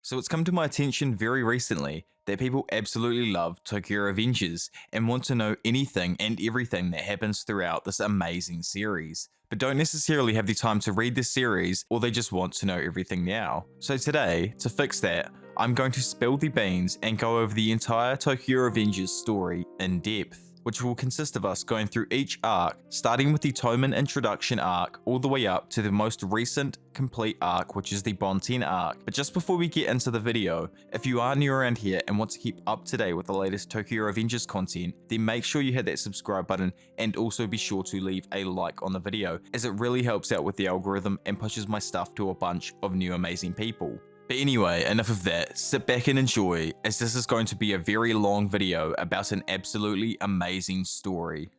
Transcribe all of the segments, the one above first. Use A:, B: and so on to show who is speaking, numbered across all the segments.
A: So it's come to my attention very recently that people absolutely love Tokyo Revengers and want to know anything and everything that happens throughout this amazing series, but don't necessarily have the time to read the series, or they just want to know everything now. So today, to fix that, I'm going to spill the beans and go over the entire Tokyo Revengers story in depth, which will consist of us going through each arc, starting with the Toman introduction arc all the way up to the most recent complete arc, which is the Bonten Arc. But just before we get into the video, if you are new around here and want to keep up to date with the latest Tokyo Revengers content, then make sure you hit that subscribe button and also be sure to leave a like on the video, as it really helps out with the algorithm and pushes my stuff to a bunch of new amazing people. But anyway, enough of that, sit back and enjoy, as this is going to be a very long video about an absolutely amazing story.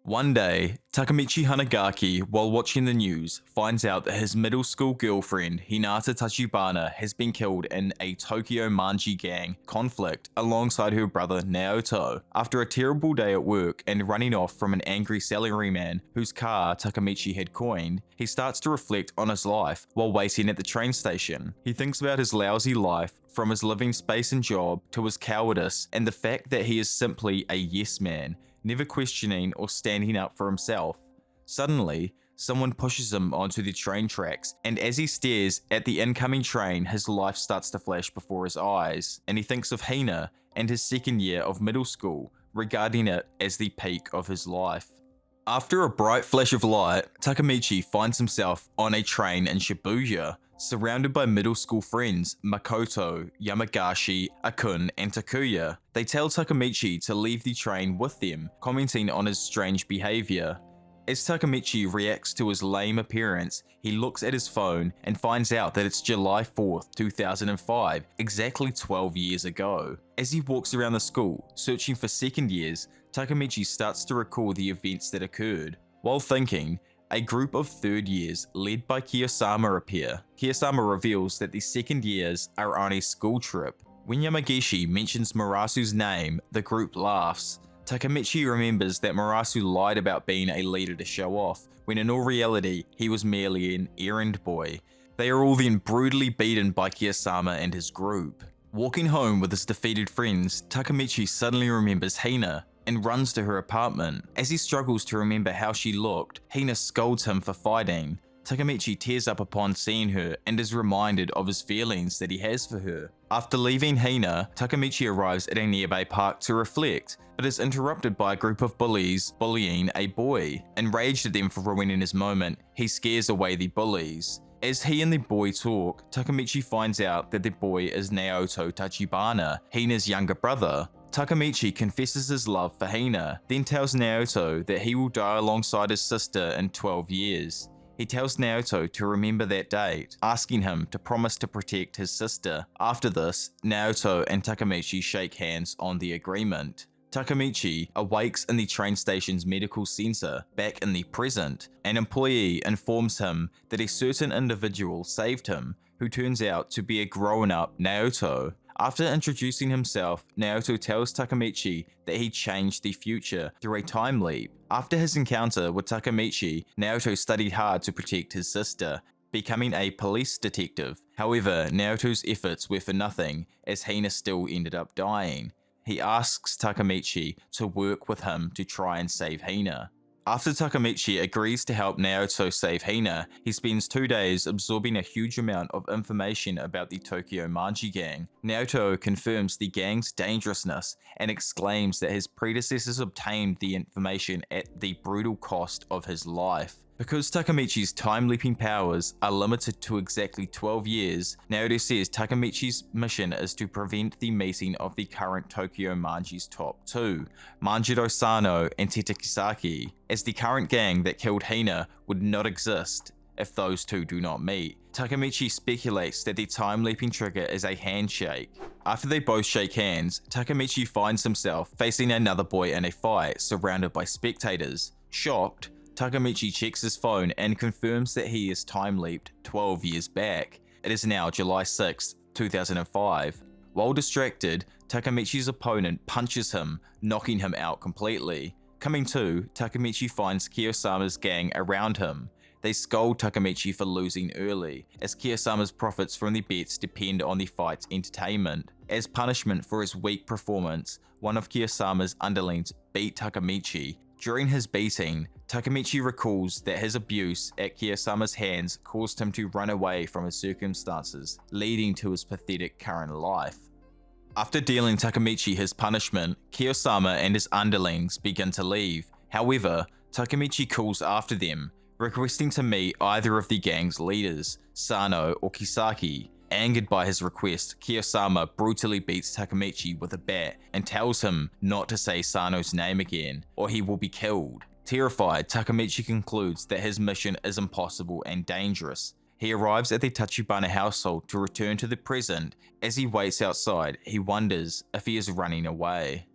A: One day, Takemichi Hanagaki, while watching the news, finds out that his middle school girlfriend, Hinata Tachibana, has been killed in a Tokyo Manji gang conflict alongside her brother Naoto. After a terrible day at work and running off from an angry salaryman whose car Takemichi had coined, he starts to reflect on his life while waiting at the train station. He thinks about his lousy life, from his living space and job to his cowardice and the fact that he is simply a yes man, never questioning or standing up for himself. Suddenly, someone pushes him onto the train tracks, and as he stares at the incoming train, his life starts to flash before his eyes, and he thinks of Hina and his second year of middle school, regarding it as the peak of his life. After a bright flash of light, Takemichi finds himself on a train in Shibuya, surrounded by middle school friends Makoto, Yamagashi, Akun, and Takuya. They tell Takemichi to leave the train with them, commenting on his strange behavior. As Takemichi reacts to his lame appearance, he looks at his phone and finds out that it's July 4th, 2005, exactly 12 years ago. As he walks around the school, searching for second years, Takemichi starts to recall the events that occurred. While thinking, a group of third years led by Kiyosama appear. Kiyosama reveals that the second years are on a school trip. When Yamagishi mentions Murasu's name, the group laughs. Takemichi remembers that Murasu lied about being a leader to show off, when in all reality, he was merely an errand boy. They are all then brutally beaten by Kiyosama and his group. Walking home with his defeated friends, Takemichi suddenly remembers Hina and runs to her apartment. As he struggles to remember how she looked, Hina scolds him for fighting. Takemichi tears up upon seeing her and is reminded of his feelings that he has for her. After leaving Hina, Takemichi arrives at a nearby park to reflect, but is interrupted by a group of bullies bullying a boy. Enraged at them for ruining his moment, he scares away the bullies. As he and the boy talk, Takemichi finds out that the boy is Naoto Tachibana, Hina's younger brother. Takemichi confesses his love for Hina, then tells Naoto that he will die alongside his sister in 12 years. He tells Naoto to remember that date, asking him to promise to protect his sister. After this, Naoto and Takemichi shake hands on the agreement. Takemichi awakes in the train station's medical center, back in the present. An employee informs him that a certain individual saved him, who turns out to be a grown-up Naoto. After introducing himself, Naoto tells Takemichi that he changed the future through a time leap. After his encounter with Takemichi, Naoto studied hard to protect his sister, becoming a police detective. However, Naoto's efforts were for nothing, as Hina still ended up dying. He asks Takemichi to work with him to try and save Hina. After Takemichi agrees to help Naoto save Hina, he spends 2 days absorbing a huge amount of information about the Tokyo Manji gang. Naoto confirms the gang's dangerousness and exclaims that his predecessors obtained the information at the brutal cost of his life. Because Takemichi's time-leaping powers are limited to exactly 12 years, Naoto says Takemichi's mission is to prevent the meeting of the current Tokyo Manji's top two, Manjiro Sano and Tetakisaki, as the current gang that killed Hina would not exist if those two do not meet. Takemichi speculates that the time-leaping trigger is a handshake. After they both shake hands, Takemichi finds himself facing another boy in a fight, surrounded by spectators. Shocked, Takemichi checks his phone and confirms that he is time-leaped 12 years back. It is now July 6, 2005. While distracted, Takemichi's opponent punches him, knocking him out completely. Coming to, Takemichi finds Kiyosama's gang around him. They scold Takemichi for losing early, as Kiyosama's profits from the bets depend on the fight's entertainment. As punishment for his weak performance, one of Kiyosama's underlings beat Takemichi. During his beating, Takemichi recalls that his abuse at Kiyosama's hands caused him to run away from his circumstances, leading to his pathetic current life. After dealing Takemichi his punishment, Kiyosama and his underlings begin to leave. However, Takemichi calls after them, requesting to meet either of the gang's leaders, Sano or Kisaki. Angered by his request, Kiyosama brutally beats Takemichi with a bat and tells him not to say Sano's name again, or he will be killed. Terrified, Takemichi concludes that his mission is impossible and dangerous. He arrives at the Tachibana household to return to the present. As he waits outside, he wonders if he is running away.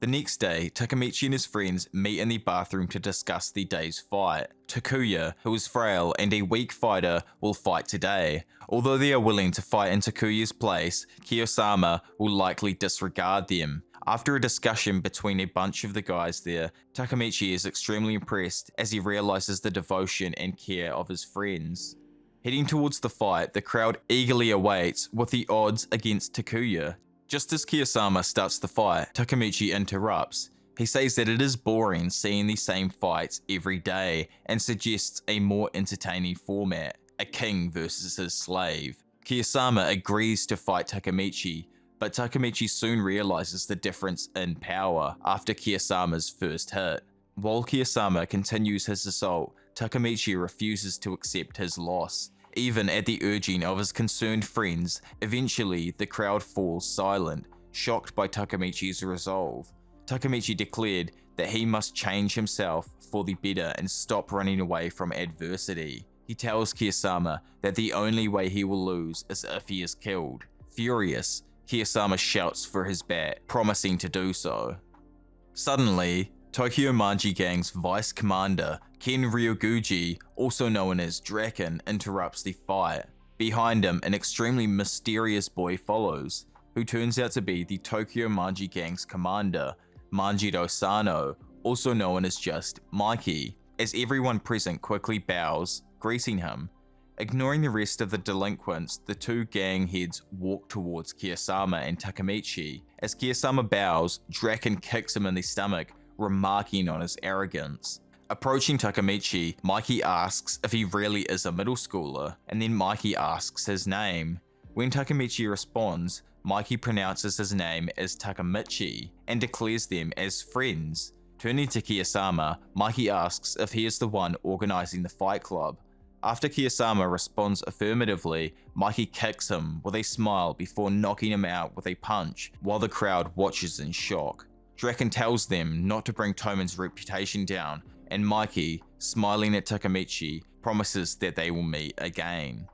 A: The next day, Takemichi and his friends meet in the bathroom to discuss the day's fight. Takuya, who is frail and a weak fighter, will fight today. Although they are willing to fight in Takuya's place, Kiyosama will likely disregard them. After a discussion between a bunch of the guys there, Takemichi is extremely impressed as he realizes the devotion and care of his friends. Heading towards the fight, the crowd eagerly awaits with the odds against Takuya. Just as Kiyosama starts the fight, Takemichi interrupts. He says that it is boring seeing the same fights every day and suggests a more entertaining format, a king versus his slave. Kiyosama agrees to fight Takemichi, but Takemichi soon realizes the difference in power after Kiyosama's first hit. While Kiyosama continues his assault, Takemichi refuses to accept his loss. Even at the urging of his concerned friends, eventually the crowd falls silent, shocked by Takemichi's resolve. Takemichi declared that he must change himself for the better and stop running away from adversity. He tells Kiyosama that the only way he will lose is if he is killed. Furious, Kiyosama shouts for his bat, promising to do so. Suddenly, Tokyo Manji Gang's vice commander, Ken Ryoguchi, also known as Draken, interrupts the fight. Behind him, an extremely mysterious boy follows, who turns out to be the Tokyo Manji Gang's commander, Manjiro Sano, also known as just Mikey, as everyone present quickly bows, greeting him. Ignoring the rest of the delinquents, the two gang heads walk towards Kiyosama and Takemichi. As Kiyosama bows, Draken kicks him in the stomach, remarking on his arrogance. Approaching Takemichi, Mikey asks if he really is a middle schooler, and then Mikey asks his name. When Takemichi responds, Mikey pronounces his name as Takemichi and declares them as friends. Turning to Kiyosama, Mikey asks if he is the one organizing the fight club. After Kiyosama responds affirmatively, Mikey kicks him with a smile before knocking him out with a punch, while the crowd watches in shock. Draken tells them not to bring Toman's reputation down, and Mikey, smiling at Takemichi, promises that they will meet again.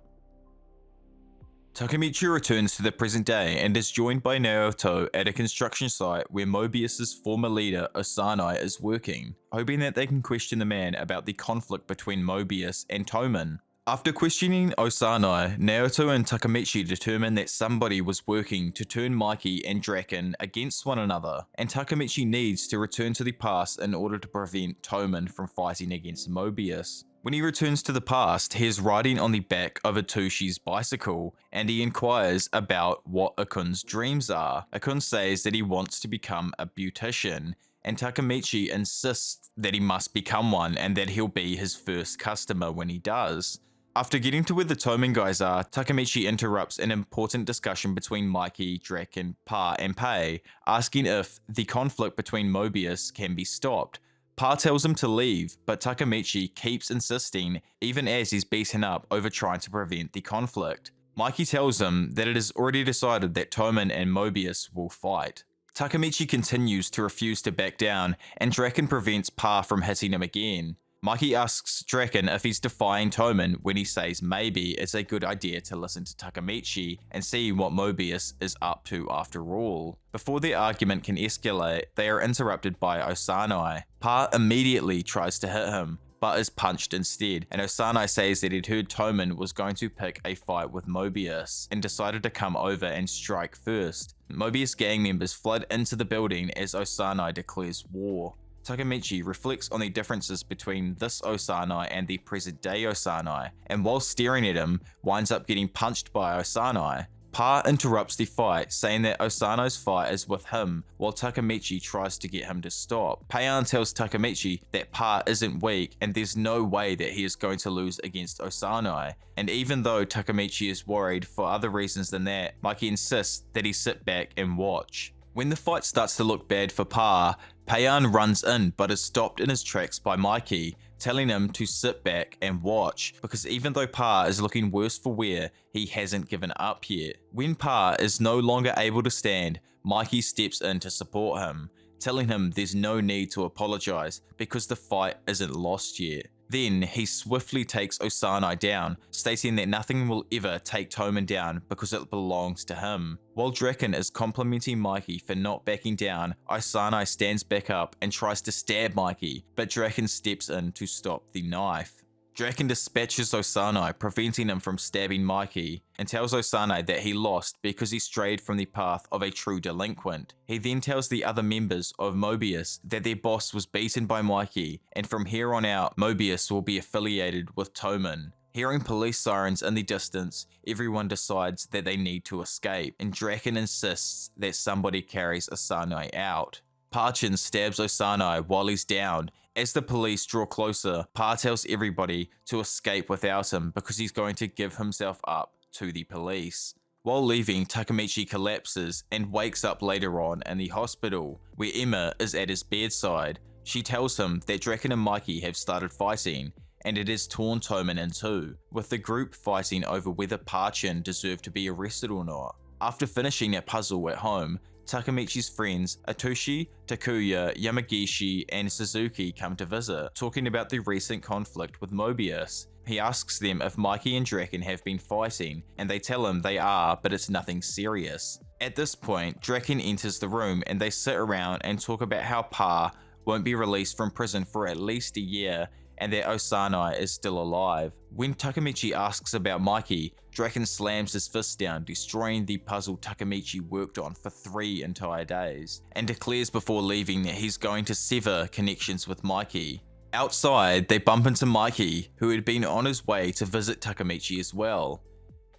A: Takemichi returns to the present day and is joined by Naoto at a construction site where Moebius' former leader Osanai is working, hoping that they can question the man about the conflict between Moebius and Toman. After questioning Osanai, Naoto and Takemichi determine that somebody was working to turn Mikey and Draken against one another, and Takemichi needs to return to the past in order to prevent Toman from fighting against Moebius. When he returns to the past, he is riding on the back of Atsushi's bicycle, and he inquires about what Akun's dreams are. Akun says that he wants to become a beautician, and Takemichi insists that he must become one and that he'll be his first customer when he does. After getting to where the Toman guys are, Takemichi interrupts an important discussion between Mikey, Draken, Pa, and Pei, asking if the conflict between Moebius can be stopped. Pa tells him to leave, but Takemichi keeps insisting, even as he's beaten up over trying to prevent the conflict. Mikey tells him that it is already decided that Toman and Moebius will fight. Takemichi continues to refuse to back down, and Draken prevents Pa from hitting him again. Mikey asks Draken if he's defying Toman when he says maybe it's a good idea to listen to Takemichi and see what Moebius is up to after all. Before the argument can escalate, they are interrupted by Osanai. Pa immediately tries to hit him, but is punched instead, and Osanai says that he'd heard Toman was going to pick a fight with Moebius and decided to come over and strike first. Moebius gang members flood into the building as Osanai declares war. Takemichi reflects on the differences between this Osanai and the present-day Osanai, and while staring at him, winds up getting punched by Osanai. Pa interrupts the fight, saying that Osanai's fight is with him, while Takemichi tries to get him to stop. Payan tells Takemichi that Pa isn't weak, and there's no way that he is going to lose against Osanai. And even though Takemichi is worried for other reasons than that, Mikey insists that he sit back and watch. When the fight starts to look bad for Pa, Payan runs in but is stopped in his tracks by Mikey, telling him to sit back and watch, because even though Pa is looking worse for wear, he hasn't given up yet. When Pa is no longer able to stand, Mikey steps in to support him, telling him there's no need to apologize because the fight isn't lost yet. Then he swiftly takes Osanai down, stating that nothing will ever take Toman down because it belongs to him. While Draken is complimenting Mikey for not backing down, Osanai stands back up and tries to stab Mikey, but Draken steps in to stop the knife. Draken dispatches Osanai, preventing him from stabbing Mikey, and tells Osanai that he lost because he strayed from the path of a true delinquent. He then tells the other members of Moebius that their boss was beaten by Mikey, and from here on out, Moebius will be affiliated with Toman. Hearing police sirens in the distance, everyone decides that they need to escape, and Draken insists that somebody carries Osanai out. Parchin stabs Osanai while he's down. As the police draw closer, Pa tells everybody to escape without him because he's going to give himself up to the police. While leaving, Takemichi collapses and wakes up later on in the hospital, where Emma is at his bedside. She tells him that Draken and Mikey have started fighting, and it has torn Toman in two, with the group fighting over whether Parchin deserved to be arrested or not. After finishing a puzzle at home, Takemichi's friends Atoshi, Takuya, Yamagishi, and Suzuki come to visit, talking about the recent conflict with Moebius. He asks them if Mikey and Draken have been fighting, and they tell him they are, but it's nothing serious. At this point, Draken enters the room and they sit around and talk about how Pa won't be released from prison for at least a year, and that Osanai is still alive. When Takemichi asks about Mikey, Draken slams his fist down, destroying the puzzle Takemichi worked on for 3 entire days, and declares before leaving that he's going to sever connections with Mikey. Outside, they bump into Mikey, who had been on his way to visit Takemichi as well.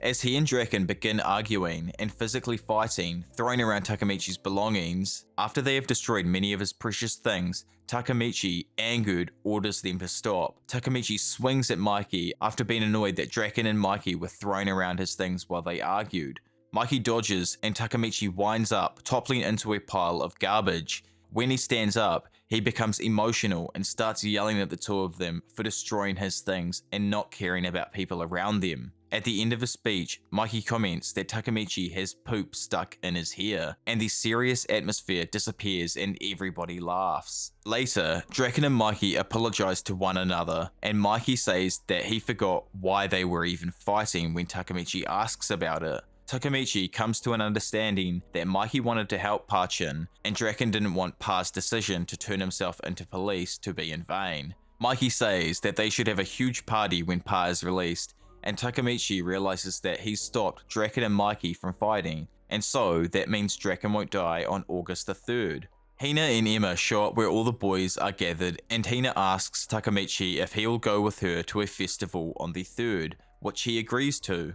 A: As he and Draken begin arguing and physically fighting, throwing around Takemichi's belongings, after they have destroyed many of his precious things, Takemichi, angered, orders them to stop. Takemichi swings at Mikey after being annoyed that Draken and Mikey were throwing around his things while they argued. Mikey dodges and Takemichi winds up, toppling into a pile of garbage. When he stands up, he becomes emotional and starts yelling at the two of them for destroying his things and not caring about people around them. At the end of his speech, Mikey comments that Takemichi has poop stuck in his hair, and the serious atmosphere disappears and everybody laughs. Later, Draken and Mikey apologize to one another, and Mikey says that he forgot why they were even fighting when Takemichi asks about it. Takemichi comes to an understanding that Mikey wanted to help Parchin, and Draken didn't want Pa's decision to turn himself into police to be in vain. Mikey says that they should have a huge party when Pa is released, and Takemichi realizes that he's stopped Draken and Mikey from fighting, and so that means Draken won't die on August the 3rd. Hina and Emma show up where all the boys are gathered, and Hina asks Takemichi if he will go with her to a festival on the 3rd, which he agrees to.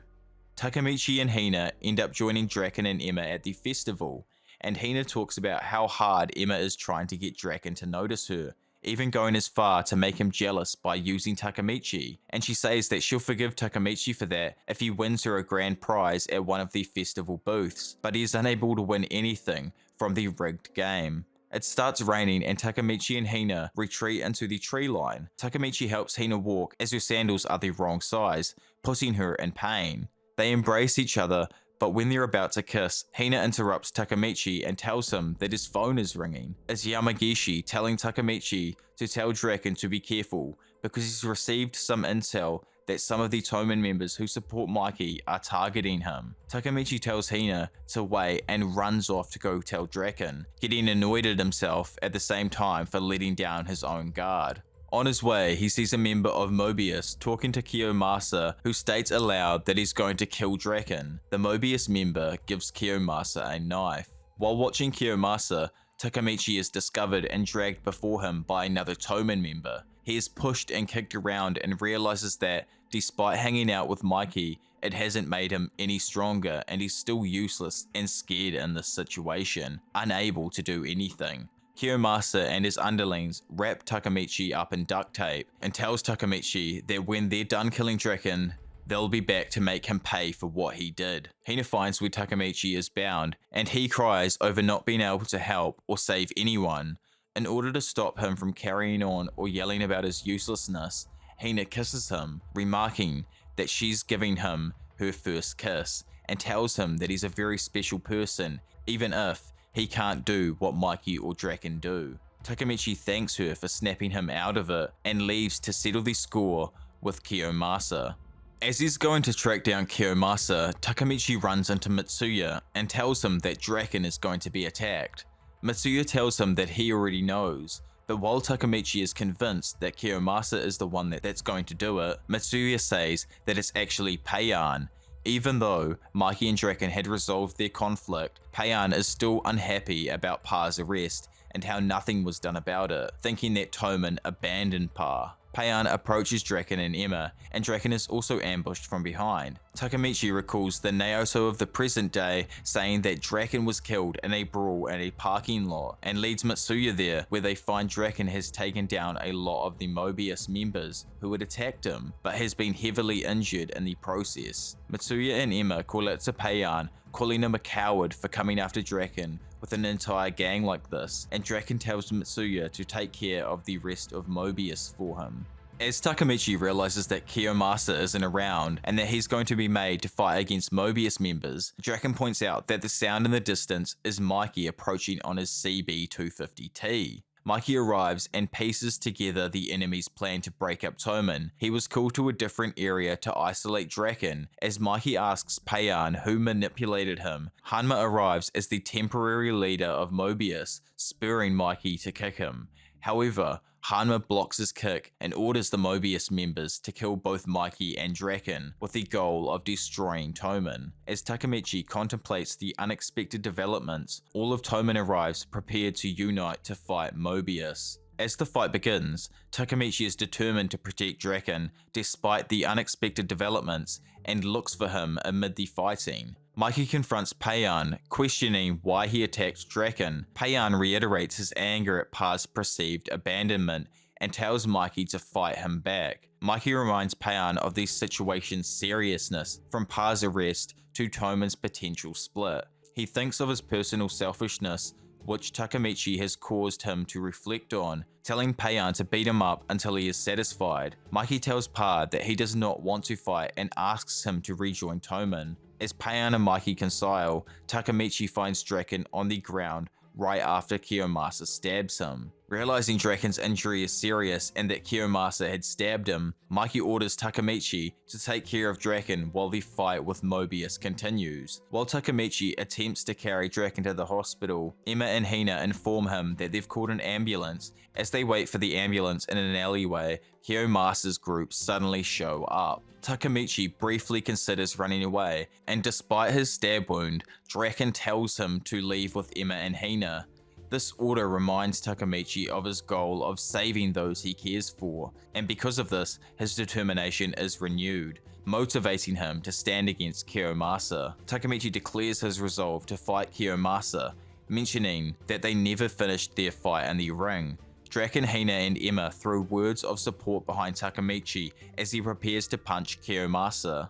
A: Takemichi and Hina end up joining Draken and Emma at the festival, and Hina talks about how hard Emma is trying to get Draken to notice her, even going as far to make him jealous by using Takemichi, and she says that she'll forgive Takemichi for that if he wins her a grand prize at one of the festival booths, but he is unable to win anything from the rigged game. It starts raining and Takemichi and Hina retreat into the tree line. Takemichi helps Hina walk as her sandals are the wrong size, putting her in pain. They embrace each other, but when they're about to kiss, Hina interrupts Takemichi and tells him that his phone is ringing. It's Yamagishi telling Takemichi to tell Draken to be careful because he's received some intel that some of the Toman members who support Mikey are targeting him. Takemichi tells Hina to wait and runs off to go tell Draken, getting annoyed at himself at the same time for letting down his own guard. On his way, he sees a member of Moebius talking to Kiyomasa, who states aloud that he's going to kill Draken. The Moebius member gives Kiyomasa a knife. While watching Kiyomasa, Takemichi is discovered and dragged before him by another Toman member. He is pushed and kicked around and realizes that, despite hanging out with Mikey, it hasn't made him any stronger and he's still useless and scared in this situation, unable to do anything. Kiyomasa and his underlings wrap Takemichi up in duct tape and tells Takemichi that when they're done killing Draken, they'll be back to make him pay for what he did. Hina finds where Takemichi is bound, and he cries over not being able to help or save anyone. In order to stop him from carrying on or yelling about his uselessness, Hina kisses him, remarking that she's giving him her first kiss, and tells him that he's a very special person, even if he can't do what Mikey or Draken do. Takemichi thanks her for snapping him out of it, and leaves to settle the score with Kiyomasa. As he's going to track down Kiyomasa, Takemichi runs into Mitsuya and tells him that Draken is going to be attacked. Mitsuya tells him that he already knows, but while Takemichi is convinced that Kiyomasa is the one that's going to do it, Mitsuya says that it's actually Payan. Even though Mikey and Draken had resolved their conflict, Payan is still unhappy about Pa's arrest and how nothing was done about it, thinking that Toman abandoned Pa. Payan approaches Draken and Emma, and Draken is also ambushed from behind. Takemichi recalls the Naoto of the present day, saying that Draken was killed in a brawl at a parking lot, and leads Mitsuya there, where they find Draken has taken down a lot of the Moebius members who had attacked him, but has been heavily injured in the process. Mitsuya and Emma call it to Payan, calling him a coward for coming after Draken with an entire gang like this, and Draken tells Mitsuya to take care of the rest of Moebius for him. As Takemichi realizes that Kiyomasa isn't around and that he's going to be made to fight against Moebius members, Draken points out that the sound in the distance is Mikey approaching on his CB250T. Mikey arrives and pieces together the enemy's plan to break up Toman. He was called to a different area to isolate Draken. As Mikey asks Payan who manipulated him, Hanma arrives as the temporary leader of Moebius, spurring Mikey to kick him. However, Hanma blocks his kick and orders the Moebius members to kill both Mikey and Draken, with the goal of destroying Toman. As Takemichi contemplates the unexpected developments, all of Toman arrives prepared to unite to fight Moebius. As the fight begins, Takemichi is determined to protect Draken despite the unexpected developments and looks for him amid the fighting. Mikey confronts Payan, questioning why he attacked Draken. Payan reiterates his anger at Pa's perceived abandonment and tells Mikey to fight him back. Mikey reminds Payan of the situation's seriousness, from Pa's arrest to Toman's potential split. He thinks of his personal selfishness, which Takemichi has caused him to reflect on, telling Payan to beat him up until he is satisfied. Mikey tells Pa that he does not want to fight and asks him to rejoin Toman. As Payan and Mikey reconcile, Takemichi finds Draken on the ground right after Kiyomasa stabs him. Realizing Draken's injury is serious and that Kiyomasa had stabbed him, Mikey orders Takemichi to take care of Draken while the fight with Moebius continues. While Takemichi attempts to carry Draken to the hospital, Emma and Hina inform him that they've called an ambulance. As they wait for the ambulance in an alleyway, Kiyomasa's group suddenly show up. Takemichi briefly considers running away, and despite his stab wound, Draken tells him to leave with Emma and Hina. This order reminds Takemichi of his goal of saving those he cares for, and because of this, his determination is renewed, motivating him to stand against Kiyomasa. Takemichi declares his resolve to fight Kiyomasa, mentioning that they never finished their fight in the ring. Draken, Hina, and Emma throw words of support behind Takemichi as he prepares to punch Kiyomasa,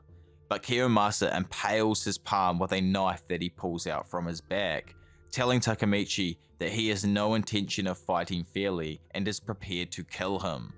A: but Kiyomasa impales his palm with a knife that he pulls out from his back, telling Takemichi that he has no intention of fighting fairly and is prepared to kill him.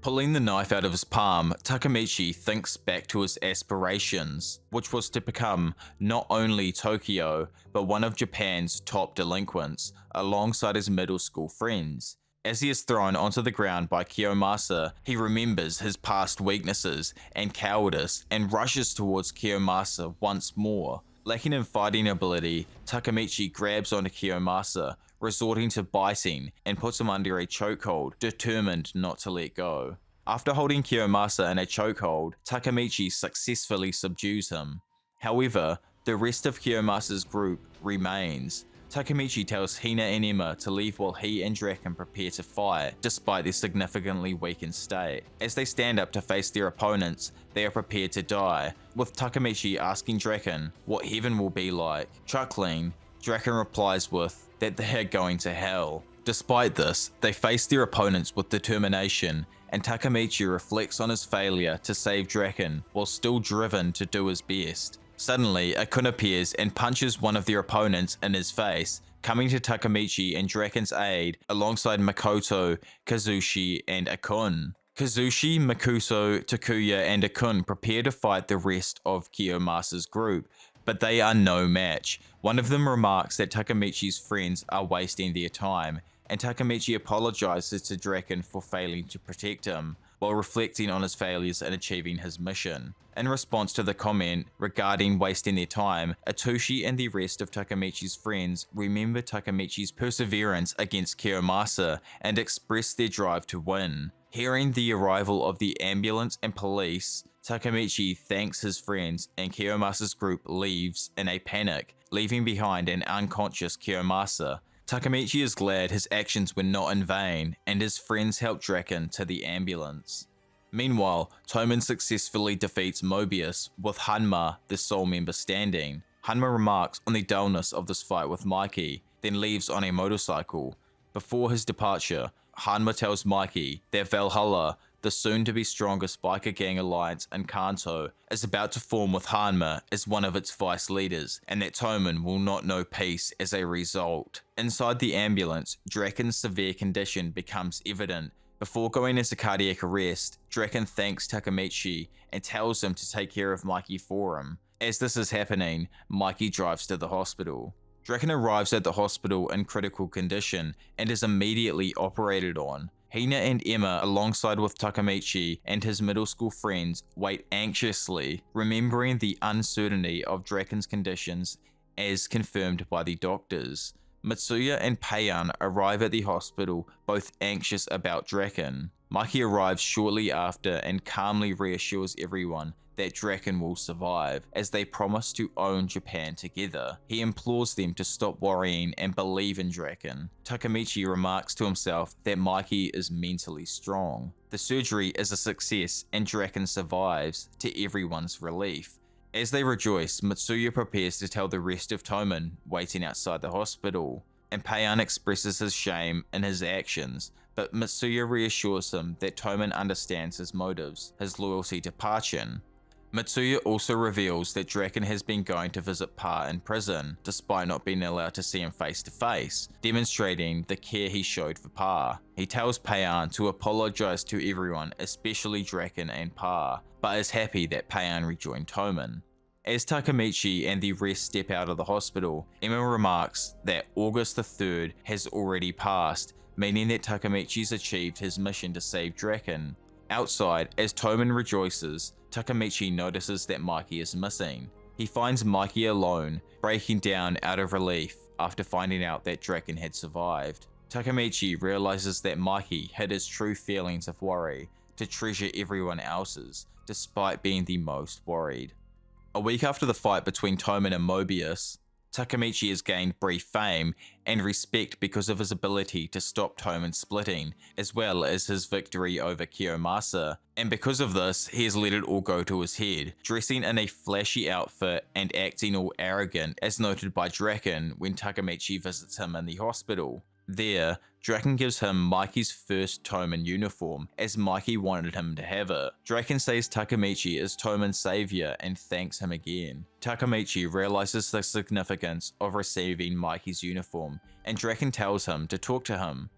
A: Pulling the knife out of his palm, Takemichi thinks back to his aspirations, which was to become not only Tokyo, but one of Japan's top delinquents, alongside his middle school friends. As he is thrown onto the ground by Kiyomasa, he remembers his past weaknesses and cowardice and rushes towards Kiyomasa once more. Lacking in fighting ability, Takemichi grabs onto Kiyomasa, resorting to biting, and puts him under a chokehold, determined not to let go. After holding Kiyomasa in a chokehold, Takemichi successfully subdues him. However, the rest of Kiyomasa's group remains. Takemichi tells Hina and Emma to leave while he and Draken prepare to fight, despite their significantly weakened state. As they stand up to face their opponents, they are prepared to die, with Takemichi asking Draken what heaven will be like. Chuckling, Draken replies with that they are going to hell. Despite this, they face their opponents with determination, and Takemichi reflects on his failure to save Draken while still driven to do his best. Suddenly, Akun appears and punches one of their opponents in his face, coming to Takemichi and Draken's aid alongside Makoto, Kazushi, and Akun. Kazushi, Makuso, Takuya, and Akun prepare to fight the rest of Kiyomasa's group, but they are no match. One of them remarks that Takemichi's friends are wasting their time, and Takemichi apologizes to Draken for failing to protect him, while reflecting on his failures in achieving his mission. In response to the comment regarding wasting their time, Atoshi and the rest of Takemichi's friends remember Takemichi's perseverance against Kiyomasa and express their drive to win. Hearing the arrival of the ambulance and police, Takemichi thanks his friends and Kiyomasa's group leaves in a panic, leaving behind an unconscious Kiyomasa. Takemichi is glad his actions were not in vain, and his friends help Draken to the ambulance. Meanwhile, Toman successfully defeats Moebius, with Hanma, the sole member, standing. Hanma remarks on the dullness of this fight with Mikey, then leaves on a motorcycle. Before his departure, Hanma tells Mikey that Valhalla, the soon-to-be strongest biker gang alliance in Kanto, is about to form with Hanma as one of its vice leaders, and that Toman will not know peace as a result. Inside the ambulance, Draken's severe condition becomes evident. Before going into cardiac arrest, Draken thanks Takemichi and tells him to take care of Mikey for him. As this is happening, Mikey drives to the hospital. Draken arrives at the hospital in critical condition and is immediately operated on. Hina and Emma, alongside with Takemichi and his middle school friends, wait anxiously, remembering the uncertainty of Draken's conditions as confirmed by the doctors. Mitsuya and Payan arrive at the hospital, both anxious about Draken. Mikey arrives shortly after and calmly reassures everyone that Draken will survive, as they promise to own Japan together. He implores them to stop worrying and believe in Draken. Takemichi remarks to himself that Mikey is mentally strong. The surgery is a success and Draken survives, to everyone's relief. As they rejoice, Mitsuya prepares to tell the rest of Toman waiting outside the hospital, and Payan expresses his shame in his actions, but Mitsuya reassures him that Toman understands his motives, his loyalty to Pachin. Mitsuya also reveals that Draken has been going to visit Pa in prison, despite not being allowed to see him face to face, demonstrating the care he showed for Pa. He tells Payan to apologize to everyone, especially Draken and Pa, but is happy that Payan rejoined Toman. As Takemichi and the rest step out of the hospital, Emma remarks that August the 3rd has already passed, meaning that Takemichi's achieved his mission to save Draken. Outside, as Toman rejoices, Takemichi notices that Mikey is missing. He finds Mikey alone, breaking down out of relief after finding out that Draken had survived. Takemichi realizes that Mikey hid his true feelings of worry to treasure everyone else's, despite being the most worried. A week after the fight between Toman and Moebius, Takemichi has gained brief fame and respect because of his ability to stop Toman splitting, as well as his victory over Kiyomasa, and because of this, he has let it all go to his head, dressing in a flashy outfit and acting all arrogant, as noted by Draken when Takemichi visits him in the hospital. There, Draken gives him Mikey's first Toman uniform, as Mikey wanted him to have it. Draken says Takemichi is Toman's savior and thanks him again. Takemichi realizes the significance of receiving Mikey's uniform, and Draken tells him to talk to him.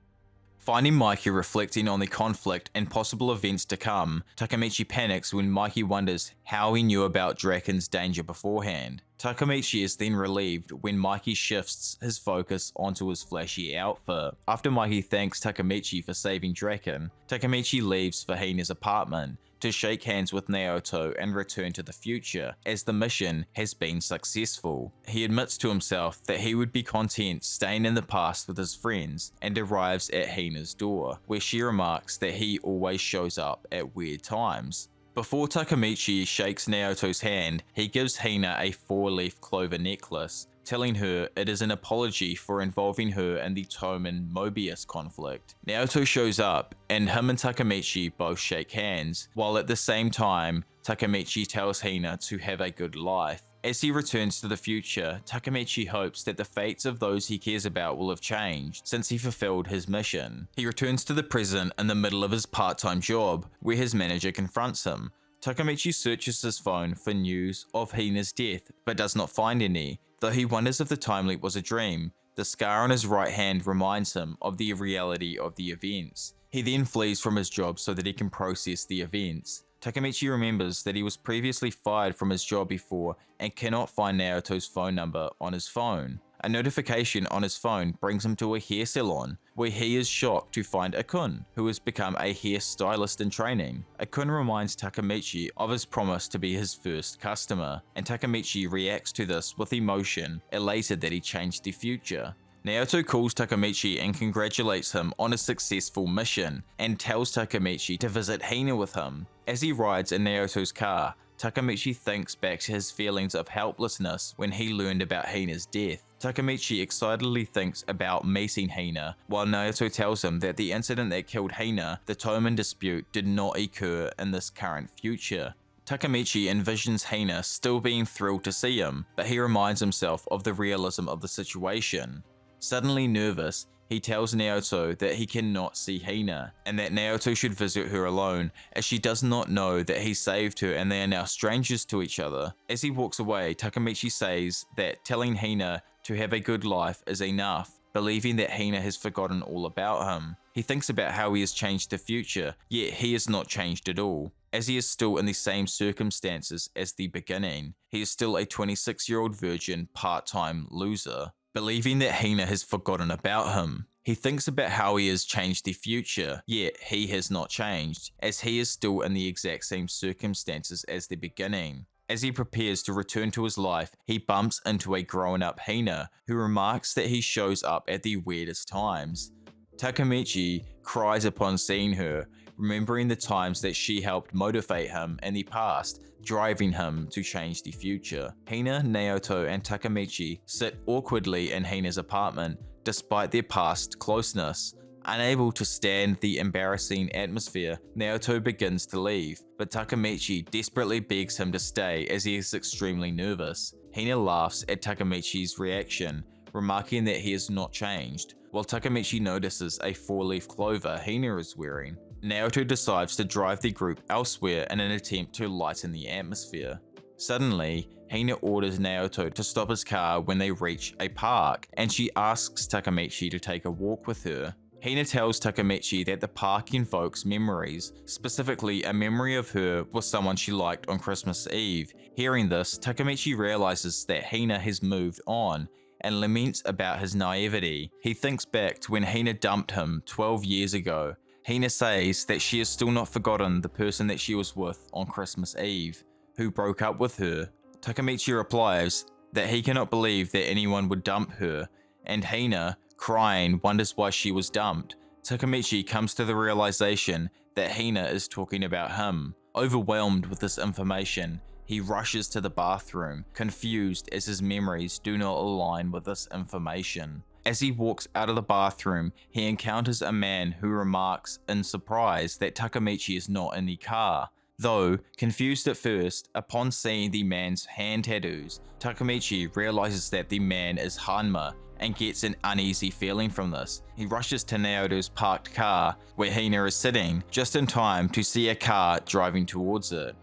A: Finding Mikey reflecting on the conflict and possible events to come, Takemichi panics when Mikey wonders how he knew about Draken's danger beforehand. Takemichi is then relieved when Mikey shifts his focus onto his flashy outfit. After Mikey thanks Takemichi for saving Draken, Takemichi leaves for Hina's apartment to shake hands with Naoto and return to the future, as the mission has been successful. He admits to himself that he would be content staying in the past with his friends, and arrives at Hina's door, where she remarks that he always shows up at weird times. Before Takemichi shakes Naoto's hand, he gives Hina a 4-leaf clover necklace, telling her it is an apology for involving her in the Toman Moebius conflict. Naoto shows up, and him and Takemichi both shake hands, while at the same time, Takemichi tells Hina to have a good life. As he returns to the future, Takemichi hopes that the fates of those he cares about will have changed since he fulfilled his mission. He returns to the present in the middle of his part-time job, where his manager confronts him. Takemichi searches his phone for news of Hina's death, but does not find any. Though he wonders if the time leap was a dream, the scar on his right hand reminds him of the reality of the events. He then flees from his job so that he can process the events. Takemichi remembers that he was previously fired from his job before and cannot find Naoto's phone number on his phone. A notification on his phone brings him to a hair salon, where he is shocked to find Akun, who has become a hair stylist in training. Akun reminds Takemichi of his promise to be his first customer, and Takemichi reacts to this with emotion, elated that he changed the future. Naoto calls Takemichi and congratulates him on a successful mission, and tells Takemichi to visit Hina with him. As he rides in Naoto's car, Takemichi thinks back to his feelings of helplessness when he learned about Hina's death. Takemichi excitedly thinks about meeting Hina, while Naoto tells him that the incident that killed Hina, the Toman dispute, did not occur in this current future. Takemichi envisions Hina still being thrilled to see him, but he reminds himself of the realism of the situation. Suddenly nervous, he tells Naoto that he cannot see Hina, and that Naoto should visit her alone, as she does not know that he saved her and they are now strangers to each other. As he walks away, Takemichi says that telling Hina to have a good life is enough, believing that Hina has forgotten all about him. He thinks about how he has changed the future, yet he has not changed at all, as he is still in the same circumstances as the beginning. He is still a 26-year-old virgin, part-time loser. Believing that Hina has forgotten about him. He thinks about how he has changed the future, yet he has not changed, as he is still in the exact same circumstances as the beginning. As he prepares to return to his life, he bumps into a grown-up Hina, who remarks that he shows up at the weirdest times. Takemichi cries upon seeing her, remembering the times that she helped motivate him in the past, driving him to change the future. Hina, Naoto, and Takemichi sit awkwardly in Hina's apartment, despite their past closeness. Unable to stand the embarrassing atmosphere, Naoto begins to leave, but Takemichi desperately begs him to stay as he is extremely nervous. Hina laughs at Takemichi's reaction, remarking that he has not changed, while Takemichi notices a 4-leaf clover Hina is wearing. Naoto decides to drive the group elsewhere in an attempt to lighten the atmosphere. Suddenly, Hina orders Naoto to stop his car when they reach a park, and she asks Takemichi to take a walk with her. Hina tells Takemichi that the park invokes memories, specifically a memory of her with someone she liked on Christmas Eve. Hearing this, Takemichi realizes that Hina has moved on, and laments about his naivety. He thinks back to when Hina dumped him 12 years ago. Hina says that she has still not forgotten the person that she was with on Christmas Eve, who broke up with her. Takemichi replies that he cannot believe that anyone would dump her, and Hina, crying, wonders why she was dumped. Takemichi comes to the realization that Hina is talking about him. Overwhelmed with this information, he rushes to the bathroom, confused as his memories do not align with this information. As he walks out of the bathroom, he encounters a man who remarks in surprise that Takemichi is not in the car. Though confused at first, upon seeing the man's hand tattoos, Takemichi realizes that the man is Hanma and gets an uneasy feeling from this. He rushes to Naoto's parked car, where Hina is sitting, just in time to see a car driving towards it.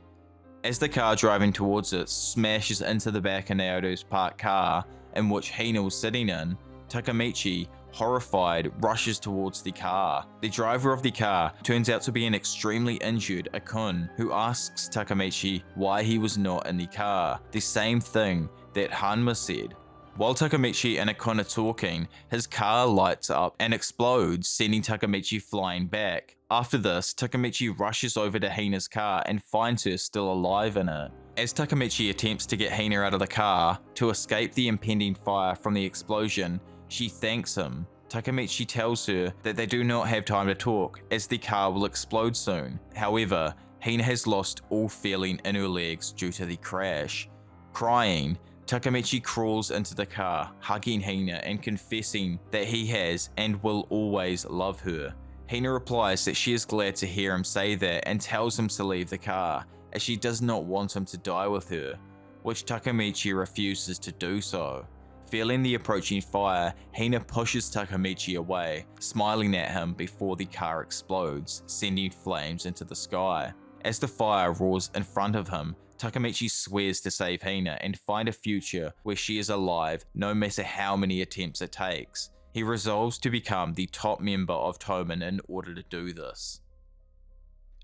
A: As the car driving towards it smashes into the back of Naoto's parked car, in which Hina was sitting in, Takemichi, horrified, rushes towards the car. The driver of the car turns out to be an extremely injured Akun, who asks Takemichi why he was not in the car, the same thing that Hanma said. While Takemichi and Akun are talking, his car lights up and explodes, sending Takemichi flying back. After this, Takemichi rushes over to Hina's car and finds her still alive in it. As Takemichi attempts to get Hina out of the car to escape the impending fire from the explosion, she thanks him. Takemichi tells her that they do not have time to talk, as the car will explode soon. However, Hina has lost all feeling in her legs due to the crash. Crying, Takemichi crawls into the car, hugging Hina and confessing that he has and will always love her. Hina replies that she is glad to hear him say that and tells him to leave the car, as she does not want him to die with her, which Takemichi refuses to do so. Feeling the approaching fire, Hina pushes Takemichi away, smiling at him before the car explodes, sending flames into the sky. As the fire roars in front of him, Takemichi swears to save Hina and find a future where she is alive no matter how many attempts it takes. He resolves to become the top member of Toman in order to do this.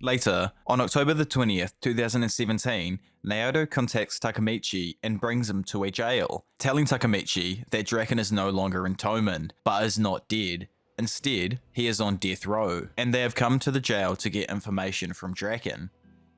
A: Later, on October the 20th, 2017, Naoto contacts Takemichi and brings him to a jail, telling Takemichi that Draken is no longer in Toman, but is not dead. Instead, he is on death row, and they have come to the jail to get information from Draken.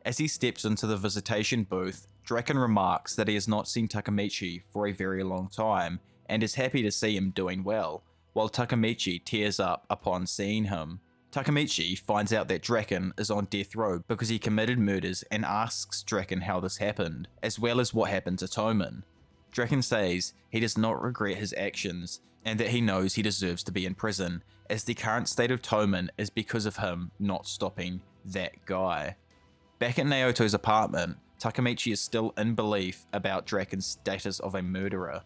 A: As he steps into the visitation booth, Draken remarks that he has not seen Takemichi for a very long time, and is happy to see him doing well, while Takemichi tears up upon seeing him. Takemichi finds out that Draken is on death row because he committed murders and asks Draken how this happened, as well as what happened to Toman. Draken says he does not regret his actions, and that he knows he deserves to be in prison, as the current state of Toman is because of him not stopping that guy. Back at Naoto's apartment, Takemichi is still in belief about Draken's status of a murderer,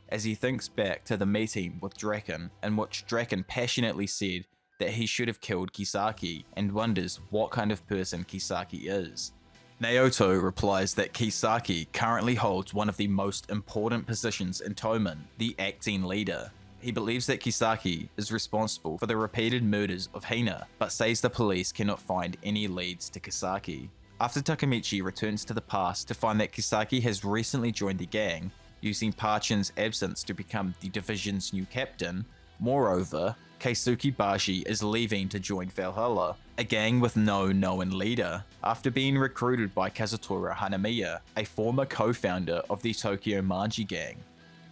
A: as he thinks back to the meeting with Draken, in which Draken passionately said that he should have killed Kisaki, and wonders what kind of person Kisaki is. Naoto replies that Kisaki currently holds one of the most important positions in Toman, the acting leader. He believes that Kisaki is responsible for the repeated murders of Hina, but says the police cannot find any leads to Kisaki. After Takemichi returns to the past to find that Kisaki has recently joined the gang, using Parchin's absence to become the division's new captain. Moreover, Keisuke Bashi is leaving to join Valhalla, a gang with no known leader, after being recruited by Kazutora Hanamiya, a former co-founder of the Tokyo Manji gang.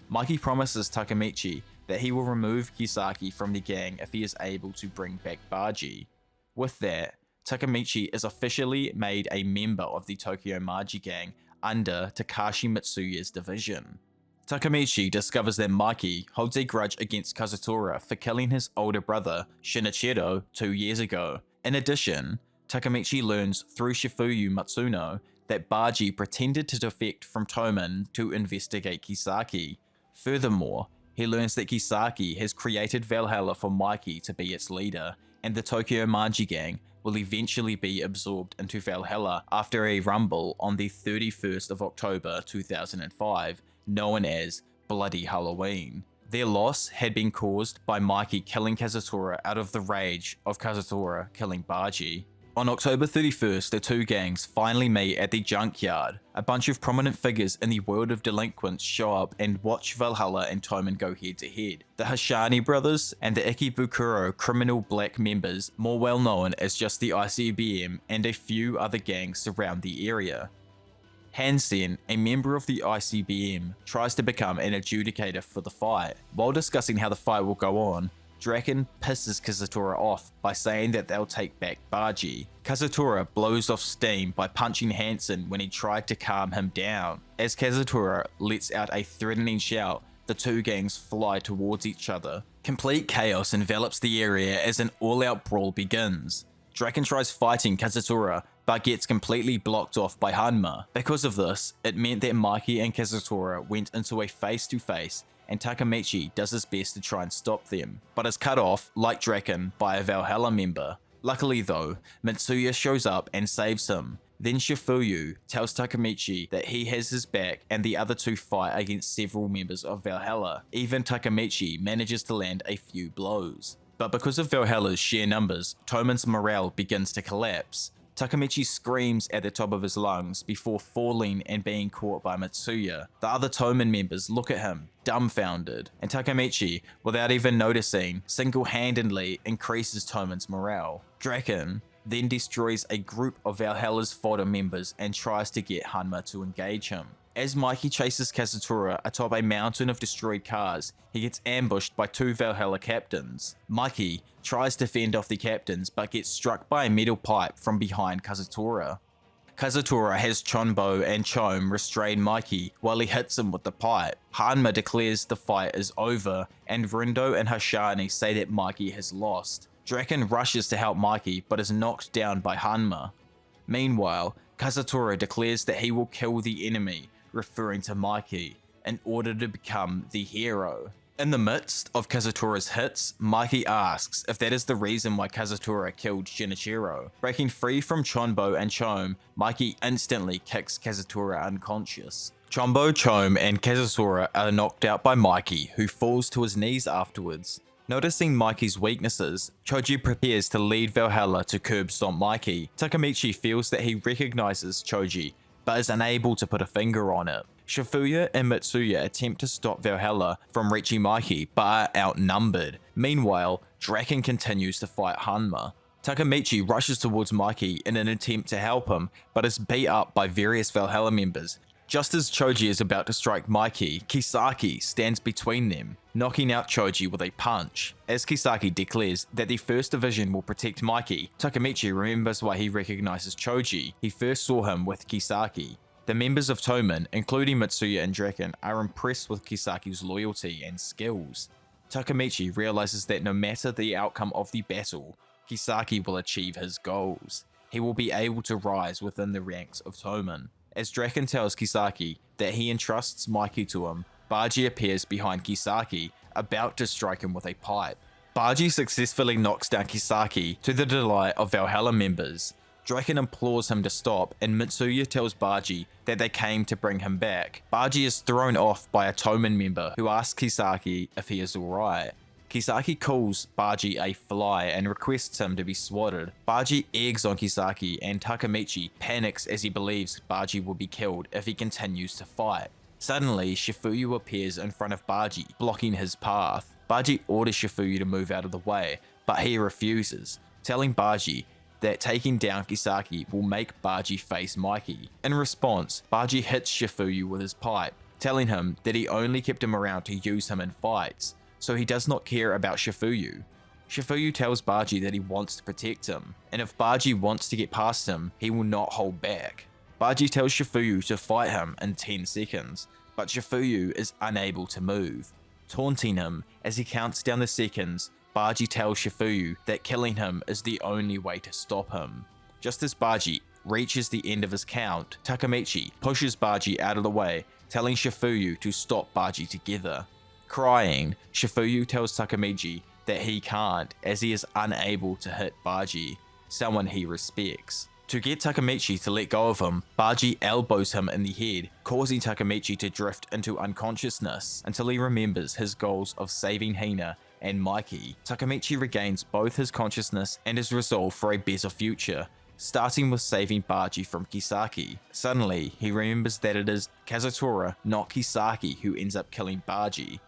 A: Mikey promises Takemichi that he will remove Kisaki from the gang if he is able to bring back Baji. With that, Takemichi is officially made a member of the Tokyo Manji gang under Takashi Mitsuya's division. Takemichi discovers that Mikey holds a grudge against Kazutora for killing his older brother, Shinichiro, 2 years ago. In addition, Takemichi learns through Shifuyu Matsuno that Baji pretended to defect from Toman to investigate Kisaki. Furthermore, he learns that Kisaki has created Valhalla for Mikey to be its leader, and the Tokyo Manji gang will eventually be absorbed into Valhalla after a rumble on the 31st of October 2005, known as Bloody Halloween. Their loss had been caused by Mikey killing Kazutora out of the rage of Kazutora killing Baji. On October 31st, the two gangs finally meet at the junkyard. A bunch of prominent figures in the world of delinquents show up and watch Valhalla and Toman go head to head. The Hashani brothers and the Ikebukuro criminal black members, more well known as just the ICBM, and a few other gangs surround the area. Hansen, a member of the ICBM, tries to become an adjudicator for the fight. While discussing how the fight will go on, Draken pisses Kazutora off by saying that they'll take back Baji. Kazutora blows off steam by punching Hansen when he tried to calm him down. As Kazutora lets out a threatening shout, the two gangs fly towards each other. Complete chaos envelops the area as an all-out brawl begins. Draken tries fighting Kazutora, but gets completely blocked off by Hanma. Because of this, it meant that Mikey and Kazutora went into a face-to-face, and Takemichi does his best to try and stop them, but is cut off, like Draken, by a Valhalla member. Luckily though, Mitsuya shows up and saves him. Then Shifuyu tells Takemichi that he has his back, and the other two fight against several members of Valhalla. Even Takemichi manages to land a few blows. But because of Valhalla's sheer numbers, Toman's morale begins to collapse. Takemichi screams at the top of his lungs before falling and being caught by Mitsuya. The other Toman members look at him, dumbfounded, and Takemichi, without even noticing, single-handedly increases Toman's morale. Draken then destroys a group of Valhalla's fodder members and tries to get Hanma to engage him. As Mikey chases Kazutora atop a mountain of destroyed cars, he gets ambushed by two Valhalla captains. Mikey tries to fend off the captains but gets struck by a metal pipe from behind Kazutora. Kazutora has Chonbo and Chome restrain Mikey while he hits him with the pipe. Hanma declares the fight is over, and Rindo and Hashani say that Mikey has lost. Draken rushes to help Mikey but is knocked down by Hanma. Meanwhile, Kazutora declares that he will kill the enemy, referring to Mikey, in order to become the hero. In the midst of Kazutora's hits, Mikey asks if that is the reason why Kazutora killed Shinichiro. Breaking free from Chonbo and Chome, Mikey instantly kicks Kazutora unconscious. Chonbo, Chome, and Kazutora are knocked out by Mikey, who falls to his knees afterwards. Noticing Mikey's weaknesses, Choji prepares to lead Valhalla to curb stomp Mikey. Takemichi feels that he recognizes Choji, but is unable to put a finger on it. Shifuya and Mitsuya attempt to stop Valhalla from reaching Mikey, but are outnumbered. Meanwhile, Draken continues to fight Hanma. Takemichi rushes towards Mikey in an attempt to help him, but is beat up by various Valhalla members. Just as Choji is about to strike Mikey, Kisaki stands between them, knocking out Choji with a punch. As Kisaki declares that the 1st Division will protect Mikey, Takemichi remembers why he recognizes Choji. He first saw him with Kisaki. The members of Toman, including Mitsuya and Draken, are impressed with Kisaki's loyalty and skills. Takemichi realizes that no matter the outcome of the battle, Kisaki will achieve his goals. He will be able to rise within the ranks of Toman. As Draken tells Kisaki that he entrusts Mikey to him, Baji appears behind Kisaki, about to strike him with a pipe. Baji successfully knocks down Kisaki to the delight of Valhalla members. Draken implores him to stop, and Mitsuya tells Baji that they came to bring him back. Baji is thrown off by a Toman member who asks Kisaki if he is alright. Kisaki calls Baji a fly and requests him to be swatted. Baji eggs on Kisaki, and Takemichi panics as he believes Baji will be killed if he continues to fight. Suddenly, Shifuyu appears in front of Baji, blocking his path. Baji orders Shifuyu to move out of the way, but he refuses, telling Baji that taking down Kisaki will make Baji face Mikey. In response, Baji hits Shifuyu with his pipe, telling him that he only kept him around to use him in fights, so he does not care about Shifuyu. Shifuyu tells Baji that he wants to protect him, and if Baji wants to get past him, he will not hold back. Baji tells Shifuyu to fight him in 10 seconds, but Shifuyu is unable to move. Taunting him as he counts down the seconds, Baji tells Shifuyu that killing him is the only way to stop him. Just as Baji reaches the end of his count, Takemichi pushes Baji out of the way, telling Shifuyu to stop Baji together. Crying, Shifuyu tells Takemichi that he can't, as he is unable to hit Baji, someone he respects. To get Takemichi to let go of him, Baji elbows him in the head, causing Takemichi to drift into unconsciousness until he remembers his goals of saving Hina and Mikey. Takemichi regains both his consciousness and his resolve for a better future, starting with saving Baji from Kisaki. Suddenly, he remembers that it is Kazutora, not Kisaki, who ends up killing Baji.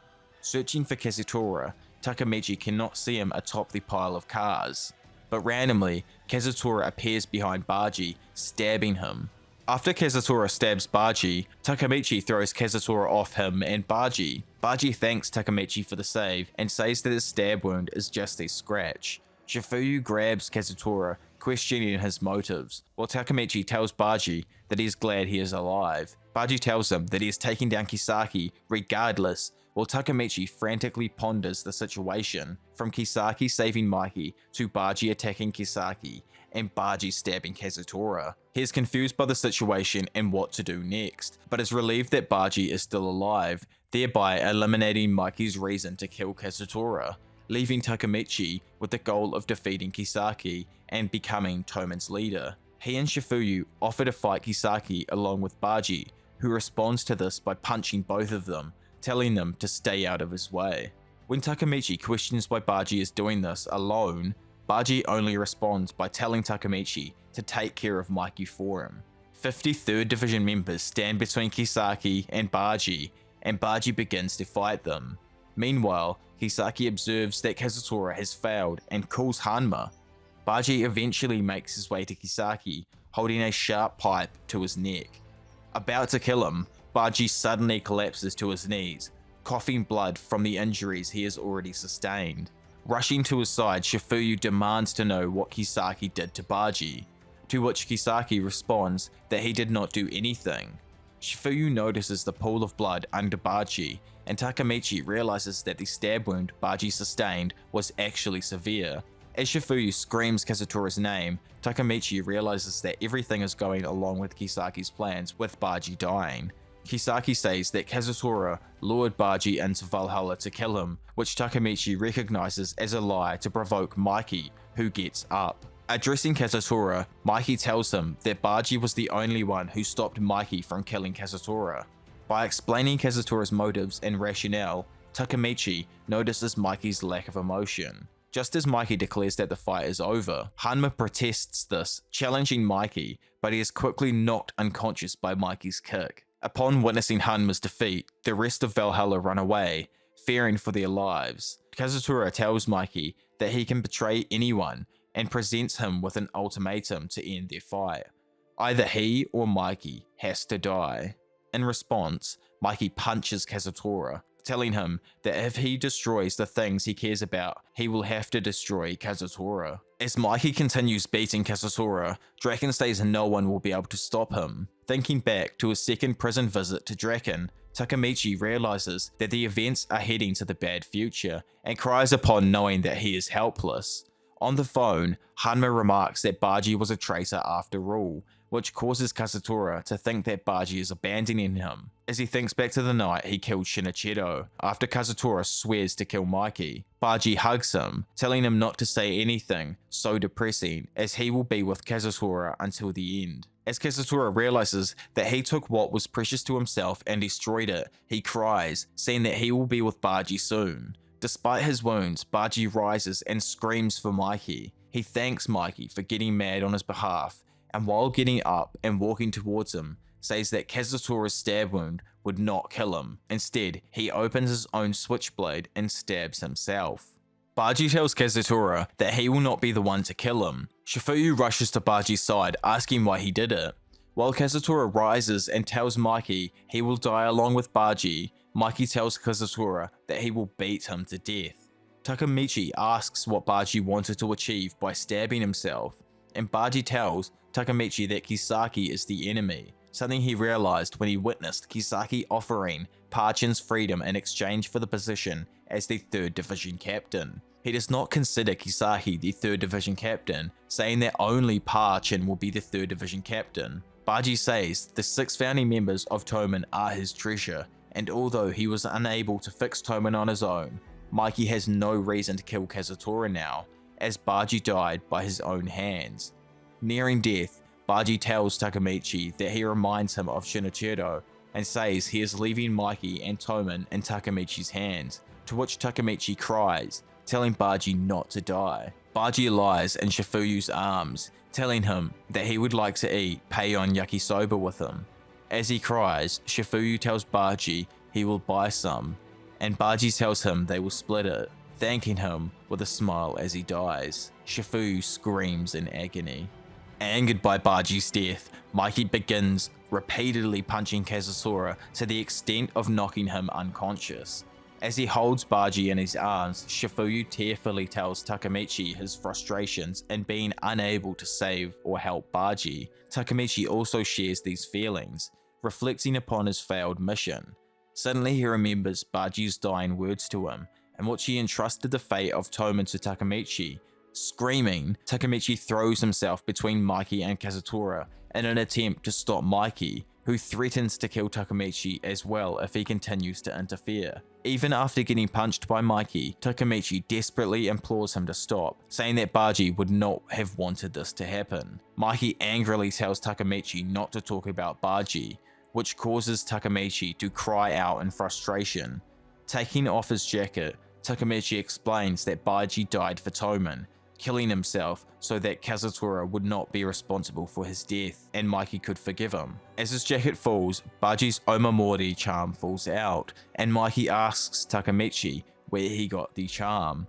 A: Searching for Kazutora, Takemichi cannot see him atop the pile of cars, but randomly, Kazutora appears behind Baji, stabbing him. After Kazutora stabs Baji, Takemichi throws Kazutora off him and Baji. Baji thanks Takemichi for the save and says that his stab wound is just a scratch. Shifuyu grabs Kazutora, questioning his motives, while Takemichi tells Baji that he is glad he is alive. Baji tells him that he is taking down Kisaki regardless, while Takemichi frantically ponders the situation, from Kisaki saving Mikey to Baji attacking Kisaki and Baji stabbing Kazutora. He is confused by the situation and what to do next, but is relieved that Baji is still alive, thereby eliminating Mikey's reason to kill Kazutora, leaving Takemichi with the goal of defeating Kisaki and becoming Toman's leader. He and Shifuyu offer to fight Kisaki along with Baji, who responds to this by punching both of them, telling them to stay out of his way. When Takemichi questions why Baji is doing this alone, Baji only responds by telling Takemichi to take care of Mikey for him. 53rd Division members stand between Kisaki and Baji begins to fight them. Meanwhile, Kisaki observes that Kazutora has failed and calls Hanma. Baji eventually makes his way to Kisaki, holding a sharp pipe to his neck. About to kill him, Baji suddenly collapses to his knees, coughing blood from the injuries he has already sustained. Rushing to his side, Shifuyu demands to know what Kisaki did to Baji. to which Kisaki responds that he did not do anything. Shifuyu notices the pool of blood under Baji, and Takemichi realizes that the stab wound Baji sustained was actually severe. As Shifuyu screams Kazutora's name, Takemichi realizes that everything is going along with Kisaki's plans, with Baji dying. Kisaki says that Kazutora lured Baji into Valhalla to kill him, which Takemichi recognizes as a lie to provoke Mikey, who gets up. Addressing Kazutora, Mikey tells him that Baji was the only one who stopped Mikey from killing Kazutora. By explaining Kazutora's motives and rationale, Takemichi notices Mikey's lack of emotion. Just as Mikey declares that the fight is over, Hanma protests this, challenging Mikey, but he is quickly knocked unconscious by Mikey's kick. Upon witnessing Hanma's defeat, the rest of Valhalla run away, fearing for their lives. Kazutora tells Mikey that he can betray anyone, and presents him with an ultimatum to end their fight. Either he or Mikey has to die. In response, Mikey punches Kazutora, telling him that if he destroys the things he cares about, he will have to destroy Kazutora. As Mikey continues beating Kazutora, Draken says no one will be able to stop him. Thinking back to his second prison visit to Draken, Takemichi realizes that the events are heading to the bad future, and cries upon knowing that he is helpless. On the phone, Hanma remarks that Baji was a traitor after all, which causes Kazutora to think that Baji is abandoning him, as he thinks back to the night he killed Shinichiro, after Kazutora swears to kill Mikey. Baji hugs him, telling him not to say anything so depressing, as he will be with Kazutora until the end. As Kazutora realizes that he took what was precious to himself and destroyed it, he cries, saying that he will be with Baji soon. Despite his wounds, Baji rises and screams for Mikey. He thanks Mikey for getting mad on his behalf, and while getting up and walking towards him, says that Kazutora's stab wound would not kill him. Instead, he opens his own switchblade and stabs himself. Baji tells Kazutora that he will not be the one to kill him. Shifuyu rushes to Baji's side, asking why he did it. While Kazutora rises and tells Mikey he will die along with Baji, Mikey tells Kazutora that he will beat him to death. Takemichi asks what Baji wanted to achieve by stabbing himself, and Baji tells Takemichi that Kisaki is the enemy, something he realized when he witnessed Kisaki offering Parchin's freedom in exchange for the position as the 3rd Division captain. He does not consider Kisaki the 3rd Division captain, saying that only Parchin will be the 3rd Division captain. Baji says the 6 founding members of Toman are his treasure, and although he was unable to fix Toman on his own, Mikey has no reason to kill Kazutora now, as Baji died by his own hands. Nearing death, Baji tells Takemichi that he reminds him of Shinichiro, and says he is leaving Mikey and Toman in Takemichi's hands, to which Takemichi cries, telling Baji not to die. Baji lies in Shifuyu's arms, telling him that he would like to eat Peion Yakisoba with him. As he cries, Shifuyu tells Baji he will buy some, and Baji tells him they will split it, thanking him with a smile as he dies. Shifuyu screams in agony. Angered by Baji's death, Mikey begins repeatedly punching Kazutora to the extent of knocking him unconscious. As he holds Baji in his arms, Shifuyu tearfully tells Takemichi his frustrations in being unable to save or help Baji. Takemichi also shares these feelings, reflecting upon his failed mission. Suddenly he remembers Baji's dying words to him, in which he entrusted the fate of Toman to Takemichi. Screaming, Takemichi throws himself between Mikey and Kazutora in an attempt to stop Mikey, who threatens to kill Takemichi as well if he continues to interfere. Even after getting punched by Mikey, Takemichi desperately implores him to stop, saying that Baji would not have wanted this to happen. Mikey angrily tells Takemichi not to talk about Baji, which causes Takemichi to cry out in frustration. Taking off his jacket, Takemichi explains that Baji died for Toman, killing himself so that Kazutora would not be responsible for his death and Mikey could forgive him. As his jacket falls, Baji's Omamori charm falls out, and Mikey asks Takemichi where he got the charm.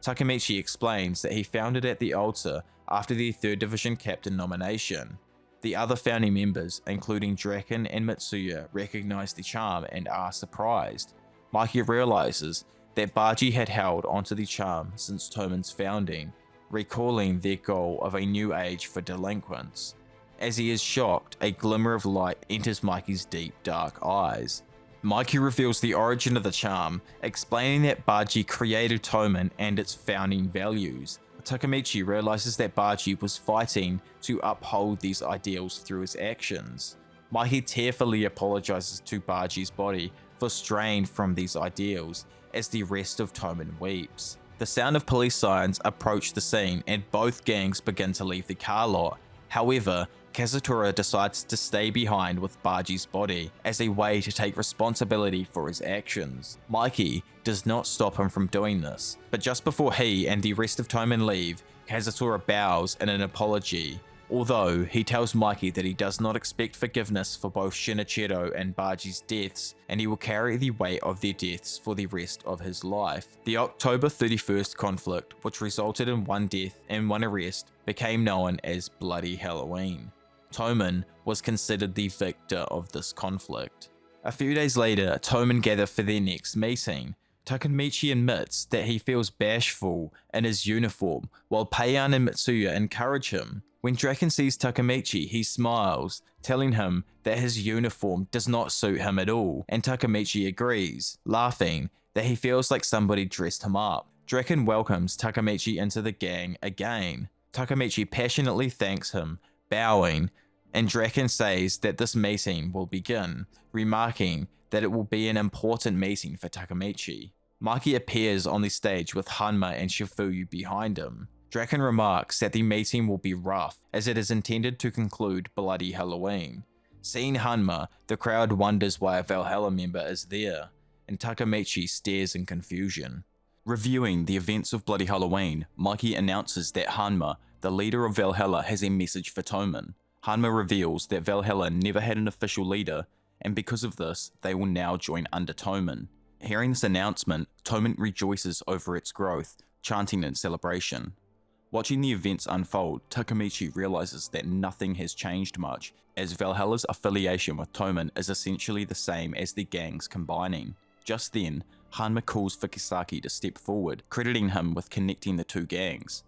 A: Takemichi explains that he found it at the altar after the 3rd Division captain nomination. The other founding members, including Draken and Mitsuya, recognize the charm and are surprised. Mikey realizes that Baji had held onto the charm since Toman's founding, recalling their goal of a new age for delinquents. As he is shocked, a glimmer of light enters Mikey's deep, dark eyes. Mikey reveals the origin of the charm, explaining that Baji created Toman and its founding values. Takemichi realizes that Baji was fighting to uphold these ideals through his actions. Mikey tearfully apologizes to Baji's body for straying from these ideals, as the rest of Toman weeps. The sound of police sirens approach the scene and both gangs begin to leave the car lot. However, Kazutora decides to stay behind with Baji's body as a way to take responsibility for his actions. Mikey does not stop him from doing this, but just before he and the rest of Toman leave, Kazutora bows in an apology, although he tells Mikey that he does not expect forgiveness for both Shinichiro and Baji's deaths, and he will carry the weight of their deaths for the rest of his life. The October 31st conflict, which resulted in one death and one arrest, became known as Bloody Halloween. Toman was considered the victor of this conflict. A few days later, Toman gather for their next meeting. Takemichi admits that he feels bashful in his uniform, while Payan and Mitsuya encourage him. When Draken sees Takemichi, he smiles, telling him that his uniform does not suit him at all, and Takemichi agrees, laughing that he feels like somebody dressed him up. Draken welcomes Takemichi into the gang again. Takemichi passionately thanks him, bowing, and Draken says that this meeting will begin, remarking that it will be an important meeting for Takemichi. Mikey appears on the stage with Hanma and Shifuyu behind him. Draken remarks that the meeting will be rough, as it is intended to conclude Bloody Halloween. Seeing Hanma, the crowd wonders why a Valhalla member is there, and Takemichi stares in confusion. Reviewing the events of Bloody Halloween, Mikey announces that Hanma, the leader of Valhalla, has a message for Toman. Hanma reveals that Valhalla never had an official leader, and because of this, they will now join under Toman. Hearing this announcement, Toman rejoices over its growth, chanting in celebration. Watching the events unfold, Takemichi realizes that nothing has changed much, as Valhalla's affiliation with Toman is essentially the same as the gangs combining. Just then, Hanma calls for Kisaki to step forward, crediting him with connecting the two gangs.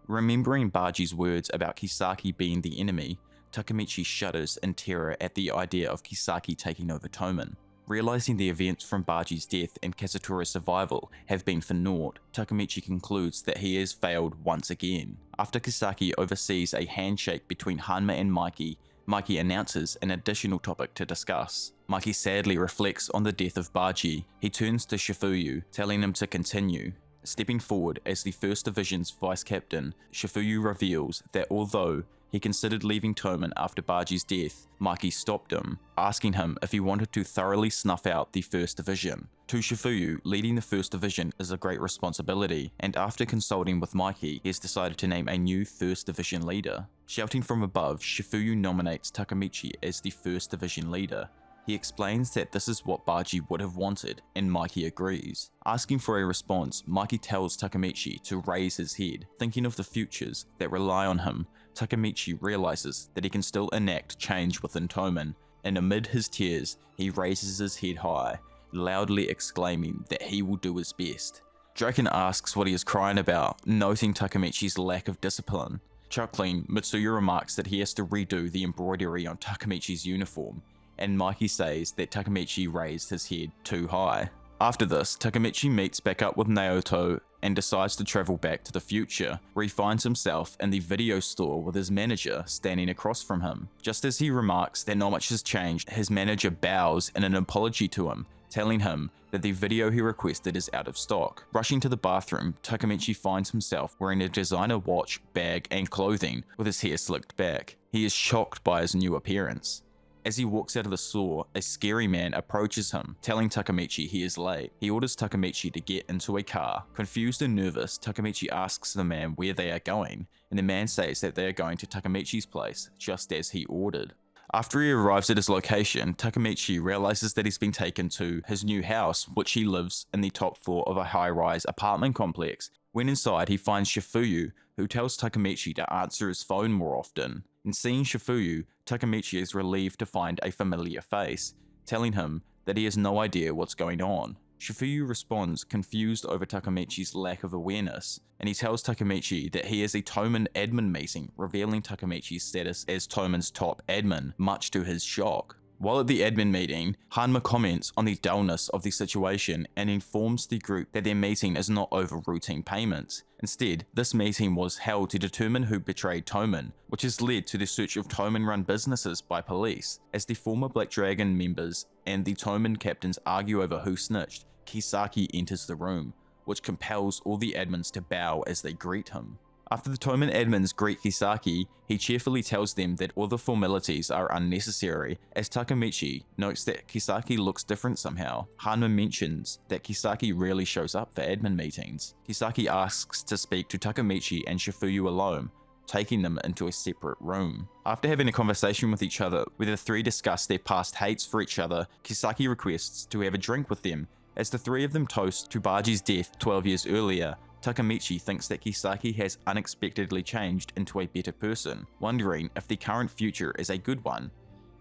A: Remembering Baji's words about Kisaki being the enemy, Takemichi shudders in terror at the idea of Kisaki taking over Toman. Realizing the events from Baji's death and Kazutora's survival have been for naught, Takemichi concludes that he has failed once again. After Kisaki oversees a handshake between Hanma and Mikey, Mikey announces an additional topic to discuss. Mikey sadly reflects on the death of Baji. He turns to Shifuyu, telling him to continue. Stepping forward as the 1st Division's vice captain, Shifuyu reveals that although he considered leaving Toman after Baji's death, Mikey stopped him, asking him if he wanted to thoroughly snuff out the 1st Division. To Shifuyu, leading the 1st Division is a great responsibility, and after consulting with Mikey, he has decided to name a new 1st Division leader. Shouting from above, Shifuyu nominates Takemichi as the 1st Division leader. He explains that this is what Baji would have wanted, and Mikey agrees. Asking for a response, Mikey tells Takemichi to raise his head. Thinking of the futures that rely on him, Takemichi realizes that he can still enact change within Toman, and amid his tears, he raises his head high, loudly exclaiming that he will do his best. Draken asks what he is crying about, noting Takemichi's lack of discipline. Chuckling, Mitsuya remarks that he has to redo the embroidery on Takemichi's uniform, and Mikey says that Takemichi raised his head too high. After this, Takemichi meets back up with Naoto and decides to travel back to the future, where he finds himself in the video store with his manager standing across from him. Just as he remarks that not much has changed, his manager bows in an apology to him, telling him that the video he requested is out of stock. Rushing to the bathroom, Takemichi finds himself wearing a designer watch, bag, and clothing with his hair slicked back. He is shocked by his new appearance. As he walks out of the store, a scary man approaches him, telling Takemichi he is late. He orders Takemichi to get into a car. Confused and nervous, Takemichi asks the man where they are going, and the man says that they are going to Takemichi's place, just as he ordered. After he arrives at his location, Takemichi realizes that he's been taken to his new house, which he lives in the top floor of a high-rise apartment complex. When inside, he finds Shifuyu, who tells Takemichi to answer his phone more often. In seeing Shifuyu, Takemichi is relieved to find a familiar face, telling him that he has no idea what's going on. Shifuyu responds, confused over Takemichi's lack of awareness, and he tells Takemichi that he is a Toman admin meeting, revealing Takemichi's status as Toman's top admin, much to his shock. While at the admin meeting, Hanma comments on the dullness of the situation and informs the group that their meeting is not over routine payments. Instead, this meeting was held to determine who betrayed Toman, which has led to the search of Toman-run businesses by police. As the former Black Dragon members and the Toman captains argue over who snitched, Kisaki enters the room, which compels all the admins to bow as they greet him. After the Toman admins greet Kisaki, he cheerfully tells them that all the formalities are unnecessary, as Takemichi notes that Kisaki looks different somehow. Hanma mentions that Kisaki rarely shows up for admin meetings. Kisaki asks to speak to Takemichi and Shifuyu alone, taking them into a separate room. After having a conversation with each other, where the three discuss their past hates for each other, Kisaki requests to have a drink with them. As the three of them toast to Baji's death 12 years earlier, Takemichi thinks that Kisaki has unexpectedly changed into a better person, wondering if the current future is a good one.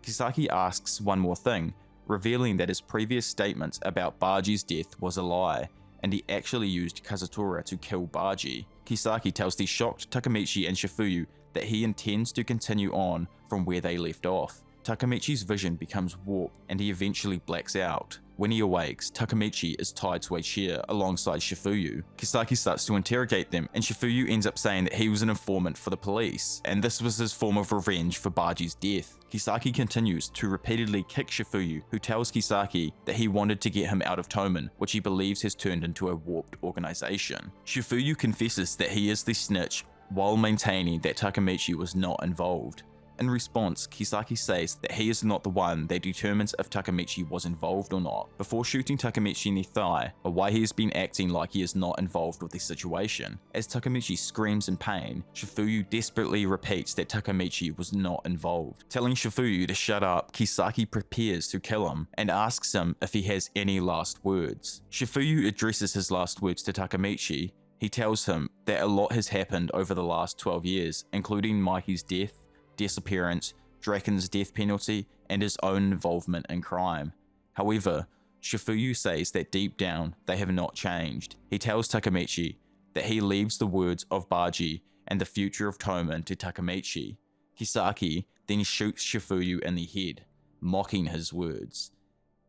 A: Kisaki asks one more thing, revealing that his previous statements about Baji's death was a lie, and he actually used Kazutora to kill Baji. Kisaki tells the shocked Takemichi and Shifuyu that he intends to continue on from where they left off. Takemichi's vision becomes warped and he eventually blacks out. When he awakes, Takemichi is tied to a chair alongside Shifuyu. Kisaki starts to interrogate them, and Shifuyu ends up saying that he was an informant for the police, and this was his form of revenge for Baji's death. Kisaki continues to repeatedly kick Shifuyu, who tells Kisaki that he wanted to get him out of Toman, which he believes has turned into a warped organization. Shifuyu confesses that he is the snitch, while maintaining that Takemichi was not involved. In response, Kisaki says that he is not the one that determines if Takemichi was involved or not, before shooting Takemichi in the thigh, or why he has been acting like he is not involved with the situation. As Takemichi screams in pain, Shifuyu desperately repeats that Takemichi was not involved. Telling Shifuyu to shut up, Kisaki prepares to kill him, and asks him if he has any last words. Shifuyu addresses his last words to Takemichi. He tells him that a lot has happened over the last 12 years, including Mikey's death, disappearance, Draken's death penalty, and his own involvement in crime. However, Shifuyu says that deep down, they have not changed. He tells Takemichi that he leaves the words of Baji and the future of Toman to Takemichi. Kisaki then shoots Shifuyu in the head, mocking his words.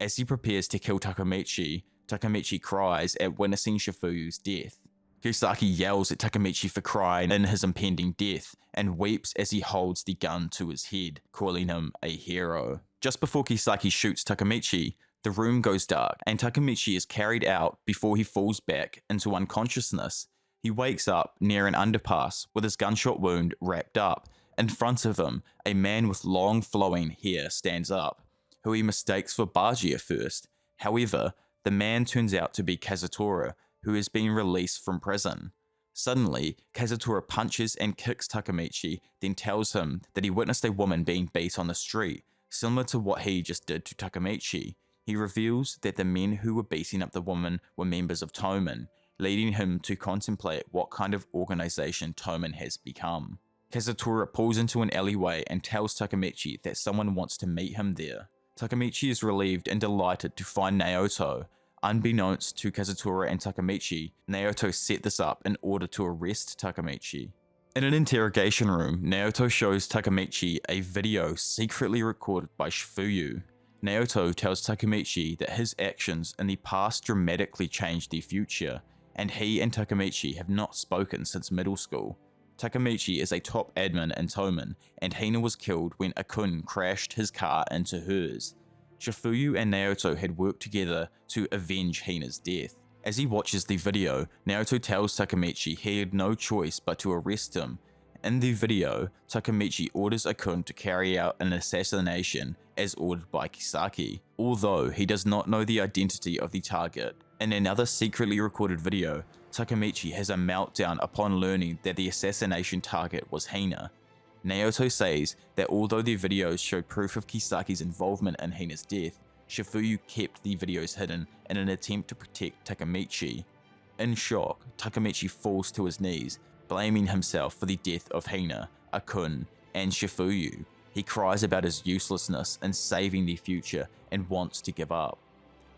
A: As he prepares to kill Takemichi, Takemichi cries at witnessing Shifuyu's death. Kisaki yells at Takemichi for crying in his impending death, and weeps as he holds the gun to his head, calling him a hero. Just before Kisaki shoots Takemichi, the room goes dark, and Takemichi is carried out before he falls back into unconsciousness. He wakes up near an underpass with his gunshot wound wrapped up. In front of him, a man with long flowing hair stands up, who he mistakes for Baji at first. However, the man turns out to be Kazutora, who has been released from prison. Suddenly, Kazutora punches and kicks Takemichi, then tells him that he witnessed a woman being beat on the street, similar to what he just did to Takemichi. He reveals that the men who were beating up the woman were members of Toman, leading him to contemplate what kind of organization Toman has become. Kazutora pulls into an alleyway and tells Takemichi that someone wants to meet him there. Takemichi is relieved and delighted to find Naoto. Unbeknownst to Kazutora and Takemichi, Naoto set this up in order to arrest Takemichi. In an interrogation room, Naoto shows Takemichi a video secretly recorded by Shifuyu. Naoto tells Takemichi that his actions in the past dramatically changed the future, and he and Takemichi have not spoken since middle school. Takemichi is a top admin in Toman, and Hina was killed when Akun crashed his car into hers. Shifuyu and Naoto had worked together to avenge Hina's death. As he watches the video, Naoto tells Takemichi he had no choice but to arrest him. In the video, Takemichi orders Akun to carry out an assassination as ordered by Kisaki, although he does not know the identity of the target. In another secretly recorded video, Takemichi has a meltdown upon learning that the assassination target was Hina. Naoto says that although the videos showed proof of Kisaki's involvement in Hina's death, Shifuyu kept the videos hidden in an attempt to protect Takemichi. In shock, Takemichi falls to his knees, blaming himself for the death of Hina, Akun, and Shifuyu. He cries about his uselessness in saving the future and wants to give up.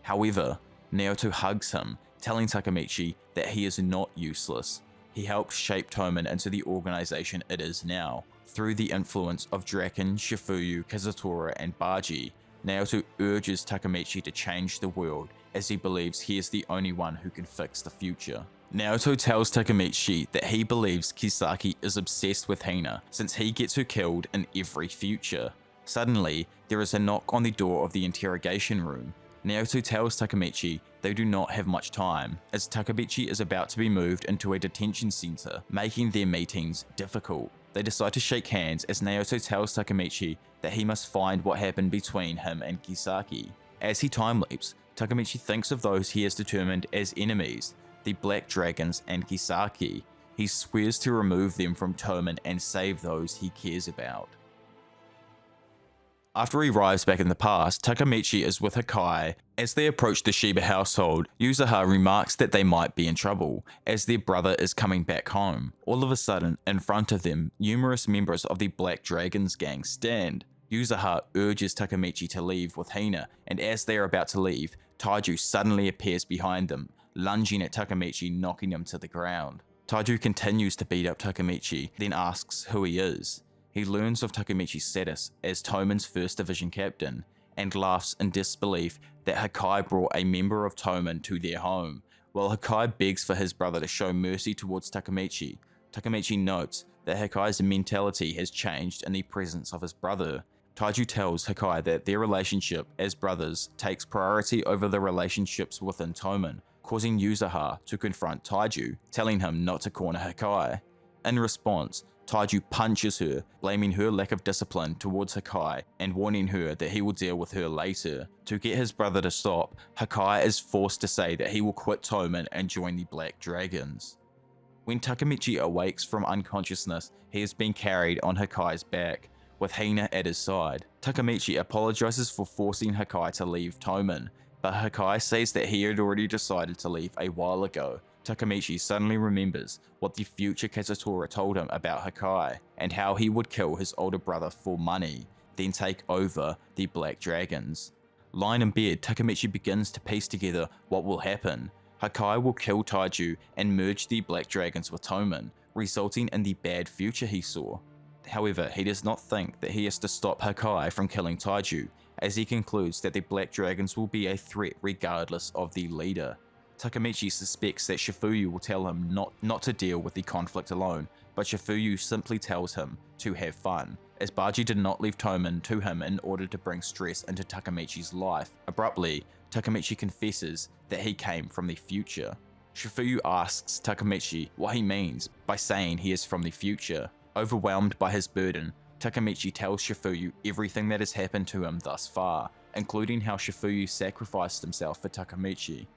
A: However, Naoto hugs him, telling Takemichi that he is not useless. He helped shape Toman into the organization it is now. Through the influence of Draken, Shifuyu, Kazutora, and Baji, Naoto urges Takemichi to change the world as he believes he is the only one who can fix the future. Naoto tells Takemichi that he believes Kisaki is obsessed with Hina since he gets her killed in every future. Suddenly, there is a knock on the door of the interrogation room. Naoto tells Takemichi they do not have much time, as Takemichi is about to be moved into a detention center, making their meetings difficult. They decide to shake hands as Naoto tells Takemichi that he must find what happened between him and Kisaki. As he time-lapse, Takemichi thinks of those he has determined as enemies, the Black Dragons and Kisaki. He swears to remove them from Toman and save those he cares about. After he arrives back in the past, Takemichi is with Hakai. As they approach the Shiba household, Yuzuha remarks that they might be in trouble, as their brother is coming back home. All of a sudden, in front of them, numerous members of the Black Dragons gang stand. Yuzuha urges Takemichi to leave with Hina, and as they are about to leave, Taiju suddenly appears behind them, lunging at Takemichi, knocking him to the ground. Taiju continues to beat up Takemichi, then asks who he is. He learns of Takemichi's status as Toman's 1st Division captain, and laughs in disbelief that Hakai brought a member of Toman to their home. While Hakai begs for his brother to show mercy towards Takemichi, Takemichi notes that Hakai's mentality has changed in the presence of his brother. Taiju tells Hakai that their relationship as brothers takes priority over the relationships within Toman, causing Yuzuha to confront Taiju, telling him not to corner Hakai. In response, Taiju punches her, blaming her lack of discipline towards Hakai and warning her that he will deal with her later. To get his brother to stop, Hakai is forced to say that he will quit Toman and join the Black Dragons. When Takemichi awakes from unconsciousness, he is being carried on Hakai's back, with Hina at his side. Takemichi apologizes for forcing Hakai to leave Toman, but Hakai says that he had already decided to leave a while ago. Takemichi suddenly remembers what the future Kazutora told him about Hakai, and how he would kill his older brother for money, then take over the Black Dragons. Lying in bed, Takemichi begins to piece together what will happen. Hakai will kill Taiju and merge the Black Dragons with Toman, resulting in the bad future he saw. However, he does not think that he has to stop Hakai from killing Taiju, as he concludes that the Black Dragons will be a threat regardless of the leader. Takemichi suspects that Shifuyu will tell him not to deal with the conflict alone, but Shifuyu simply tells him to have fun, as Baji did not leave Toman to him in order to bring stress into Takemichi's life. Abruptly, Takemichi confesses that he came from the future. Shifuyu asks Takemichi what he means by saying he is from the future. Overwhelmed by his burden, Takemichi tells Shifuyu everything that has happened to him thus far, including how Shifuyu sacrificed himself for Takemichi.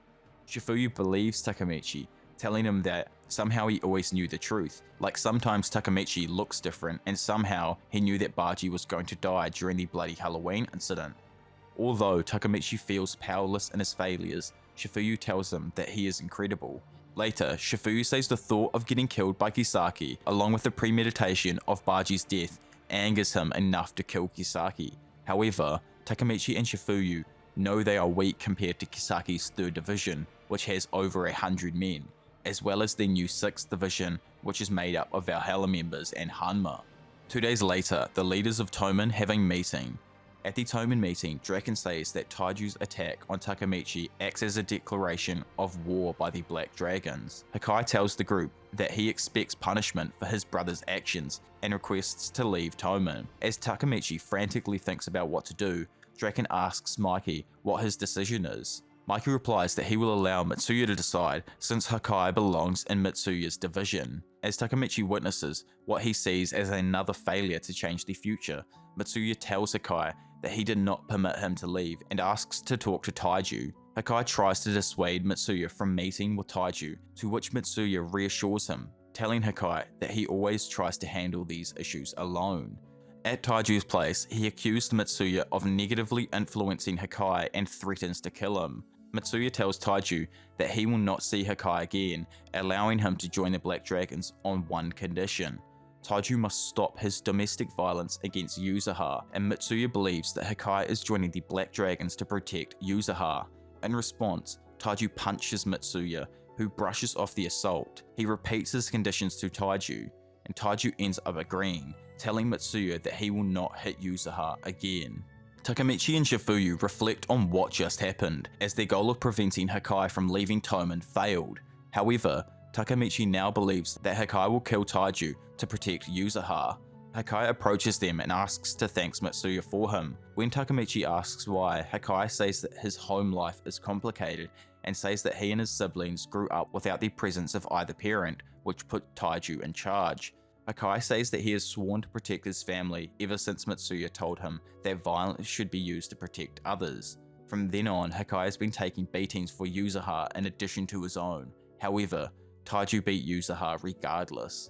A: Shifuyu believes Takemichi, telling him that somehow he always knew the truth, like sometimes Takemichi looks different and somehow he knew that Baji was going to die during the bloody Halloween incident. Although Takemichi feels powerless in his failures, Shifuyu tells him that he is incredible. Later, Shifuyu says the thought of getting killed by Kisaki, along with the premeditation of Baji's death, angers him enough to kill Kisaki. However, Takemichi and Shifuyu know they are weak compared to Kisaki's 3rd Division, which has over 100 men, as well as their new 6th Division, which is made up of Valhalla members and Hanma. 2 days later, the leaders of Toman have a meeting. At the Toman meeting, Draken says that Taiju's attack on Takemichi acts as a declaration of war by the Black Dragons. Hakai tells the group that he expects punishment for his brother's actions and requests to leave Toman. As Takemichi frantically thinks about what to do, Draken asks Mikey what his decision is. Mikey replies that he will allow Mitsuya to decide since Hakai belongs in Mitsuya's division. As Takemichi witnesses what he sees as another failure to change the future, Mitsuya tells Hakai that he did not permit him to leave and asks to talk to Taiju. Hakai tries to dissuade Mitsuya from meeting with Taiju, to which Mitsuya reassures him, telling Hakai that he always tries to handle these issues alone. At Taiju's place, he accused Mitsuya of negatively influencing Hakai and threatens to kill him. Mitsuya tells Taiju that he will not see Hakai again, allowing him to join the Black Dragons on one condition. Taiju must stop his domestic violence against Yuzuha, and Mitsuya believes that Hakai is joining the Black Dragons to protect Yuzuha. In response, Taiju punches Mitsuya, who brushes off the assault. He repeats his conditions to Taiju, and Taiju ends up agreeing, telling Mitsuya that he will not hit Yuzuha again. Takemichi and Shifuyu reflect on what just happened, as their goal of preventing Hakai from leaving Toman failed. However, Takemichi now believes that Hakai will kill Taiju to protect Yuzuha. Hakai approaches them and asks to thank Mitsuya for him. When Takemichi asks why, Hakai says that his home life is complicated and says that he and his siblings grew up without the presence of either parent, which put Taiju in charge. Hakai says that he has sworn to protect his family ever since Mitsuya told him that violence should be used to protect others. From then on, Hakai has been taking beatings for Yuzuha in addition to his own. However, Taiju beat Yuzuha regardless.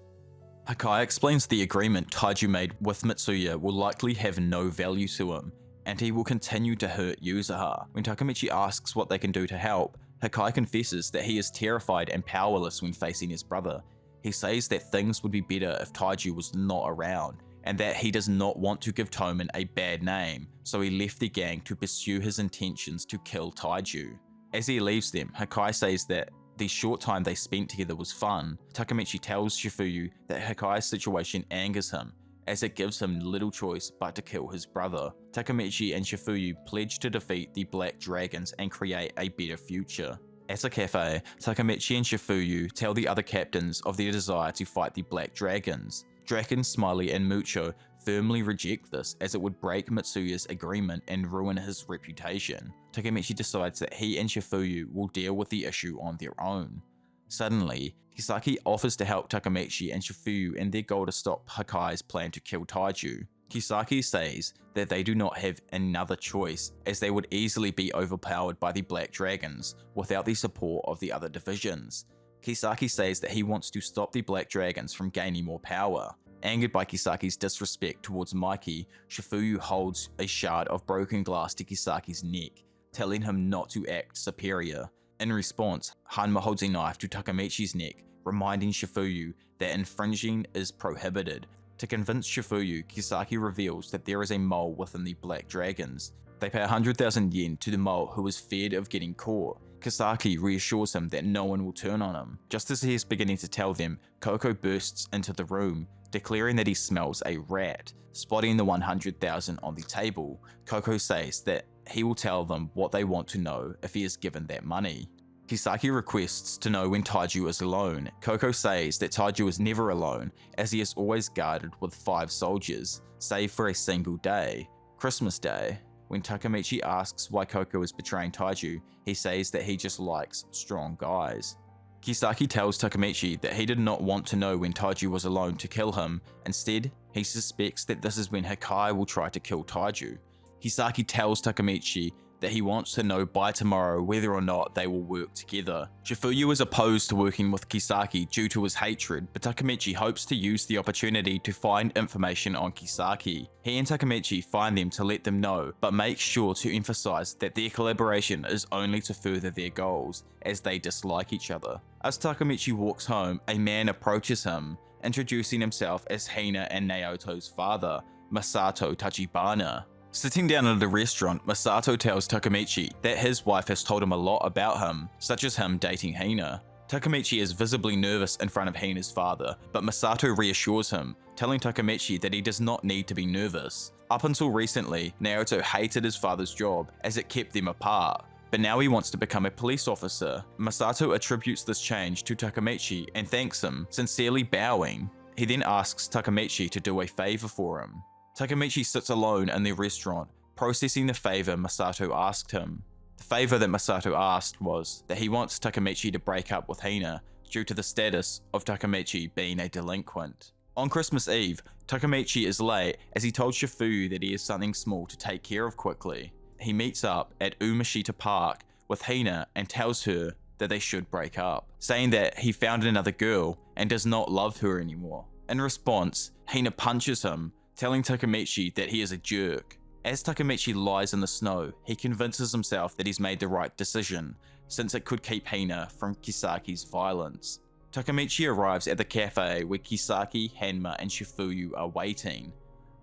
A: Hakai explains the agreement Taiju made with Mitsuya will likely have no value to him, and he will continue to hurt Yuzuha. When Takemichi asks what they can do to help, Hakai confesses that he is terrified and powerless when facing his brother. He says that things would be better if Taiju was not around, and that he does not want to give Toman a bad name, so he left the gang to pursue his intentions to kill Taiju. As he leaves them, Hakai says that the short time they spent together was fun. Takemichi tells Shifuyu that Hakai's situation angers him, as it gives him little choice but to kill his brother. Takemichi and Shifuyu pledge to defeat the Black Dragons and create a better future. At a cafe, Takemichi and Shifuyu tell the other captains of their desire to fight the Black Dragons. Draken, Smiley, and Mucho firmly reject this, as it would break Mitsuya's agreement and ruin his reputation. Takemichi decides that he and Shifuyu will deal with the issue on their own. Suddenly, Kisaki offers to help Takemichi and Shifuyu in their goal to stop Hakai's plan to kill Taiju. Kisaki says that they do not have another choice, as they would easily be overpowered by the Black Dragons without the support of the other divisions. Kisaki says that he wants to stop the Black Dragons from gaining more power. Angered by Kisaki's disrespect towards Mikey, Shifuyu holds a shard of broken glass to Kisaki's neck, telling him not to act superior. In response, Hanma holds a knife to Takemichi's neck, reminding Shifuyu that infringing is prohibited. To convince Shifuyu, Kisaki reveals that there is a mole within the Black Dragons. They pay 100,000 yen to the mole, who is feared of getting caught. Kisaki reassures him that no one will turn on him. Just as he is beginning to tell them, Koko bursts into the room, declaring that he smells a rat. Spotting the 100,000 on the table, Koko says that he will tell them what they want to know if he is given that money. Kisaki requests to know when Taiju is alone. Koko says that Taiju is never alone, as he is always guarded with 5 soldiers, save for a single day, Christmas Day. When Takemichi asks why Koko is betraying Taiju, he says that he just likes strong guys. Kisaki tells Takemichi that he did not want to know when Taiju was alone to kill him. Instead, he suspects that this is when Hakai will try to kill Taiju. Kisaki tells Takemichi that he wants to know by tomorrow whether or not they will work together. Shifuyu is opposed to working with Kisaki due to his hatred, but Takemichi hopes to use the opportunity to find information on Kisaki. He and Takemichi find them to let them know, but make sure to emphasize that their collaboration is only to further their goals, as they dislike each other. As Takemichi walks home, a man approaches him, introducing himself as Hina and Naoto's father, Masato Tachibana. Sitting down at a restaurant, Masato tells Takemichi that his wife has told him a lot about him, such as him dating Hina. Takemichi is visibly nervous in front of Hina's father, but Masato reassures him, telling Takemichi that he does not need to be nervous. Up until recently, Naoto hated his father's job, as it kept them apart, but now he wants to become a police officer. Masato attributes this change to Takemichi and thanks him, sincerely bowing. He then asks Takemichi to do a favor for him. Takemichi sits alone in the restaurant, processing the favor Masato asked him. The favor that Masato asked was that he wants Takemichi to break up with Hina due to the status of Takemichi being a delinquent. On Christmas Eve, Takemichi is late as he told Shifuyu that he has something small to take care of quickly. He meets up at Umeshita Park with Hina and tells her that they should break up, saying that he found another girl and does not love her anymore. In response, Hina punches him, telling Takemichi that he is a jerk. As Takemichi lies in the snow, he convinces himself that he's made the right decision, since it could keep Hina from Kisaki's violence. Takemichi arrives at the cafe where Kisaki, Hanma, and Shifuyu are waiting.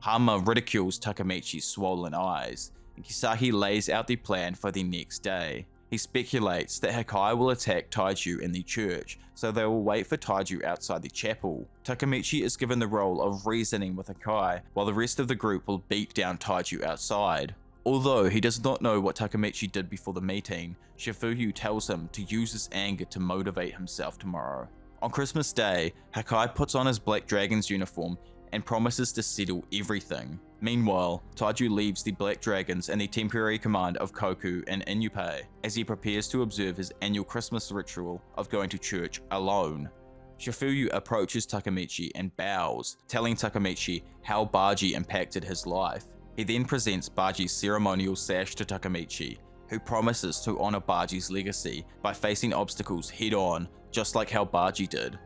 A: Hanma ridicules Takemichi's swollen eyes, and Kisaki lays out the plan for the next day. He speculates that Hakai will attack Taiju in the church, so they will wait for Taiju outside the chapel. Takemichi is given the role of reasoning with Hakai, while the rest of the group will beat down Taiju outside. Although he does not know what Takemichi did before the meeting, Shifuyu tells him to use his anger to motivate himself tomorrow. On Christmas Day, Hakai puts on his Black Dragon's uniform and promises to settle everything. Meanwhile, Taiju leaves the Black Dragons in the temporary command of Koku and Inupai as he prepares to observe his annual Christmas ritual of going to church alone. Shifuyu approaches Takemichi and bows, telling Takemichi how Baji impacted his life. He then presents Baji's ceremonial sash to Takemichi, who promises to honor Baji's legacy by facing obstacles head-on, just like how Baji did.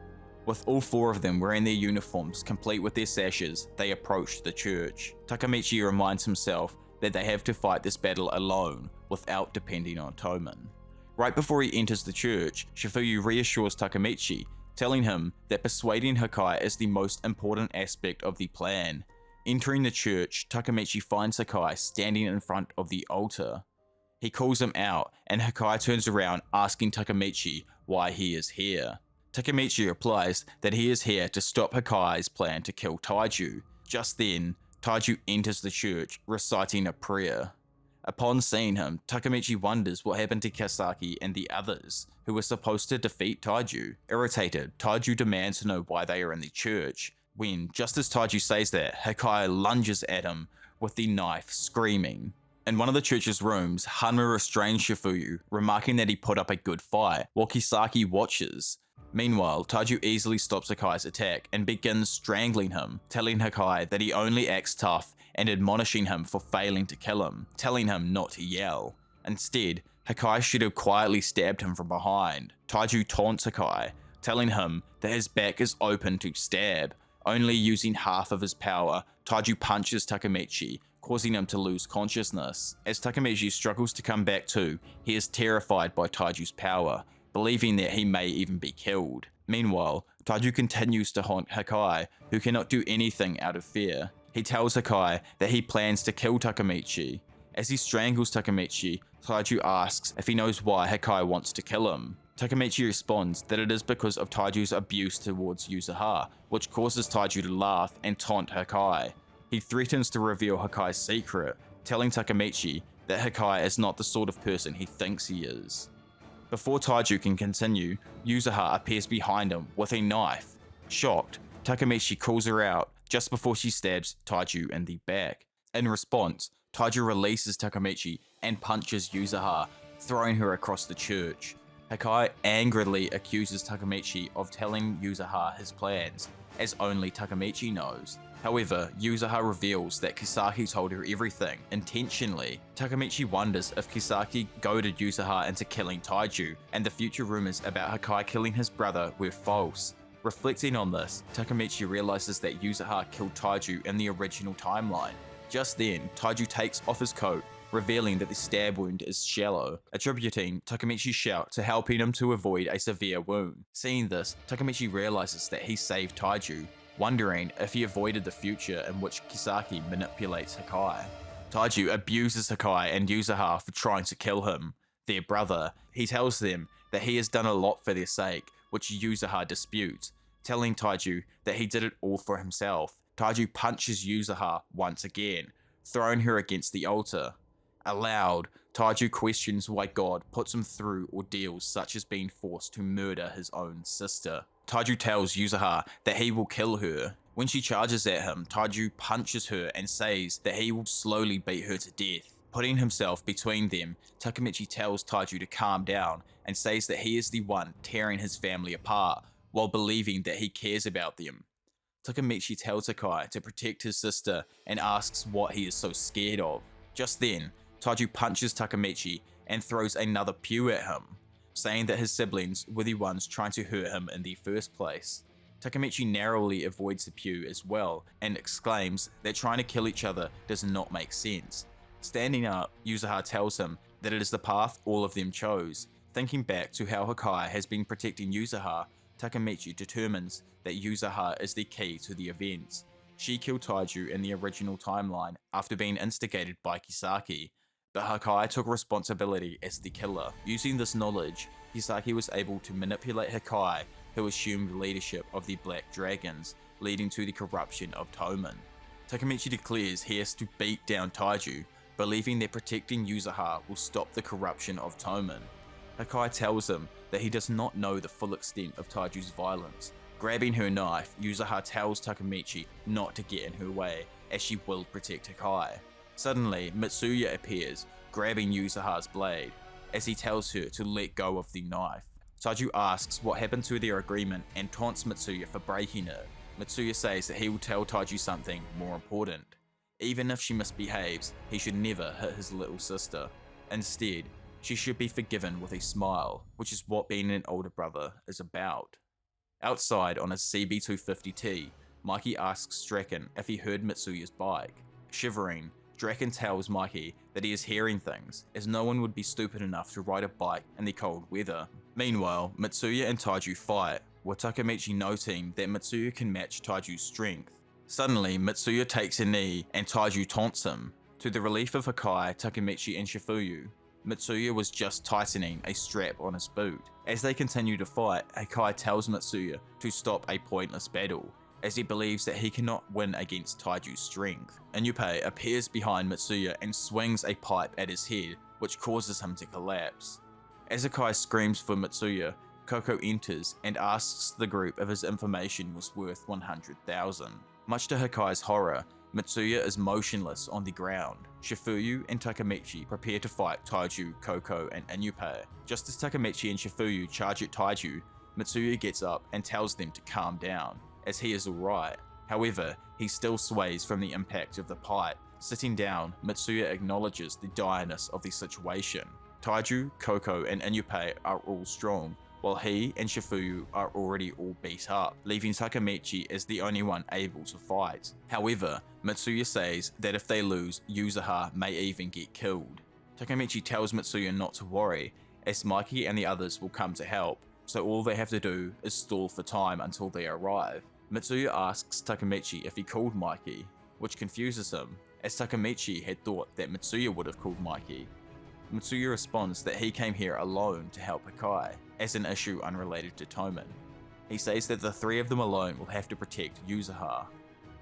A: With all four of them wearing their uniforms complete with their sashes, they approach the church. Takemichi reminds himself that they have to fight this battle alone, without depending on Toman. Right before he enters the church, Shifuyu reassures Takemichi, telling him that persuading Hakai is the most important aspect of the plan. Entering the church, Takemichi finds Hakai standing in front of the altar. He calls him out, and Hakai turns around asking Takemichi why he is here. Takemichi replies that he is here to stop Hakai's plan to kill Taiju. Just then, Taiju enters the church, reciting a prayer. Upon seeing him, Takemichi wonders what happened to Kisaki and the others, who were supposed to defeat Taiju. Irritated, Taiju demands to know why they are in the church, when, just as Taiju says that, Hakai lunges at him with the knife, screaming. In one of the church's rooms, Hanma restrains Shifuyu, remarking that he put up a good fight, while Kisaki watches. Meanwhile, Taiju easily stops Hakai's attack and begins strangling him, telling Hakai that he only acts tough and admonishing him for failing to kill him, telling him not to yell. Instead, Hakai should have quietly stabbed him from behind. Taiju taunts Hakai, telling him that his back is open to stab. Only using half of his power, Taiju punches Takemichi, causing him to lose consciousness. As Takemichi struggles to come back to, he is terrified by Taiju's power, believing that he may even be killed. Meanwhile, Taiju continues to haunt Hakai, who cannot do anything out of fear. He tells Hakai that he plans to kill Takemichi. As he strangles Takemichi, Taiju asks if he knows why Hakai wants to kill him. Takemichi responds that it is because of Taiju's abuse towards Yuzuha, which causes Taiju to laugh and taunt Hakai. He threatens to reveal Hakai's secret, telling Takemichi that Hakai is not the sort of person he thinks he is. Before Taiju can continue, Yuzuha appears behind him with a knife. Shocked, Takemichi calls her out just before she stabs Taiju in the back. In response, Taiju releases Takemichi and punches Yuzuha, throwing her across the church. Hakai angrily accuses Takemichi of telling Yuzuha his plans, as only Takemichi knows. However, Yuzuha reveals that Kisaki told her everything, intentionally. Takemichi wonders if Kisaki goaded Yuzuha into killing Taiju, and the future rumors about Hakai killing his brother were false. Reflecting on this, Takemichi realizes that Yuzuha killed Taiju in the original timeline. Just then, Taiju takes off his coat, revealing that the stab wound is shallow, attributing Takemichi's shout to helping him to avoid a severe wound. Seeing this, Takemichi realizes that he saved Taiju, wondering if he avoided the future in which Kisaki manipulates Hakai. Taiju abuses Hakai and Yuzuha for trying to kill him, their brother. He tells them that he has done a lot for their sake, which Yuzuha disputes, telling Taiju that he did it all for himself. Taiju punches Yuzuha once again, throwing her against the altar. Aloud, Taiju questions why God puts him through ordeals such as being forced to murder his own sister. Taiju tells Yuzuha that he will kill her. When she charges at him, Taiju punches her and says that he will slowly beat her to death. Putting himself between them, Takemichi tells Taiju to calm down and says that he is the one tearing his family apart, while believing that he cares about them. Takemichi tells Hakai to protect his sister and asks what he is so scared of. Just then, Taiju punches Takemichi and throws another pew at him, saying that his siblings were the ones trying to hurt him in the first place. Takemichi narrowly avoids the pew as well and exclaims that trying to kill each other does not make sense. Standing up, Yuzuha tells him that it is the path all of them chose. Thinking back to how Hakai has been protecting Yuzuha, Takemichi determines that Yuzuha is the key to the events. She killed Taiju in the original timeline after being instigated by Kisaki. But Hakai took responsibility as the killer. Using this knowledge, Hisaki was able to manipulate Hakai, who assumed leadership of the Black Dragons, leading to the corruption of Toman. Takemichi declares he has to beat down Taiju, believing that protecting Yuzuha will stop the corruption of Toman. Hakai tells him that he does not know the full extent of Taiju's violence. Grabbing her knife, Yuzuha tells Takemichi not to get in her way, as she will protect Hakai. Suddenly, Mitsuya appears, grabbing Yuzuha's blade, as he tells her to let go of the knife. Taiju asks what happened to their agreement and taunts Mitsuya for breaking it. Mitsuya says that he will tell Taiju something more important. Even if she misbehaves, he should never hit his little sister. Instead, she should be forgiven with a smile, which is what being an older brother is about. Outside on his CB250T, Mikey asks Draken if he heard Mitsuya's bike. Shivering, Draken tells Mikey that he is hearing things, as no one would be stupid enough to ride a bike in the cold weather. Meanwhile, Mitsuya and Taiju fight, with Takemichi noting that Mitsuya can match Taiju's strength. Suddenly, Mitsuya takes a knee and Taiju taunts him. To the relief of Hakai, Takemichi and Shifuyu, Mitsuya was just tightening a strap on his boot. As they continue to fight, Hakai tells Mitsuya to stop a pointless battle, as he believes that he cannot win against Taiju's strength. Inupai appears behind Mitsuya and swings a pipe at his head, which causes him to collapse. As Hakai screams for Mitsuya, Koko enters and asks the group if his information was worth 100,000. Much to Hakai's horror, Mitsuya is motionless on the ground. Shifuyu and Takemichi prepare to fight Taiju, Koko, and Inupai. Just as Takemichi and Shifuyu charge at Taiju, Mitsuya gets up and tells them to calm down, as he is alright. However, he still sways from the impact of the pipe. Sitting down, Mitsuya acknowledges the direness of the situation. Taiju, Koko, and Inupai are all strong, while he and Shifuyu are already all beat up, leaving Takemichi as the only one able to fight. However, Mitsuya says that if they lose, Yuzuha may even get killed. Takemichi tells Mitsuya not to worry, as Mikey and the others will come to help, so all they have to do is stall for time until they arrive. Mitsuya asks Takemichi if he called Mikey, which confuses him, as Takemichi had thought that Mitsuya would have called Mikey. Mitsuya responds that he came here alone to help Hakai, as an issue unrelated to Toman. He says that the three of them alone will have to protect Yuzuha.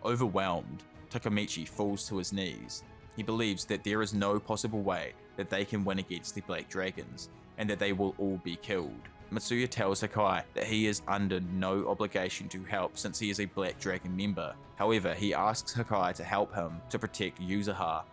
A: Overwhelmed, Takemichi falls to his knees. He believes that there is no possible way that they can win against the Black Dragons, and that they will all be killed. Mitsuya tells Hakai that he is under no obligation to help since he is a Black Dragon member. However, he asks Hakai to help him to protect Yuzuha.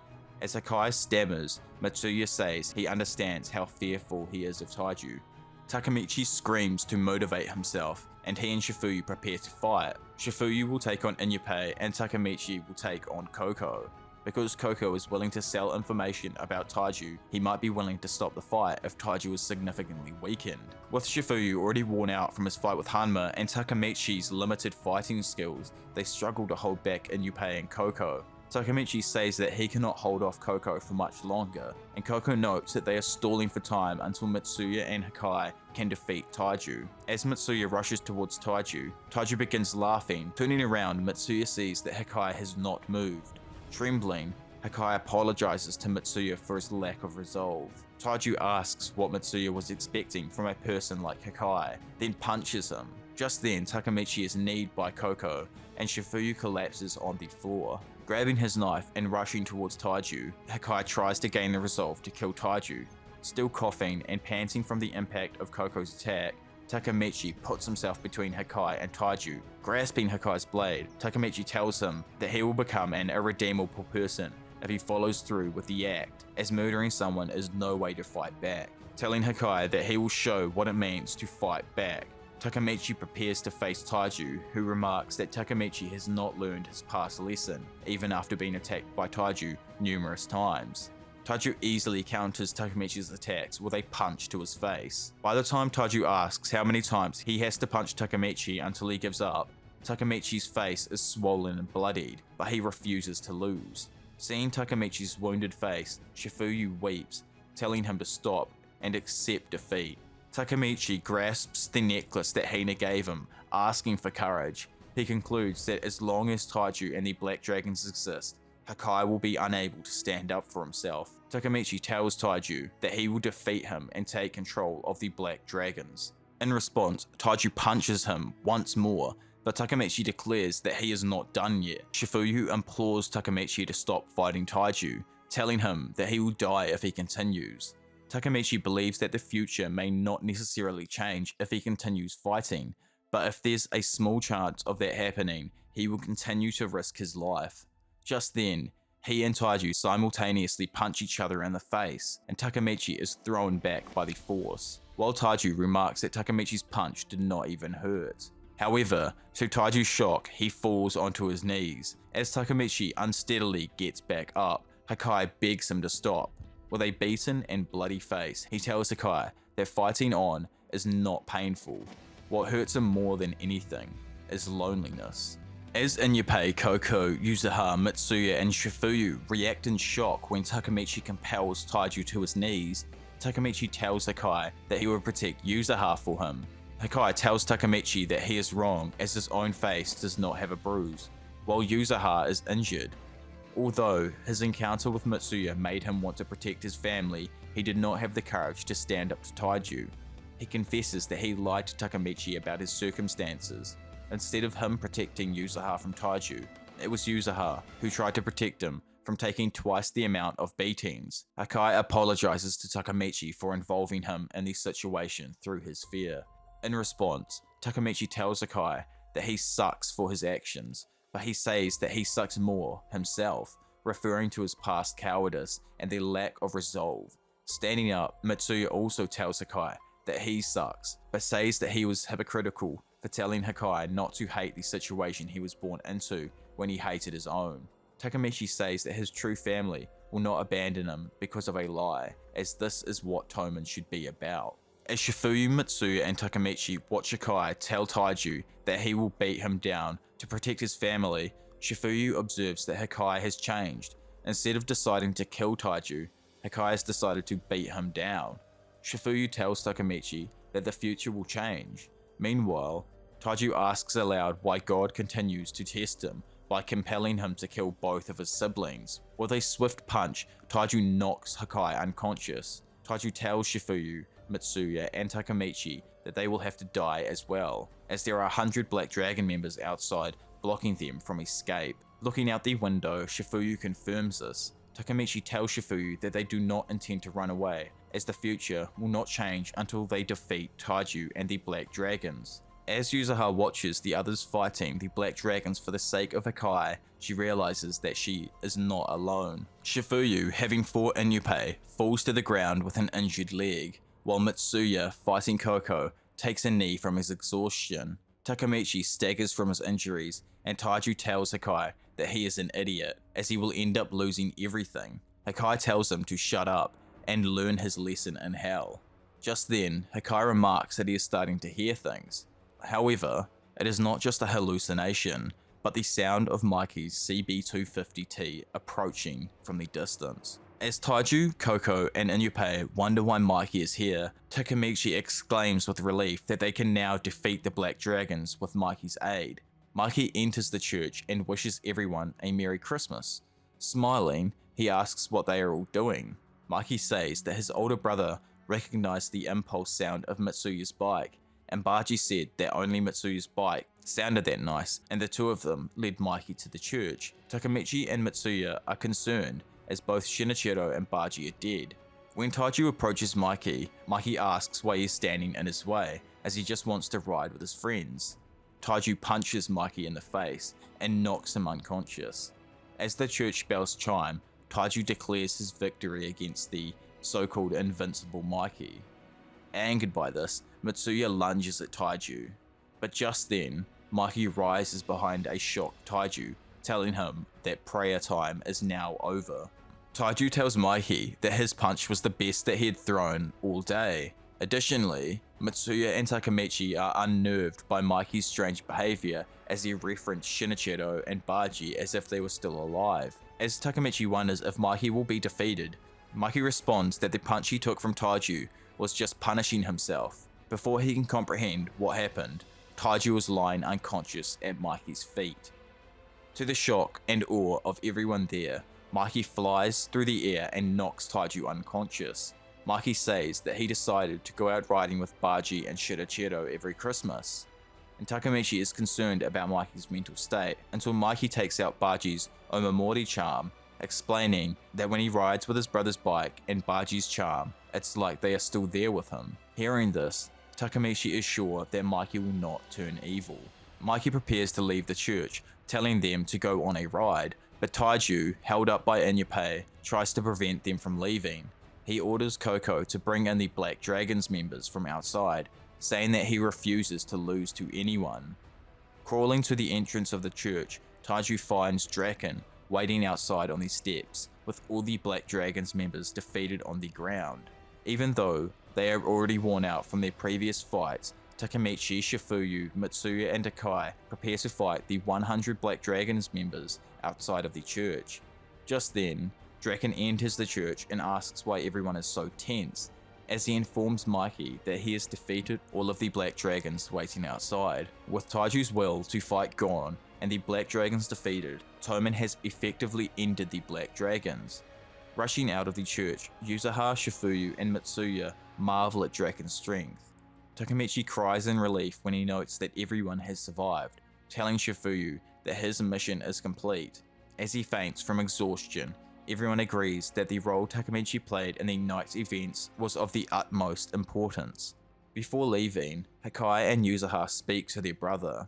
A: As Hakai stammers, Mitsuya says he understands how fearful he is of Taiju. Takemichi screams to motivate himself, and he and Shifuyu prepare to fight. Shifuyu will take on Inupai, and Takemichi will take on Koko. Because Koko is willing to sell information about Taiju, he might be willing to stop the fight if Taiju is significantly weakened. With Shifuyu already worn out from his fight with Hanma and Takemichi's limited fighting skills, they struggle to hold back Inupai and Koko. Takemichi says that he cannot hold off Koko for much longer, and Koko notes that they are stalling for time until Mitsuya and Hakai can defeat Taiju. As Mitsuya rushes towards Taiju, Taiju begins laughing. Turning around, Mitsuya sees that Hakai has not moved. Trembling, Hakai apologizes to Mitsuya for his lack of resolve. Taiju asks what Mitsuya was expecting from a person like Hakai, then punches him. Just then, Takemichi is kneed by Koko, and Shifuyu collapses on the floor. Grabbing his knife and rushing towards Taiju, Hakai tries to gain the resolve to kill Taiju. Still coughing and panting from the impact of Koko's attack, Takemichi puts himself between Hakai and Taiju. Grasping Hakai's blade, Takemichi tells him that he will become an irredeemable person if he follows through with the act, as murdering someone is no way to fight back. Telling Hakai that he will show what it means to fight back, Takemichi prepares to face Taiju, who remarks that Takemichi has not learned his past lesson, even after being attacked by Taiju numerous times. Taiju easily counters Takemichi's attacks with a punch to his face. By the time Taiju asks how many times he has to punch Takemichi until he gives up, Takemichi's face is swollen and bloodied, but he refuses to lose. Seeing Takemichi's wounded face, Shifuyu weeps, telling him to stop and accept defeat. Takemichi grasps the necklace that Hina gave him, asking for courage. He concludes that as long as Taiju and the Black Dragons exist, Hakai will be unable to stand up for himself. Takemichi tells Taiju that he will defeat him and take control of the Black Dragons. In response, Taiju punches him once more, but Takemichi declares that he is not done yet. Shifuyu implores Takemichi to stop fighting Taiju, telling him that he will die if he continues. Takemichi believes that the future may not necessarily change if he continues fighting, but if there's a small chance of that happening, he will continue to risk his life. Just then, he and Taiju simultaneously punch each other in the face, and Takemichi is thrown back by the force, while Taiju remarks that Takemichi's punch did not even hurt. However, to Taiju's shock, he falls onto his knees. As Takemichi unsteadily gets back up, Hakai begs him to stop. With a beaten and bloody face, he tells Hakai that fighting on is not painful. What hurts him more than anything is loneliness. As Inyupe, Koko, Yuzuha, Mitsuya, and Shifuyu react in shock when Takemichi compels Taiju to his knees, Takemichi tells Hakai that he will protect Yuzuha for him. Hakai tells Takemichi that he is wrong as his own face does not have a bruise, while Yuzuha is injured. Although his encounter with Mitsuya made him want to protect his family, he did not have the courage to stand up to Taiju. He confesses that he lied to Takemichi about his circumstances. Instead of him protecting Yuzuha from Taiju, it was Yuzuha who tried to protect him from taking twice the amount of beatings. Hakai apologizes to Takemichi for involving him in the situation through his fear. In response, Takemichi tells Hakai that he sucks for his actions, but he says that he sucks more himself, referring to his past cowardice and their lack of resolve. Standing up, Mitsuya also tells Hakai that he sucks, but says that he was hypocritical for telling Hakai not to hate the situation he was born into when he hated his own. Takemichi says that his true family will not abandon him because of a lie, as this is what Toman should be about. As Shifuyu, Mitsuya, and Takemichi watch Hakai tell Taiju that he will beat him down to protect his family, Shifuyu observes that Hakai has changed. Instead of deciding to kill Taiju, Hakai has decided to beat him down. Shifuyu tells Takemichi that the future will change. Meanwhile, Taiju asks aloud why God continues to test him by compelling him to kill both of his siblings. With a swift punch, Taiju knocks Hakai unconscious. Taiju tells Shifuyu, Mitsuya, and Takemichi that they will have to die as well, as there are 100 Black Dragon members outside blocking them from escape. Looking out the window, Shifuyu confirms this. Takemichi tells Shifuyu that they do not intend to run away, as the future will not change until they defeat Taiju and the Black Dragons. As Yuzuha watches the others fighting the Black Dragons for the sake of Hakai, she realizes that she is not alone. Shifuyu, having fought Inyupe, falls to the ground with an injured leg, while Mitsuya, fighting Koko, takes a knee from his exhaustion. Takemichi staggers from his injuries, and Taiju tells Hakai that he is an idiot, as he will end up losing everything. Hakai tells him to shut up and learn his lesson in hell. Just then, Hakai remarks that he is starting to hear things. However, it is not just a hallucination, but the sound of Mikey's CB250T approaching from the distance. As Taiju, Koko, and Inyupe wonder why Mikey is here, Takemichi exclaims with relief that they can now defeat the Black Dragons with Mikey's aid. Mikey enters the church and wishes everyone a Merry Christmas. Smiling, he asks what they are all doing. Mikey says that his older brother recognized the impulse sound of Mitsuya's bike, and Baji said that only Mitsuya's bike sounded that nice, and the two of them led Mikey to the church. Takemichi and Mitsuya are concerned, as both Shinichiro and Baji are dead. When Taiju approaches Mikey, Mikey asks why he is standing in his way, as he just wants to ride with his friends. Taiju punches Mikey in the face and knocks him unconscious. As the church bells chime, Taiju declares his victory against the so-called invincible Mikey. Angered by this, Mitsuya lunges at Taiju, but just then, Mikey rises behind a shocked Taiju, telling him that prayer time is now over. Taiju tells Mikey that his punch was the best that he had thrown all day. Additionally, Mitsuya and Takemichi are unnerved by Mikey's strange behavior as he referenced Shinichiro and Baji as if they were still alive. As Takemichi wonders if Mikey will be defeated, Mikey responds that the punch he took from Taiju was just punishing himself. Before he can comprehend what happened, Taiju was lying unconscious at Mikey's feet. To the shock and awe of everyone there, Mikey flies through the air and knocks Taiju unconscious. Mikey says that he decided to go out riding with Baji and Shirachiro every Christmas. And Takemichi is concerned about Mikey's mental state until Mikey takes out Baji's Omamori charm, explaining that when he rides with his brother's bike and Baji's charm, it's like they are still there with him. Hearing this, Takemichi is sure that Mikey will not turn evil. Mikey prepares to leave the church, telling them to go on a ride, but Taiju, held up by Inyupe, tries to prevent them from leaving. He orders Coco to bring in the Black Dragons members from outside, saying that he refuses to lose to anyone. Crawling to the entrance of the church, Taiju finds Draken waiting outside on the steps, with all the Black Dragons members defeated on the ground. Even though they are already worn out from their previous fights, Takemichi, Shifuyu, Mitsuya and Akai prepare to fight the 100 Black Dragons members outside of the church. Just then, Draken enters the church and asks why everyone is so tense, as he informs Mikey that he has defeated all of the Black Dragons waiting outside. With Taiju's will to fight gone and the Black Dragons defeated, Toman has effectively ended the Black Dragons. Rushing out of the church, Yuzuha, Shifuyu and Mitsuya marvel at Draken's strength. Takemichi cries in relief when he notes that everyone has survived, telling Shifuyu that his mission is complete. As he faints from exhaustion, everyone agrees that the role Takemichi played in the night's events was of the utmost importance. Before leaving, Hakai and Yuzuha speak to their brother.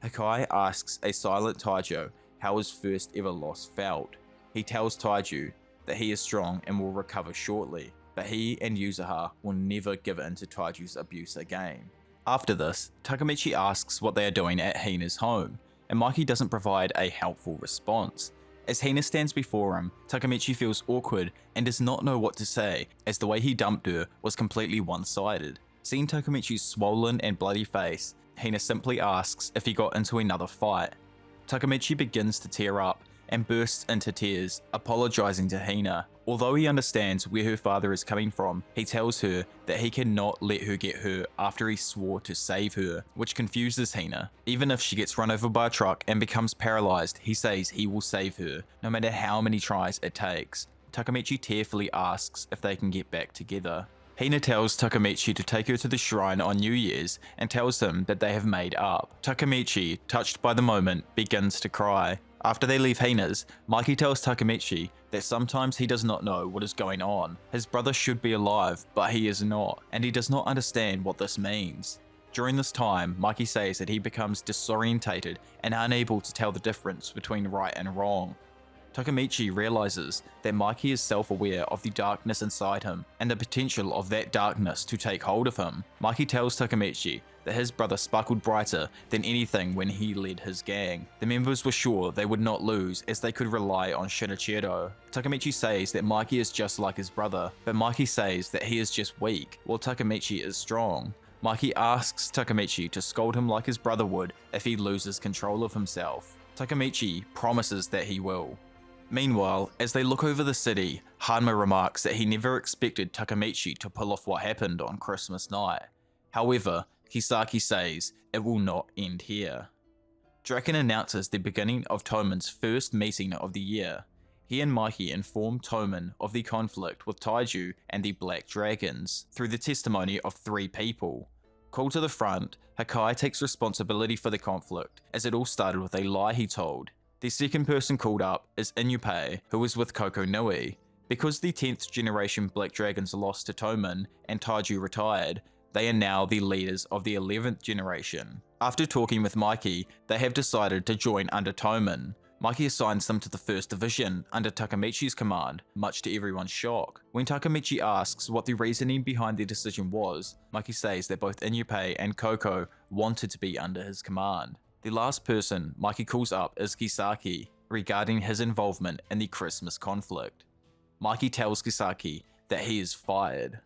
A: Hakai asks a silent Taiju how his first ever loss felt. He tells Taiju that he is strong and will recover shortly, but he and Yuzuha will never give in to Taiju's abuse again. After this, Takemichi asks what they are doing at Hina's home, and Mikey doesn't provide a helpful response. As Hina stands before him, Takemichi feels awkward and does not know what to say, as the way he dumped her was completely one-sided. Seeing Takemichi's swollen and bloody face, Hina simply asks if he got into another fight. Takemichi begins to tear up and bursts into tears, apologizing to Hina. Although he understands where her father is coming from, he tells her that he cannot let her get hurt after he swore to save her, which confuses Hina. Even if she gets run over by a truck and becomes paralyzed, he says he will save her, no matter how many tries it takes. Takemichi tearfully asks if they can get back together. Hina tells Takemichi to take her to the shrine on New Year's and tells him that they have made up. Takemichi, touched by the moment, begins to cry. After they leave Hina's, Mikey tells Takemichi that sometimes he does not know what is going on. His brother should be alive, but he is not, and he does not understand what this means. During this time, Mikey says that he becomes disorientated and unable to tell the difference between right and wrong. Takemichi realizes that Mikey is self-aware of the darkness inside him and the potential of that darkness to take hold of him. Mikey tells Takemichi that his brother sparkled brighter than anything when he led his gang. The members were sure they would not lose as they could rely on Shinichiro. Takemichi says that Mikey is just like his brother, but Mikey says that he is just weak, while Takemichi is strong. Mikey asks Takemichi to scold him like his brother would if he loses control of himself. Takemichi promises that he will. Meanwhile, as they look over the city, Hanma remarks that he never expected Takemichi to pull off what happened on Christmas night. However, Kisaki says it will not end here. Draken announces the beginning of Toman's first meeting of the year. He and Mikey inform Toman of the conflict with Taiju and the Black Dragons through the testimony of 3 people. Called to the front, Hakai takes responsibility for the conflict, as it all started with a lie he told. The second person called up is Inyupe, who was with Koko Nui. Because the 10th generation Black Dragons lost to Toman and Taiju retired, they are now the leaders of the 11th generation. After talking with Mikey, they have decided to join under Toman. Mikey assigns them to the 1st Division under Takemichi's command, much to everyone's shock. When Takemichi asks what the reasoning behind their decision was, Mikey says that both Inyupe and Koko wanted to be under his command. The last person Mikey calls up is Kisaki, regarding his involvement in the Christmas conflict. Mikey tells Kisaki that he is fired.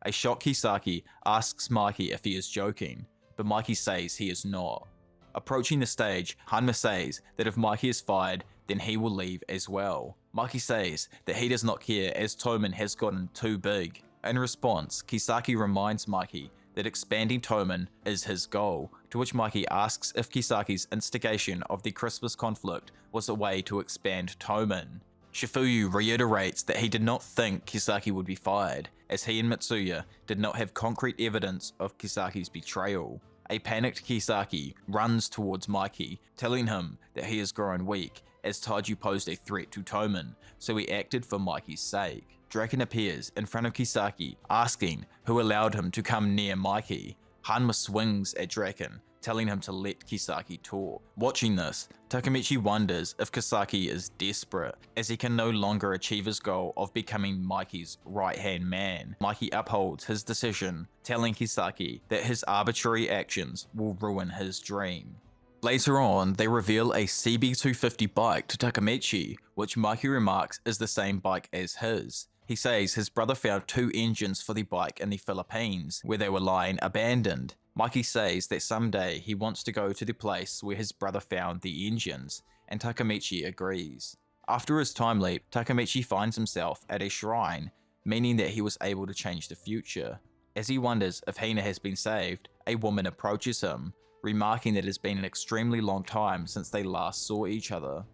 A: A shocked Kisaki asks Mikey if he is joking, but Mikey says he is not. Approaching the stage, Hanma says that if Mikey is fired, then he will leave as well. Mikey says that he does not care as Toman has gotten too big. In response, Kisaki reminds Mikey that expanding Toman is his goal, to which Mikey asks if Kisaki's instigation of the Christmas conflict was a way to expand Toman. Shifuyu reiterates that he did not think Kisaki would be fired, as he and Mitsuya did not have concrete evidence of Kisaki's betrayal. A panicked Kisaki runs towards Mikey, telling him that he has grown weak, as Taiju posed a threat to Toman, so he acted for Mikey's sake. Draken appears in front of Kisaki, asking who allowed him to come near Mikey. Hanma swings at Draken, telling him to let Kisaki talk. Watching this, Takemichi wonders if Kisaki is desperate, as he can no longer achieve his goal of becoming Mikey's right-hand man. Mikey upholds his decision, telling Kisaki that his arbitrary actions will ruin his dream. Later on, they reveal a CB250 bike to Takemichi, which Mikey remarks is the same bike as his. He says his brother found 2 engines for the bike in the Philippines, where they were lying abandoned. Mikey says that someday he wants to go to the place where his brother found the engines, and Takemichi agrees. After his time leap, Takemichi finds himself at a shrine, meaning that he was able to change the future. As he wonders if Hina has been saved, a woman approaches him, remarking that it has been an extremely long time since they last saw each other.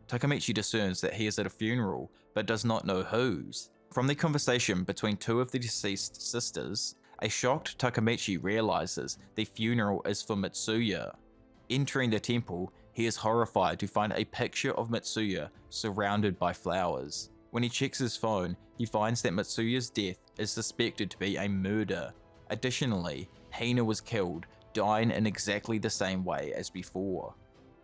A: Takemichi discerns that he is at a funeral, but does not know whose. From the conversation between 2 of the deceased sisters, a shocked Takemichi realizes the funeral is for Mitsuya. Entering the temple, he is horrified to find a picture of Mitsuya surrounded by flowers. When he checks his phone, he finds that Mitsuya's death is suspected to be a murder. Additionally, Hina was killed, dying in exactly the same way as before.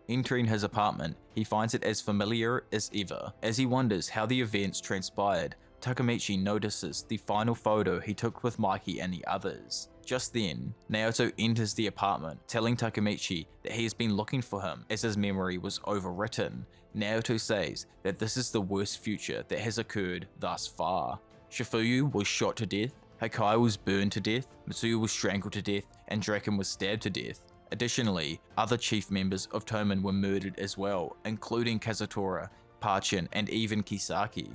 A: Entering his apartment, he finds it as familiar as ever. As he wonders how the events transpired, Takemichi notices the final photo he took with Mikey and the others. Just then, Naoto enters the apartment, telling Takemichi that he has been looking for him as his memory was overwritten. Naoto says that this is the worst future that has occurred thus far. Shifuyu was shot to death, Hakai was burned to death, Mitsuya was strangled to death, and Draken was stabbed to death. Additionally, other chief members of Toman were murdered as well, including Kazutora, Parchin, and even Kisaki.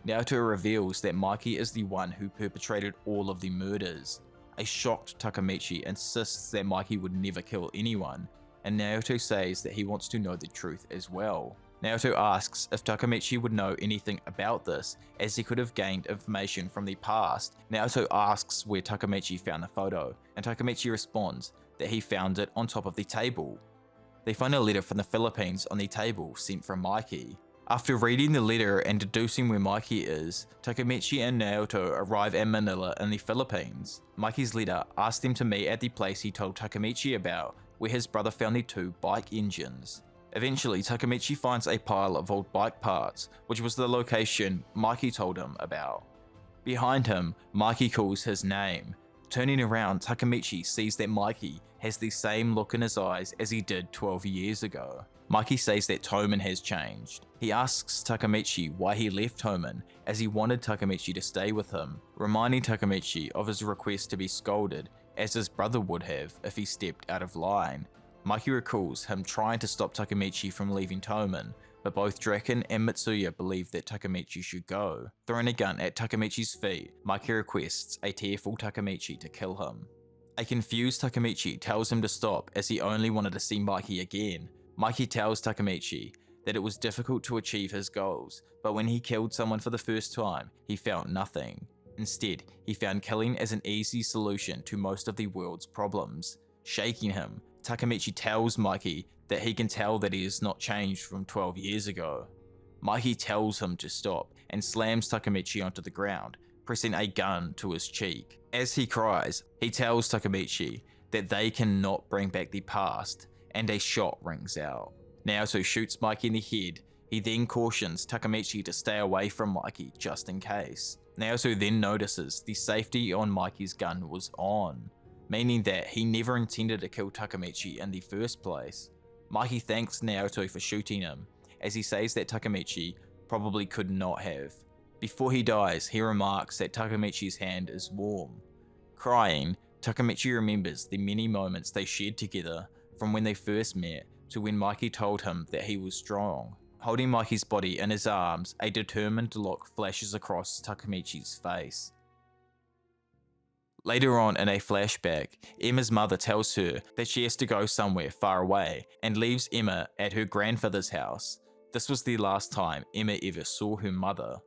A: Naoto reveals that Mikey is the one who perpetrated all of the murders. A shocked Takemichi insists that Mikey would never kill anyone, and Naoto says that he wants to know the truth as well. Naoto asks if Takemichi would know anything about this, as he could have gained information from the past. Naoto asks where Takemichi found the photo, and Takemichi responds that he found it on top of the table. They find a letter from the Philippines on the table sent from Mikey. After reading the letter and deducing where Mikey is, Takemichi and Naoto arrive at Manila in the Philippines. Mikey's letter asks them to meet at the place he told Takemichi about, where his brother found the 2 bike engines. Eventually, Takemichi finds a pile of old bike parts, which was the location Mikey told him about. Behind him, Mikey calls his name. Turning around, Takemichi sees that Mikey has the same look in his eyes as he did 12 years ago. Mikey says that Toman has changed. He asks Takemichi why he left Toman, as he wanted Takemichi to stay with him, reminding Takemichi of his request to be scolded, as his brother would have if he stepped out of line. Mikey recalls him trying to stop Takemichi from leaving Toman, but both Draken and Mitsuya believe that Takemichi should go. Throwing a gun at Takemichi's feet, Mikey requests a tearful Takemichi to kill him. A confused Takemichi tells him to stop, as he only wanted to see Mikey again. Mikey tells Takemichi that it was difficult to achieve his goals, but when he killed someone for the first time, he felt nothing. Instead, he found killing as an easy solution to most of the world's problems. Shaking him, Takemichi tells Mikey that he can tell that he has not changed from 12 years ago. Mikey tells him to stop and slams Takemichi onto the ground, pressing a gun to his cheek. As he cries, he tells Takemichi that they cannot bring back the past, and a shot rings out. Naoto shoots Mikey in the head. He then cautions Takemichi to stay away from Mikey just in case. Naoto then notices the safety on Mikey's gun was on, meaning that he never intended to kill Takemichi in the first place. Mikey thanks Naoto for shooting him, as he says that Takemichi probably could not have. Before he dies, he remarks that Takemichi's hand is warm. Crying, Takemichi remembers the many moments they shared together, from when they first met to when Mikey told him that he was strong. Holding Mikey's body in his arms, a determined look flashes across Takemichi's face. Later on in a flashback, Emma's mother tells her that she has to go somewhere far away and leaves Emma at her grandfather's house. This was the last time Emma ever saw her mother.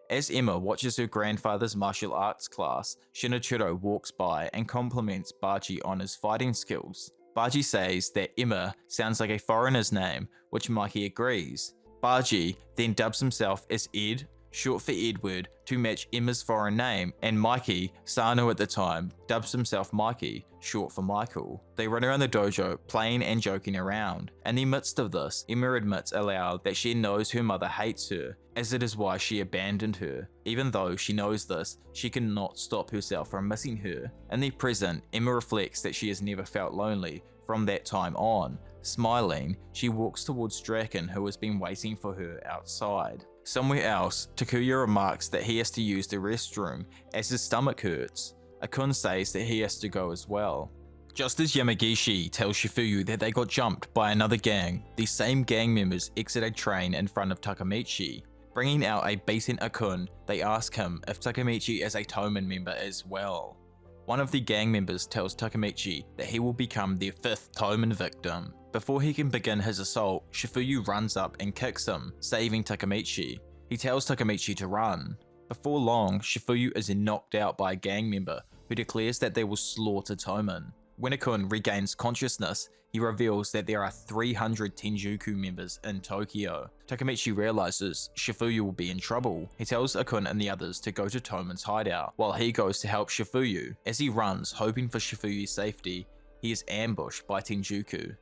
A: As Emma watches her grandfather's martial arts class, Shinichiro walks by and compliments Baji on his fighting skills. Baji says that Emma sounds like a foreigner's name, which Mikey agrees. Baji then dubs himself as Ed, short for Edward, to match Emma's foreign name, and Mikey, Sano at the time, dubs himself Mikey, short for Michael. They run around the dojo, playing and joking around. In the midst of this, Emma admits aloud that she knows her mother hates her, as it is why she abandoned her. Even though she knows this, she cannot stop herself from missing her. In the present, Emma reflects that she has never felt lonely from that time on. Smiling, she walks towards Draken, who has been waiting for her outside. Somewhere else, Takuya remarks that he has to use the restroom as his stomach hurts. Akun says that he has to go as well. Just as Yamagishi tells Shifuyu that they got jumped by another gang, the same gang members exit a train in front of Takemichi. Bringing out a beaten Akun, they ask him if Takemichi is a Toman member as well. One of the gang members tells Takemichi that he will become their 5th Toman victim. Before he can begin his assault, Shifuyu runs up and kicks him, saving Takemichi. He tells Takemichi to run. Before long, Shifuyu is knocked out by a gang member who declares that they will slaughter Toman. When Akun regains consciousness, he reveals that there are 300 Tenjiku members in Tokyo. Takemichi realizes Shifuyu will be in trouble. He tells Akun and the others to go to Toman's hideout, while he goes to help Shifuyu. As he runs, hoping for Shifuyu's safety, he is ambushed by Tenjiku.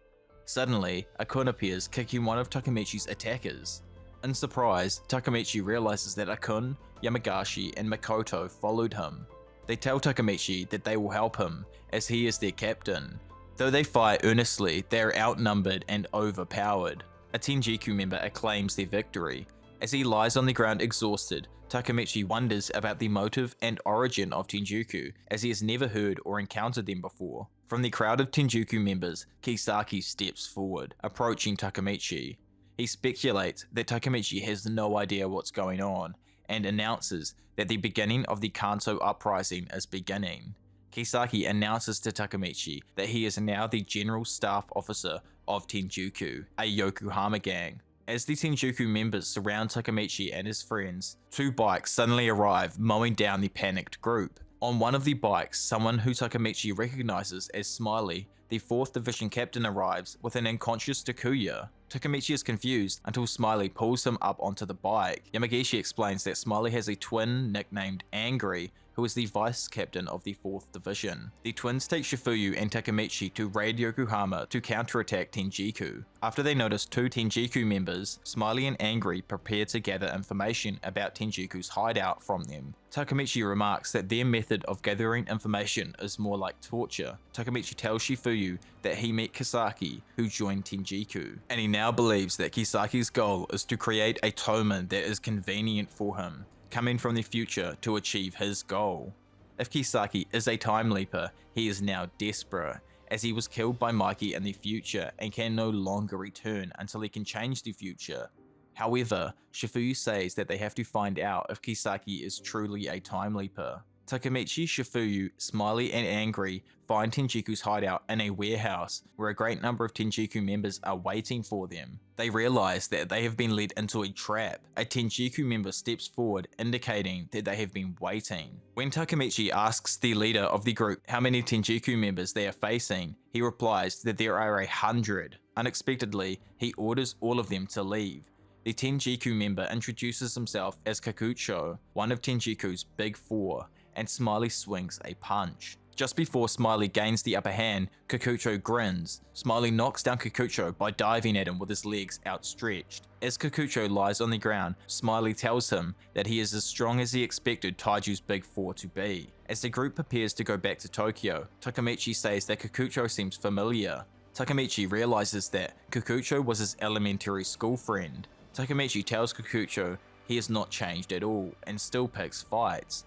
A: Suddenly, Akun appears, kicking one of Takemichi's attackers. In surprise, Takemichi realizes that Akun, Yamagashi, and Makoto followed him. They tell Takemichi that they will help him, as he is their captain. Though they fight earnestly, they are outnumbered and overpowered. A Tenjiku member acclaims their victory. As he lies on the ground exhausted, Takemichi wonders about the motive and origin of Tenjiku, as he has never heard or encountered them before. From the crowd of Tenjiku members, Kisaki steps forward, approaching Takemichi. He speculates that Takemichi has no idea what's going on, and announces that the beginning of the Kanto uprising is beginning. Kisaki announces to Takemichi that he is now the general staff officer of Tenjiku, a Yokohama gang. As the Tenjiku members surround Takemichi and his friends, 2 bikes suddenly arrive, mowing down the panicked group. On one of the bikes, someone who Takemichi recognizes as Smiley, the 4th Division captain, arrives with an unconscious Takuya. Takemichi is confused until Smiley pulls him up onto the bike. Yamagishi explains that Smiley has a twin nicknamed Angry, who is the vice captain of the 4th Division. The twins take Shifuyu and Takemichi to raid Yokohama to counterattack Tenjiku. After they notice 2 Tenjiku members, Smiley and Angry prepare to gather information about Tenjiku's hideout from them. Takemichi remarks that their method of gathering information is more like torture. Takemichi tells Shifuyu that he met Kisaki, who joined Tenjiku, and he now believes that Kisaki's goal is to create a Toman that is convenient for him, coming from the future to achieve his goal. If Kisaki is a time leaper, he is now desperate, as he was killed by Mikey in the future and can no longer return until he can change the future. However, Shifuyu says that they have to find out if Kisaki is truly a time leaper. Takemichi, Shifuyu, Smiley, and Angry find Tenjiku's hideout in a warehouse where a great number of Tenjiku members are waiting for them. They realize that they have been led into a trap. A Tenjiku member steps forward, indicating that they have been waiting. When Takemichi asks the leader of the group how many Tenjiku members they are facing, he replies that there are 100. Unexpectedly, he orders all of them to leave. The Tenjiku member introduces himself as Kakucho, one of Tenjiku's big 4, and Smiley swings a punch. Just before Smiley gains the upper hand, Kakucho grins. Smiley knocks down Kakucho by diving at him with his legs outstretched. As Kakucho lies on the ground, Smiley tells him that he is as strong as he expected Taiju's big 4 to be. As the group prepares to go back to Tokyo, Takemichi says that Kakucho seems familiar. Takemichi realizes that Kakucho was his elementary school friend. Takemichi tells Kakucho he has not changed at all and still picks fights,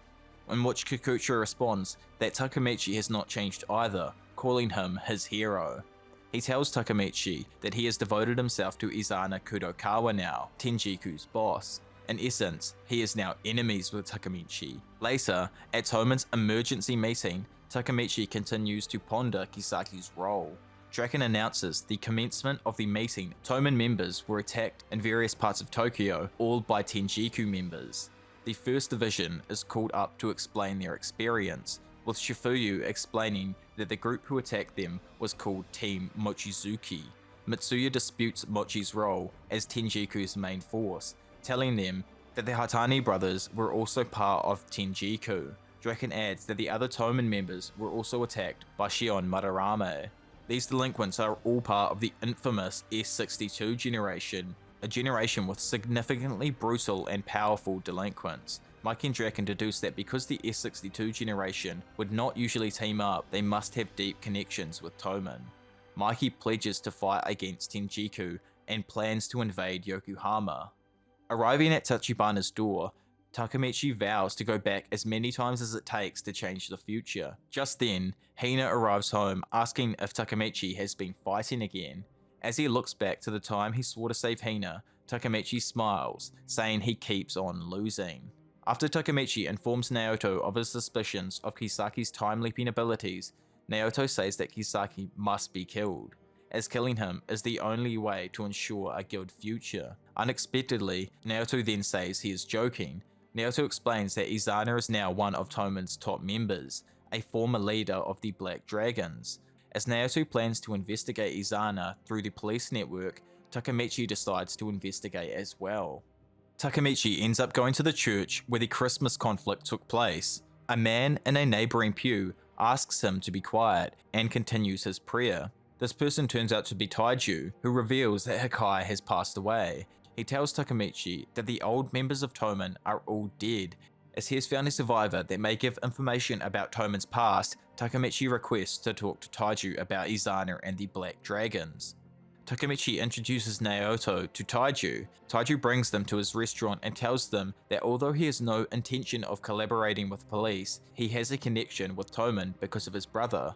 A: in which Kakucho responds that Takemichi has not changed either, calling him his hero. He tells Takemichi that he has devoted himself to Izana Kudokawa now, Tenjiku's boss. In essence, he is now enemies with Takemichi. Later, at Toman's emergency meeting, Takemichi continues to ponder Kisaki's role. Draken announces the commencement of the meeting. Toman members were attacked in various parts of Tokyo, all by Tenjiku members. The first division is called up to explain their experience, with Shifuyu explaining that the group who attacked them was called Team Mochizuki. Mitsuya disputes Mochi's role as Tenjiku's main force, telling them that the Hatani brothers were also part of Tenjiku. Draken adds that the other Toman members were also attacked by Shion Madarame. These delinquents are all part of the infamous S62 generation, a generation with significantly brutal and powerful delinquents. Mike and Draken deduce that because the S62 generation would not usually team up, they must have deep connections with Toman. Mikey pledges to fight against Tenjiku and plans to invade Yokohama. Arriving at Tachibana's door, Takemichi vows to go back as many times as it takes to change the future. Just then, Hina arrives home asking if Takemichi has been fighting again. As he looks back to the time he swore to save Hina, Takemichi smiles, saying he keeps on losing. After Takemichi informs Naoto of his suspicions of Kisaki's time-leaping abilities, Naoto says that Kisaki must be killed, as killing him is the only way to ensure a good future. Unexpectedly, Naoto then says he is joking. Naoto explains that Izana is now one of Toman's top members, a former leader of the Black Dragons. As Naoto plans to investigate Izana through the police network, Takemichi decides to investigate as well. Takemichi ends up going to the church where the Christmas conflict took place. A man in a neighboring pew asks him to be quiet and continues his prayer. This person turns out to be Taiju, who reveals that Hakai has passed away. He tells Takemichi that the old members of Toman are all dead. As he has found a survivor that may give information about Toman's past, Takemichi requests to talk to Taiju about Izana and the Black Dragons. Takemichi introduces Naoto to Taiju. Taiju brings them to his restaurant and tells them that although he has no intention of collaborating with police, he has a connection with Toman because of his brother.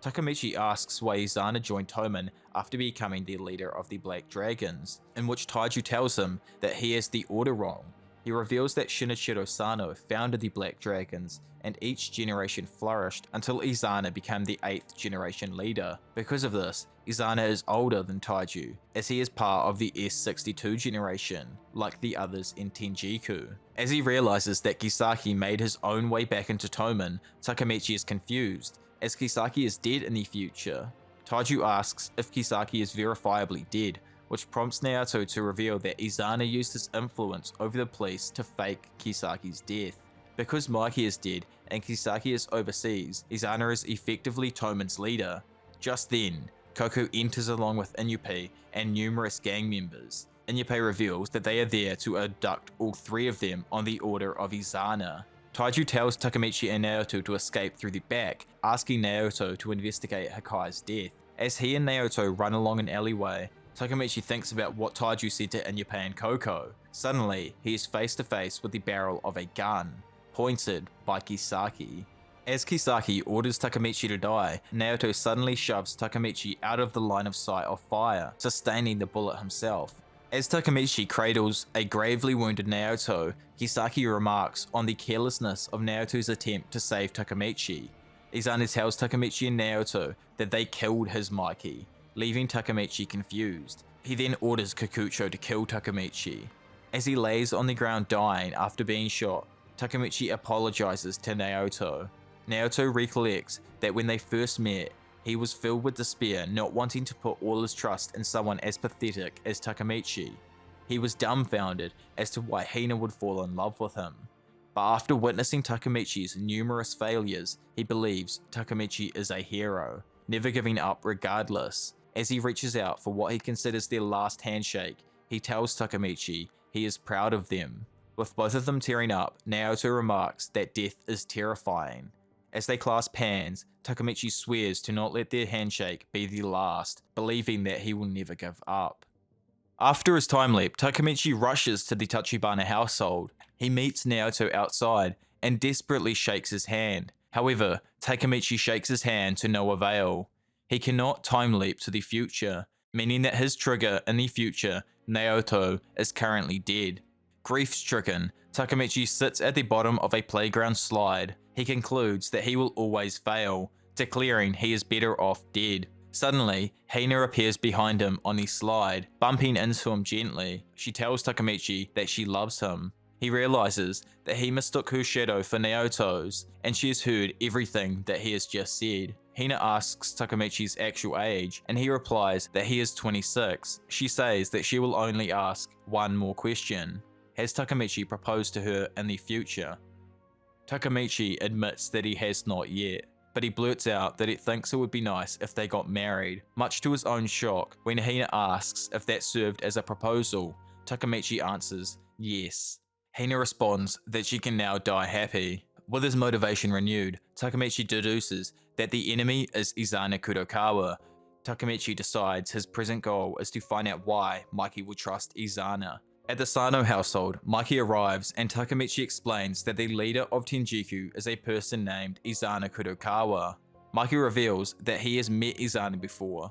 A: Takemichi asks why Izana joined Toman after becoming the leader of the Black Dragons, in which Taiju tells him that he has the order wrong. He reveals that Shinichiro Sano founded the Black Dragons, and each generation flourished until Izana became the 8th generation leader. Because of this, Izana is older than Taiju, as he is part of the S62 generation, like the others in Tenjiku. As he realizes that Kisaki made his own way back into Toman, Takemichi is confused, as Kisaki is dead in the future. Taiju asks if Kisaki is verifiably dead, which prompts Naoto to reveal that Izana used his influence over the police to fake Kisaki's death. Because Mikey is dead and Kisaki is overseas, Izana is effectively Toman's leader. Just then, Koko enters along with Inupi and numerous gang members. Inupi reveals that they are there to abduct all 3 of them on the order of Izana. Taiju tells Takemichi and Naoto to escape through the back, asking Naoto to investigate Hakai's death. As he and Naoto run along an alleyway, Takemichi thinks about what Taiju said to Inupi and Koko. Suddenly, he is face to face with the barrel of a gun, pointed by Kisaki. As Kisaki orders Takemichi to die, Naoto suddenly shoves Takemichi out of the line of sight of fire, sustaining the bullet himself. As Takemichi cradles a gravely wounded Naoto, Kisaki remarks on the carelessness of Naoto's attempt to save Takemichi. Izana tells Takemichi and Naoto that they killed his Mikey, leaving Takemichi confused. He then orders Kikucho to kill Takemichi. As he lays on the ground dying after being shot, Takemichi apologizes to Naoto. Naoto recollects that when they first met, he was filled with despair, not wanting to put all his trust in someone as pathetic as Takemichi. He was dumbfounded as to why Hina would fall in love with him. But after witnessing Takemichi's numerous failures, he believes Takemichi is a hero, never giving up regardless. As he reaches out for what he considers their last handshake, he tells Takemichi he is proud of them. With both of them tearing up, Naoto remarks that death is terrifying. As they clasp hands, Takemichi swears to not let their handshake be the last, believing that he will never give up. After his time leap, Takemichi rushes to the Tachibana household. He meets Naoto outside and desperately shakes his hand. However, Takemichi shakes his hand to no avail. He cannot time leap to the future, meaning that his trigger in the future, Naoto, is currently dead. Grief-stricken, Takemichi sits at the bottom of a playground slide. He concludes that he will always fail, declaring he is better off dead. Suddenly, Hina appears behind him on the slide, bumping into him gently. She tells Takemichi that she loves him. He realizes that he mistook her shadow for Naoto's, and she has heard everything that he has just said. Hina asks Takemichi's actual age, and he replies that he is 26. She says that she will only ask one more question. Has Takemichi proposed to her in the future? Takemichi admits that he has not yet, but he blurts out that he thinks it would be nice if they got married. Much to his own shock, when Hina asks if that served as a proposal, Takemichi answers yes. Hina responds that she can now die happy. With his motivation renewed, Takemichi deduces that the enemy is Izana Kurokawa. Takemichi decides his present goal is to find out why Mikey would trust Izana. At the Sano household, Mikey arrives and Takemichi explains that the leader of Tenjiku is a person named Izana Kurokawa. Mikey reveals that he has met Izana before.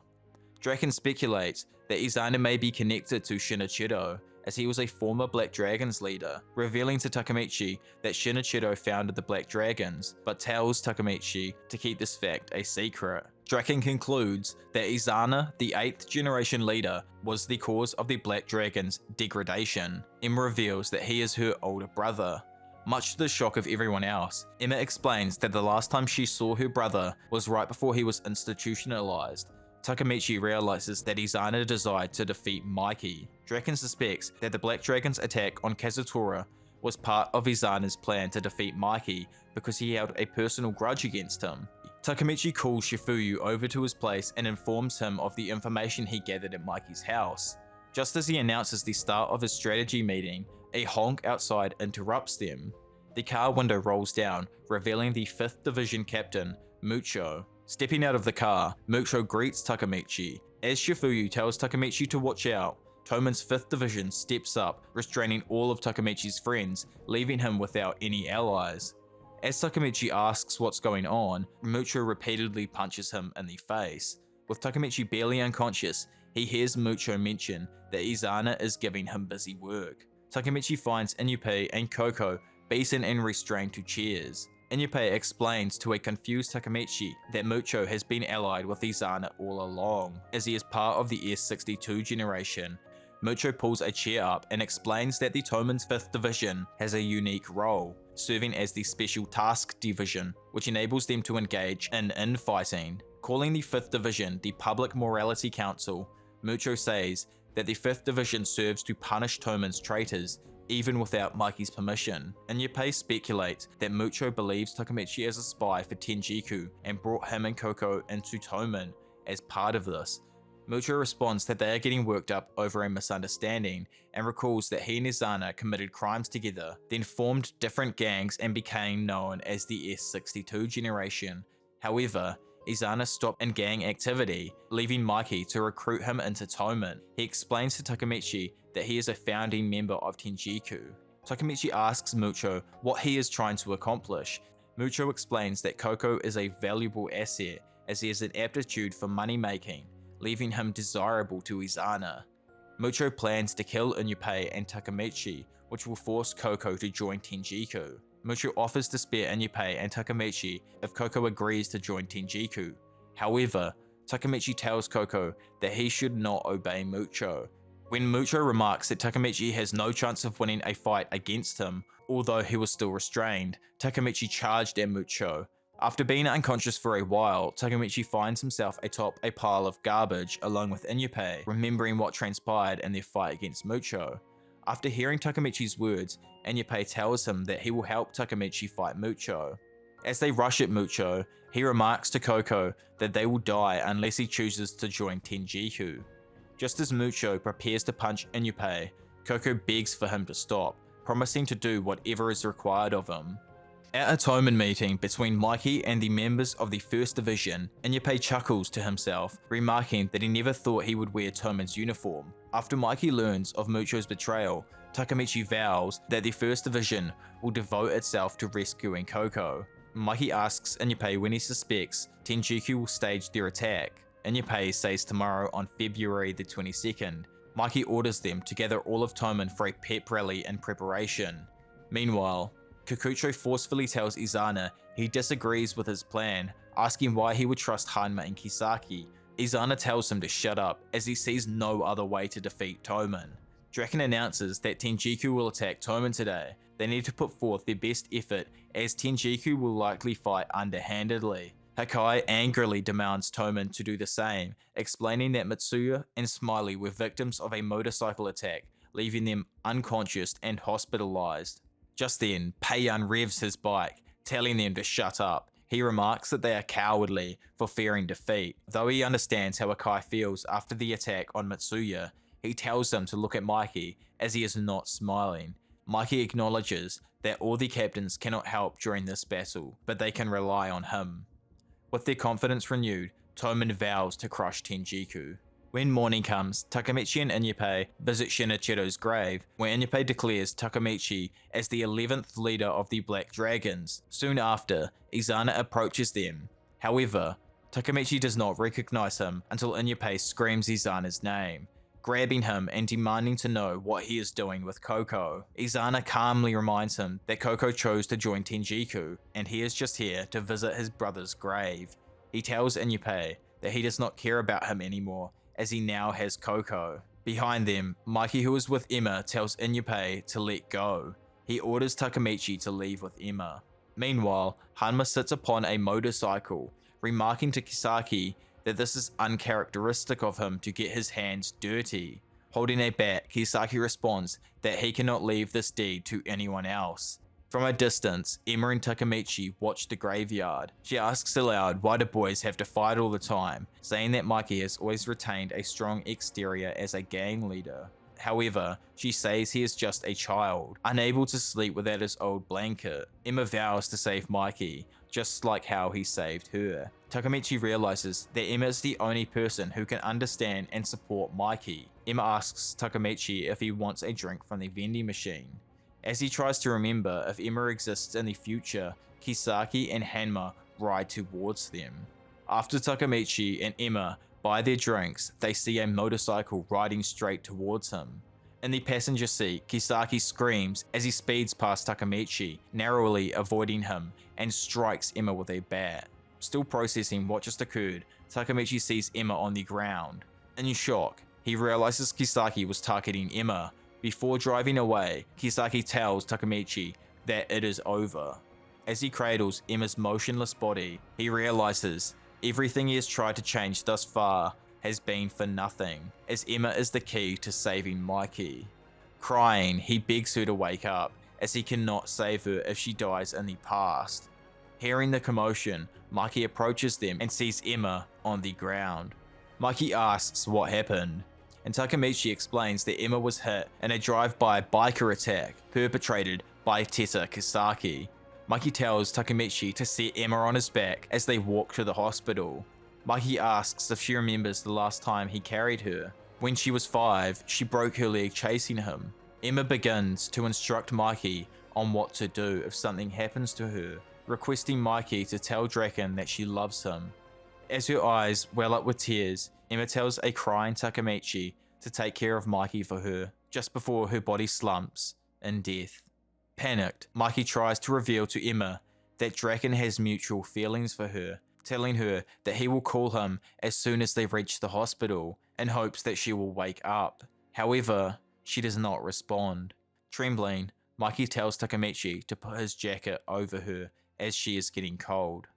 A: Draken speculates that Izana may be connected to Shinichiro, as he was a former Black Dragons leader, revealing to Takemichi that Shinichiro founded the Black Dragons, but tells Takemichi to keep this fact a secret. Draken concludes that Izana, the 8th generation leader, was the cause of the Black Dragons' degradation. Emma reveals that he is her older brother. Much to the shock of everyone else, Emma explains that the last time she saw her brother was right before he was institutionalized. Takemichi realizes that Izana desired to defeat Mikey. Draken suspects that the Black Dragon's attack on Kazutora was part of Izana's plan to defeat Mikey because he held a personal grudge against him. Takemichi calls Shifuyu over to his place and informs him of the information he gathered at Mikey's house. Just as he announces the start of his strategy meeting, a honk outside interrupts them. The car window rolls down, revealing the 5th Division Captain, Mucho. Stepping out of the car, Mucho greets Takemichi. As Shifuyu tells Takemichi to watch out, Toman's 5th Division steps up, restraining all of Takemichi's friends, leaving him without any allies. As Takemichi asks what's going on, Mucho repeatedly punches him in the face. With Takemichi barely unconscious, he hears Mucho mention that Izana is giving him busy work. Takemichi finds Inupi and Koko beaten and restrained to chairs. Inupi explains to a confused Takemichi that Mucho has been allied with Izana all along, as he is part of the S-62 generation. Mucho pulls a chair up and explains that the Toman's 5th Division has a unique role, serving as the Special Task Division, which enables them to engage in infighting. Calling the 5th Division the Public Morality Council, Mucho says that the 5th Division serves to punish Toman's traitors, even without Mikey's permission. Inupi speculates that Mucho believes Takemichi is a spy for Tenjiku and brought him and Koko into Toman as part of this. Mucho responds that they are getting worked up over a misunderstanding and recalls that he and Izana committed crimes together, then formed different gangs and became known as the S-62 generation. However, Izana stopped in gang activity, leaving Mikey to recruit him into Toman. He explains to Takemichi that he is a founding member of Tenjiku. Takemichi asks Mucho what he is trying to accomplish. Mucho explains that Koko is a valuable asset as he has an aptitude for money making, leaving him desirable to Izana. Mucho plans to kill Inupi and Takemichi, which will force Koko to join Tenjiku. Mucho offers to spare Inupi and Takemichi if Koko agrees to join Tenjiku. However, Takemichi tells Koko that he should not obey Mucho. When Mucho remarks that Takemichi has no chance of winning a fight against him, although he was still restrained, Takemichi charged at Mucho. After being unconscious for a while, Takemichi finds himself atop a pile of garbage along with Inupi, remembering what transpired in their fight against Mucho. After hearing Takemichi's words, Inupi tells him that he will help Takemichi fight Mucho. As they rush at Mucho, he remarks to Koko that they will die unless he chooses to join Tenjiku. Just as Mucho prepares to punch Inupi, Koko begs for him to stop, promising to do whatever is required of him. At a Toman meeting between Mikey and the members of the 1st Division, Inupi chuckles to himself, remarking that he never thought he would wear Toman's uniform. After Mikey learns of Mucho's betrayal, Takemichi vows that the 1st Division will devote itself to rescuing Koko. Mikey asks Inupi when he suspects Tenjiku will stage their attack. Inupi says tomorrow on February the 22nd. Mikey orders them to gather all of Toman for a pep rally in preparation. Meanwhile, Kikucho forcefully tells Izana he disagrees with his plan, asking why he would trust Hanma and Kisaki, Izana tells him to shut up as he sees no other way to defeat Toman. Draken announces that Tenjiku will attack Toman today. They need to put forth their best effort as Tenjiku will likely fight underhandedly. Hakai angrily demands Toman to do the same, explaining that Mitsuya and Smiley were victims of a motorcycle attack, leaving them unconscious and hospitalized. Just then, Payan revs his bike, telling them to shut up. He remarks that they are cowardly for fearing defeat. Though he understands how Hakai feels after the attack on Mitsuya, he tells them to look at Mikey as he is not smiling. Mikey acknowledges that all the captains cannot help during this battle, but they can rely on him. With their confidence renewed, Toman vows to crush Tenjiku. When morning comes, Takemichi and Inyepei visit Shinichiro's grave, where Inyepei declares Takemichi as the 11th leader of the Black Dragons. Soon after, Izana approaches them. However, Takemichi does not recognize him until Inyepei screams Izana's name, grabbing him and demanding to know what he is doing with Koko. Izana calmly reminds him that Koko chose to join Tenjiku, and he is just here to visit his brother's grave. He tells Inyepei that he does not care about him anymore, as he now has Koko. Behind them, Mikey, who is with Emma, tells Inyepei to let go. He orders Takemichi to leave with Emma. Meanwhile, Hanma sits upon a motorcycle, remarking to Kisaki that this is uncharacteristic of him to get his hands dirty. Holding a bat, Kisaki responds that he cannot leave this deed to anyone else. From a distance, Emma and Takemichi watch the graveyard. She asks aloud why the boys have to fight all the time, saying that Mikey has always retained a strong exterior as a gang leader. However, she says he is just a child, unable to sleep without his old blanket. Emma vows to save Mikey, just like how he saved her. Takemichi realizes that Emma is the only person who can understand and support Mikey. Emma asks Takemichi if he wants a drink from the vending machine. As he tries to remember if Emma exists in the future, Kisaki and Hanma ride towards them. After Takemichi and Emma buy their drinks, they see a motorcycle riding straight towards him. In the passenger seat, Kisaki screams as he speeds past Takemichi, narrowly avoiding him, and strikes Emma with a bat. Still processing what just occurred, Takemichi sees Emma on the ground. In shock, he realizes Kisaki was targeting Emma. Before driving away, Kisaki tells Takemichi that it is over. As he cradles Emma's motionless body, he realizes everything he has tried to change thus far has been for nothing, as Emma is the key to saving Mikey. Crying, he begs her to wake up, as he cannot save her if she dies in the past. Hearing the commotion, Mikey approaches them and sees Emma on the ground. Mikey asks what happened, and Takemichi explains that Emma was hit in a drive-by biker attack perpetrated by Teta Kisaki. Mikey tells Takemichi to set Emma on his back as they walk to the hospital. Mikey asks if she remembers the last time he carried her. When she was 5, she broke her leg chasing him. Emma begins to instruct Mikey on what to do if something happens to her, requesting Mikey to tell Draken that she loves him. As her eyes well up with tears, Emma tells a crying Takemichi to take care of Mikey for her, just before her body slumps in death. Panicked, Mikey tries to reveal to Emma that Draken has mutual feelings for her, telling her that he will call him as soon as they reach the hospital, in hopes that she will wake up. However, she does not respond. Trembling, Mikey tells Takemichi to put his jacket over her as she is getting cold.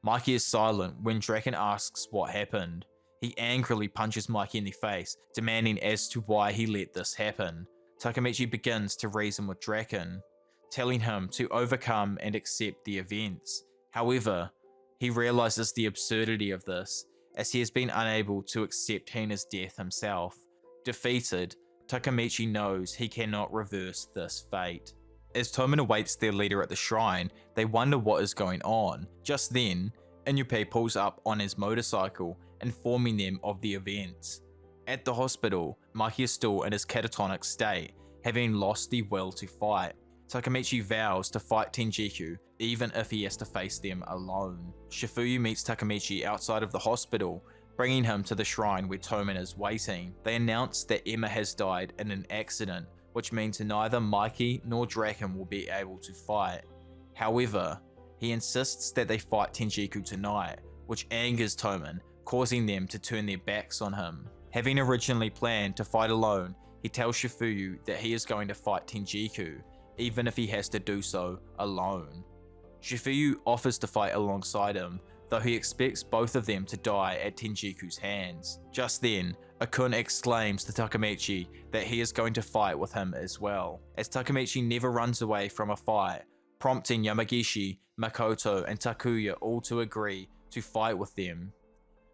A: Mikey is silent when Draken asks what happened. He angrily punches Mikey in the face, demanding as to why he let this happen. Takemichi begins to reason with Draken, telling him to overcome and accept the events. However, he realizes the absurdity of this, as he has been unable to accept Hina's death himself. Defeated, Takemichi knows he cannot reverse this fate. As Toman awaits their leader at the shrine, they wonder what is going on. Just then, Inyepei pulls up on his motorcycle, informing them of the events. At the hospital, Mikey is still in his catatonic state, having lost the will to fight. Takemichi vows to fight Tenjiku, even if he has to face them alone. Shifuyu meets Takemichi outside of the hospital, bringing him to the shrine where Toman is waiting. They announce that Emma has died in an accident, which means neither Mikey nor Draken will be able to fight. However, he insists that they fight Tenjiku tonight, which angers Toman, causing them to turn their backs on him. Having originally planned to fight alone, he tells Shifuyu that he is going to fight Tenjiku, even if he has to do so alone. Shifuyu offers to fight alongside him, though he expects both of them to die at Tenjiku's hands. Just then, Akun exclaims to Takemichi that he is going to fight with him as well, as Takemichi never runs away from a fight, prompting Yamagishi, Makoto, and Takuya all to agree to fight with them.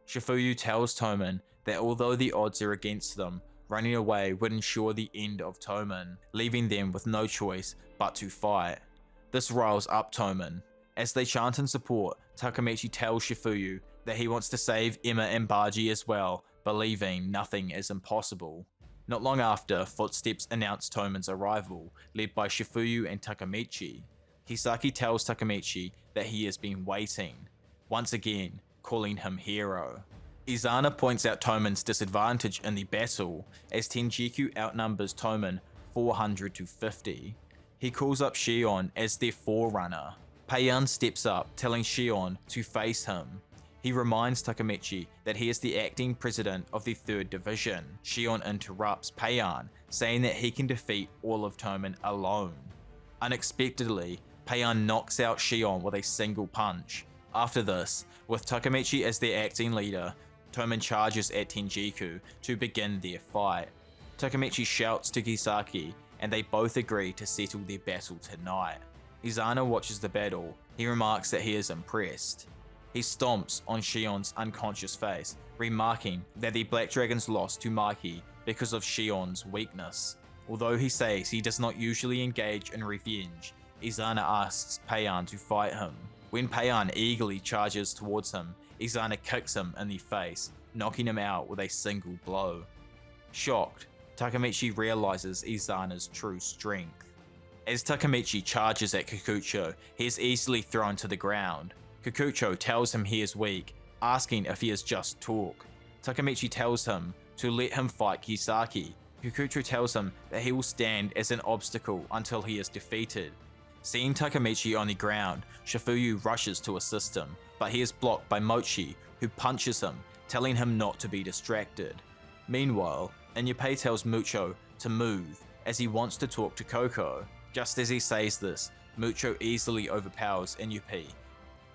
A: Shifuyu tells Toman that although the odds are against them, running away would ensure the end of Toman, leaving them with no choice but to fight. This riles up Toman. As they chant in support, Takemichi tells Shifuyu that he wants to save Emma and Baji as well, believing nothing is impossible. Not long after, footsteps announce Toman's arrival, led by Shifuyu and Takemichi. Kisaki tells Takemichi that he has been waiting, once again calling him hero. Izana points out Toman's disadvantage in the battle, as Tenjiku outnumbers Toman 400 to 50. He calls up Shion as their forerunner. Payan steps up, telling Shion to face him. He reminds Takemichi that he is the acting president of the 3rd Division. Shion interrupts Payan, saying that he can defeat all of Toman alone. Unexpectedly, Payan knocks out Shion with a single punch. After this, with Takemichi as their acting leader, Toman charges at Tenjiku to begin their fight. Takemichi shouts to Kisaki, and they both agree to settle their battle tonight. Izana watches the battle. He remarks that he is impressed. He stomps on Shion's unconscious face, remarking that the Black Dragons lost to Maki because of Shion's weakness. Although he says he does not usually engage in revenge, Izana asks Payan to fight him. When Payan eagerly charges towards him, Izana kicks him in the face, knocking him out with a single blow. Shocked, Takemichi realizes Izana's true strength. As Takemichi charges at Kikucho, he is easily thrown to the ground. Kikucho tells him he is weak, asking if he is just talk. Takemichi tells him to let him fight Kisaki. Kikucho tells him that he will stand as an obstacle until he is defeated. Seeing Takemichi on the ground, Shifuyu rushes to assist him, but he is blocked by Mochi, who punches him, telling him not to be distracted. Meanwhile, Inyupe tells Mucho to move, as he wants to talk to Koko. Just as he says this, Mucho easily overpowers Inyupe.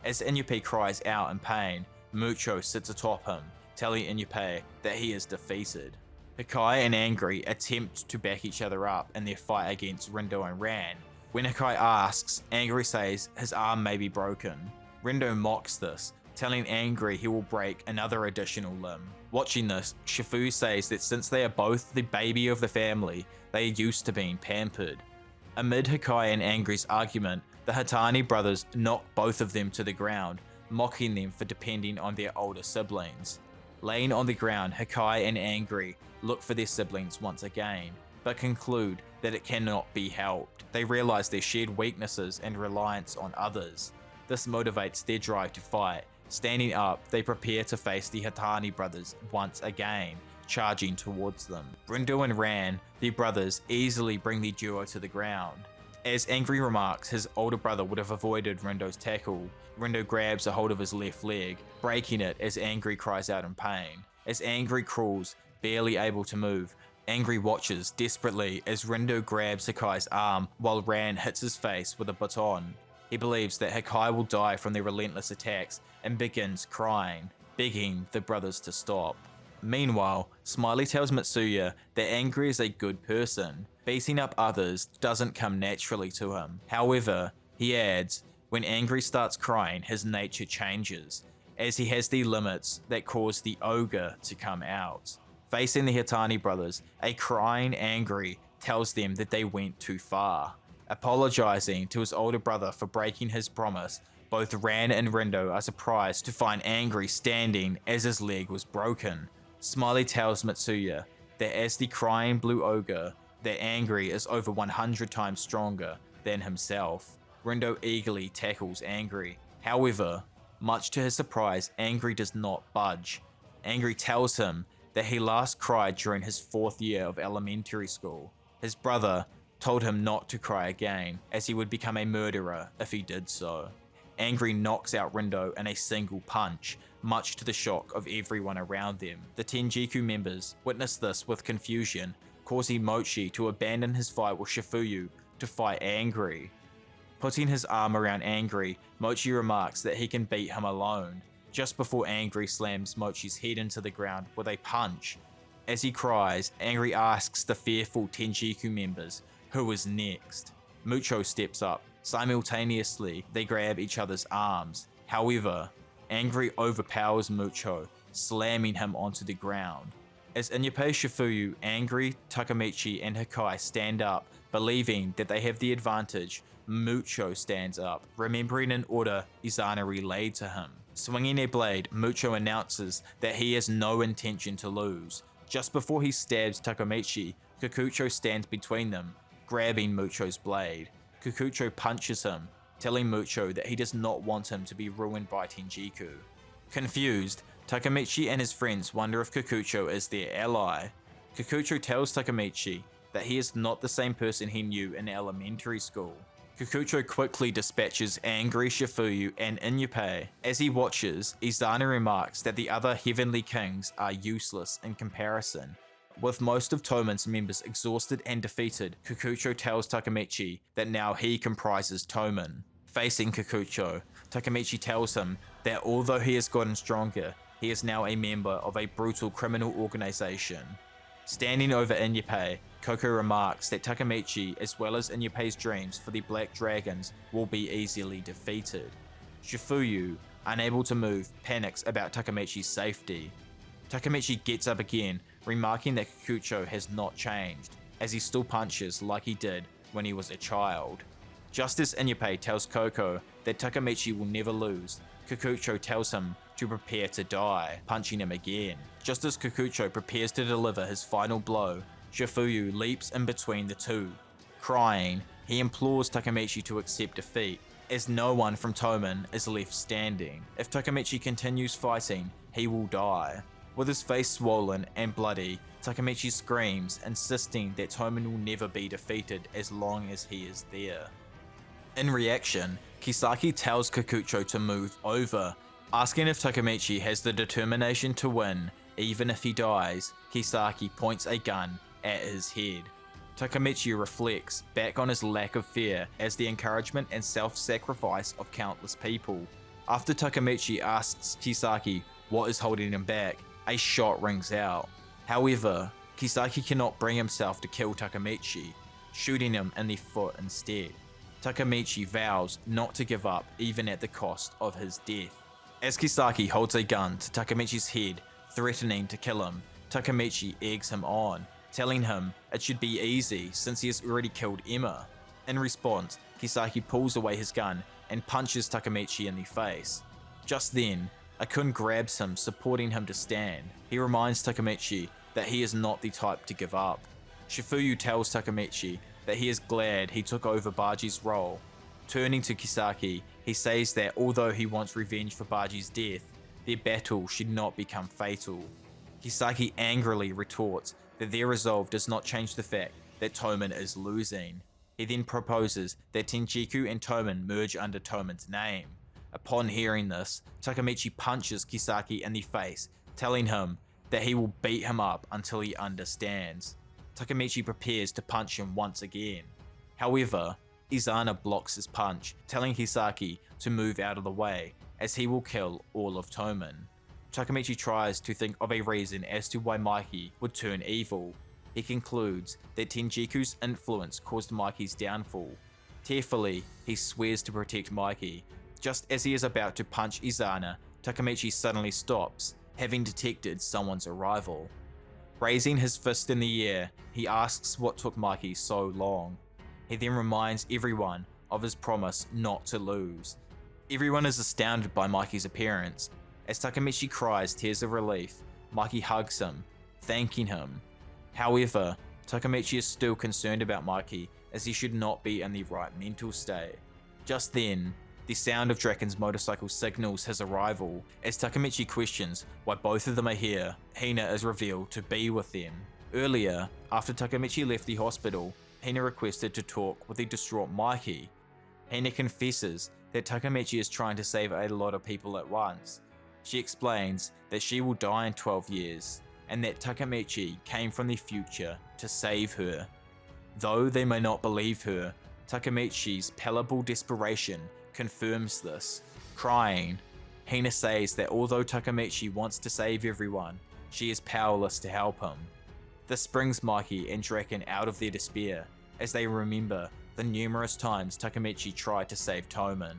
A: As Inyupe cries out in pain, Mucho sits atop him, telling Inyupe that he is defeated. Hikai and Angry attempt to back each other up in their fight against Rindo and Ran. When Hikai asks, Angry says his arm may be broken. Rindo mocks this, telling Angry he will break another additional limb. Watching this, Shifu says that since they are both the baby of the family, they are used to being pampered. Amid Hikai and Angry's argument, the Hatani brothers knock both of them to the ground, mocking them for depending on their older siblings. Laying on the ground, Hikai and Angry look for their siblings once again, but conclude that it cannot be helped. They realize their shared weaknesses and reliance on others. This motivates their drive to fight. Standing up, they prepare to face the Hatani brothers once again, charging towards them. Rindo and Ran, the brothers, easily bring the duo to the ground. As Angry remarks his older brother would have avoided Rindo's tackle, Rindo grabs a hold of his left leg, breaking it as Angry cries out in pain. As Angry crawls, barely able to move, Angry watches desperately as Rindo grabs Hikai's arm while Ran hits his face with a baton. He believes that Hikai will die from their relentless attacks and begins crying, begging the brothers to stop. Meanwhile, Smiley tells Mitsuya that Angry is a good person. Beating up others doesn't come naturally to him. However, he adds, when Angry starts crying, his nature changes, as he has the limits that cause the ogre to come out. Facing the Hatani brothers, a crying Angry tells them that they went too far. Apologizing to his older brother for breaking his promise, both Ran and Rindo are surprised to find Angry standing as his leg was broken. Smiley tells Mitsuya that as the crying blue ogre, that Angry is over 100 times stronger than himself. Rindo eagerly tackles Angry. However, much to his surprise, Angry does not budge. Angry tells him that he last cried during his 4th year of elementary school. His brother told him not to cry again, as he would become a murderer if he did so. Angry knocks out Rindo in a single punch, much to the shock of everyone around them. The Tenjiku members witness this with confusion, causing Mochi to abandon his fight with Shifuyu to fight Angry. Putting his arm around Angry, Mochi remarks that he can beat him alone, just before Angry slams Mochi's head into the ground with a punch. As he cries, Angry asks the fearful Tenjiku members who is next. Mucho steps up. Simultaneously, they grab each other's arms. However, Angry overpowers Mucho, slamming him onto the ground. As Inyupe, Shifuyu, Angry, Takemichi, and Hikai stand up, believing that they have the advantage, Mucho stands up, remembering an order Izana relayed to him. Swinging a blade, Mucho announces that he has no intention to lose. Just before he stabs Takemichi, Kikucho stands between them, grabbing Mucho's blade. Kikucho punches him, telling Mucho that he does not want him to be ruined by Tenjiku. Confused, Takemichi and his friends wonder if Kikucho is their ally. Kikucho tells Takemichi that he is not the same person he knew in elementary school. Kikucho quickly dispatches Angry, Shifuyu, and Inyupe. As he watches, Izana remarks that the other Heavenly Kings are useless in comparison. With most of Toman's members exhausted and defeated, Kikucho tells Takemichi that now he comprises Toman. Facing Kikucho, Takemichi tells him that although he has gotten stronger, he is now a member of a brutal criminal organization. Standing over Inyupe, Koko remarks that Takemichi, as well as Inyupe's dreams for the Black Dragons, will be easily defeated. Shifuyu, unable to move, panics about Takemichi's safety. Takemichi gets up again, remarking that Kikucho has not changed, as he still punches like he did when he was a child. Just as Inyupe tells Koko that Takemichi will never lose, Kikucho tells him to prepare to die, punching him again. Just as Kikucho prepares to deliver his final blow, Shifuyu leaps in between the two. Crying, he implores Takemichi to accept defeat, as no one from Toman is left standing. If Takemichi continues fighting, he will die. With his face swollen and bloody, Takemichi screams, insisting that Toman will never be defeated as long as he is there. In reaction, Kisaki tells Kikucho to move over. Asking if Takemichi has the determination to win, even if he dies, Kisaki points a gun at his head. Takemichi reflects back on his lack of fear as the encouragement and self-sacrifice of countless people. After Takemichi asks Kisaki what is holding him back, a shot rings out. However, Kisaki cannot bring himself to kill Takemichi, shooting him in the foot instead. Takemichi vows not to give up even at the cost of his death. As Kisaki holds a gun to Takemichi's head, threatening to kill him, Takemichi eggs him on, telling him it should be easy since he has already killed Emma. In response, Kisaki pulls away his gun and punches Takemichi in the face. Just then, Akun grabs him, supporting him to stand. He reminds Takemichi that he is not the type to give up. Shifuyu tells Takemichi that he is glad he took over Baji's role. Turning to Kisaki, he says that although he wants revenge for Baji's death, their battle should not become fatal. Kisaki angrily retorts that their resolve does not change the fact that Toman is losing. He then proposes that Tenjiku and Toman merge under Toman's name. Upon hearing this, Takemichi punches Kisaki in the face, telling him that he will beat him up until he understands. Takemichi prepares to punch him once again. However, Izana blocks his punch, telling Kisaki to move out of the way, as he will kill all of Toman. Takemichi tries to think of a reason as to why Mikey would turn evil. He concludes that Tenjiku's influence caused Mikey's downfall. Tearfully, he swears to protect Mikey. Just as he is about to punch Izana, Takemichi suddenly stops, having detected someone's arrival. Raising his fist in the air, he asks what took Mikey so long. He then reminds everyone of his promise not to lose. Everyone is astounded by Mikey's appearance. As Takemichi cries tears of relief, Mikey hugs him, thanking him. However, Takemichi is still concerned about Mikey, as he should not be in the right mental state. Just then, the sound of Draken's motorcycle signals his arrival. As Takemichi questions why both of them are here, Hina is revealed to be with them. Earlier, after Takemichi left the hospital, Hina requested to talk with the distraught Mikey. Hina confesses that Takemichi is trying to save a lot of people at once. She explains that she will die in 12 years, and that Takemichi came from the future to save her. Though they may not believe her, Takemichi's palpable desperation confirms this. Crying, Hina says that although Takemichi wants to save everyone, she is powerless to help him. This brings Mikey and Draken out of their despair, as they remember the numerous times Takemichi tried to save Toman.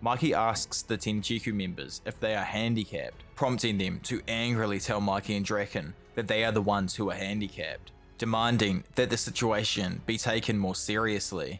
A: Mikey asks the Tenjiku members if they are handicapped, prompting them to angrily tell Mikey and Draken that they are the ones who are handicapped, demanding that the situation be taken more seriously.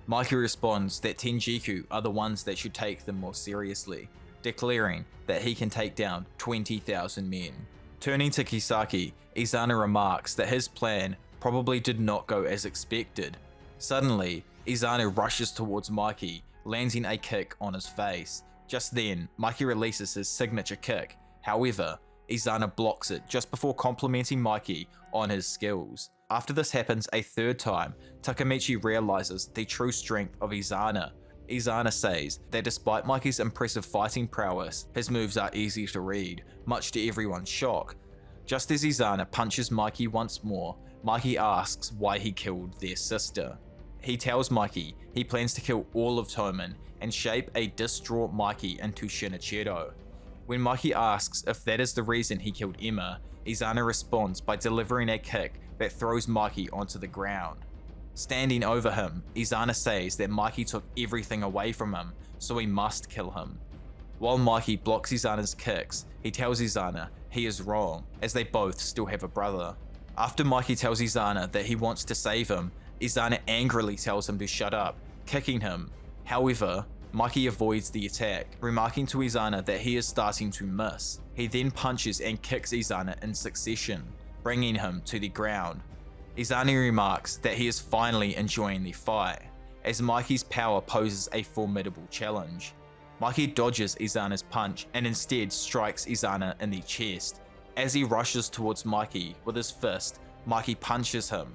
A: Mikey responds that Tenjiku are the ones that should take them more seriously, declaring that he can take down 20,000 men. Turning to Kisaki, Izana remarks that his plan probably did not go as expected. Suddenly, Izana rushes towards Mikey, landing a kick on his face. Just then, Mikey releases his signature kick. However, Izana blocks it just before complimenting Mikey on his skills. After this happens a third time, Takemichi realizes the true strength of Izana. Izana says that despite Mikey's impressive fighting prowess, his moves are easy to read, much to everyone's shock. Just as Izana punches Mikey once more, Mikey asks why he killed their sister. He tells Mikey he plans to kill all of Toman and shape a distraught Mikey into Shinichiro. When Mikey asks if that is the reason he killed Emma, Izana responds by delivering a kick that throws Mikey onto the ground. Standing over him, Izana says that Mikey took everything away from him, so he must kill him. While Mikey blocks Izana's kicks, he tells Izana he is wrong, as they both still have a brother. After Mikey tells Izana that he wants to save him, Izana angrily tells him to shut up, kicking him. However, Mikey avoids the attack, remarking to Izana that he is starting to miss. He then punches and kicks Izana in succession, bringing him to the ground. Izana remarks that he is finally enjoying the fight, as Mikey's power poses a formidable challenge. Mikey dodges Izana's punch and instead strikes Izana in the chest. As he rushes towards Mikey with his fist, Mikey punches him.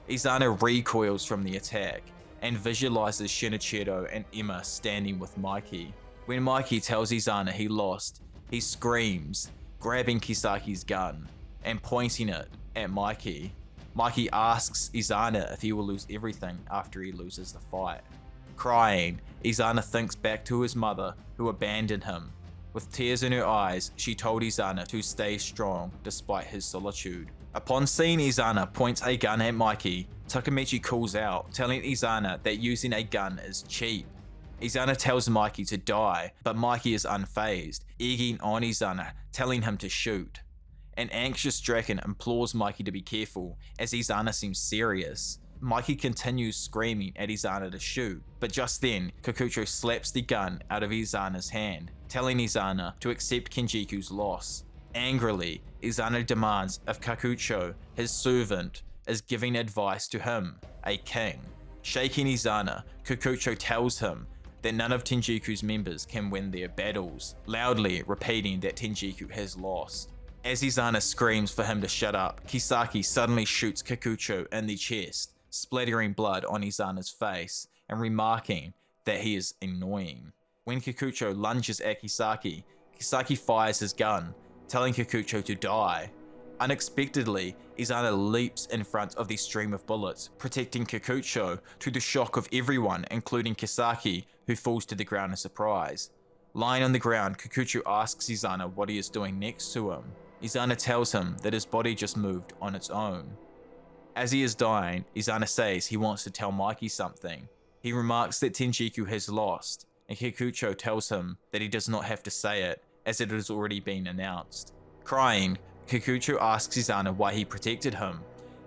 A: Izana recoils from the attack and visualizes Shinichiro and Emma standing with Mikey. When Mikey tells Izana he lost, he screams, grabbing Kisaki's gun and pointing it at Mikey. Mikey asks Izana if he will lose everything after he loses the fight. Crying, Izana thinks back to his mother who abandoned him. With tears in her eyes, she told Izana to stay strong despite his solitude. Upon seeing Izana point a gun at Mikey, Takemichi calls out, telling Izana that using a gun is cheap. Izana tells Mikey to die, but Mikey is unfazed, egging on Izana, telling him to shoot. An anxious Draken implores Mikey to be careful, as Izana seems serious. Mikey continues screaming at Izana to shoot, but just then, Kikucho slaps the gun out of Izana's hand, telling Izana to accept Kenjiku's loss. Angrily, Izana demands if Kikucho, his servant, is giving advice to him, a king. Shaking Izana, Kikucho tells him that none of Tenjiku's members can win their battles, loudly repeating that Tenjiku has lost. As Izana screams for him to shut up, Kisaki suddenly shoots Kikucho in the chest, splattering blood on Izana's face and remarking that he is annoying. When Kikucho lunges at Kisaki, Kisaki fires his gun, telling Kikucho to die. Unexpectedly, Izana leaps in front of the stream of bullets, protecting Kikucho, to the shock of everyone, including Kisaki, who falls to the ground in surprise. Lying on the ground, Kikucho asks Izana what he is doing next to him. Izana tells him that his body just moved on its own. As he is dying, Izana says he wants to tell Mikey something. He remarks that Tenjiku has lost, and Kikucho tells him that he does not have to say it, as it has already been announced. Crying, Kikucho asks Izana why he protected him,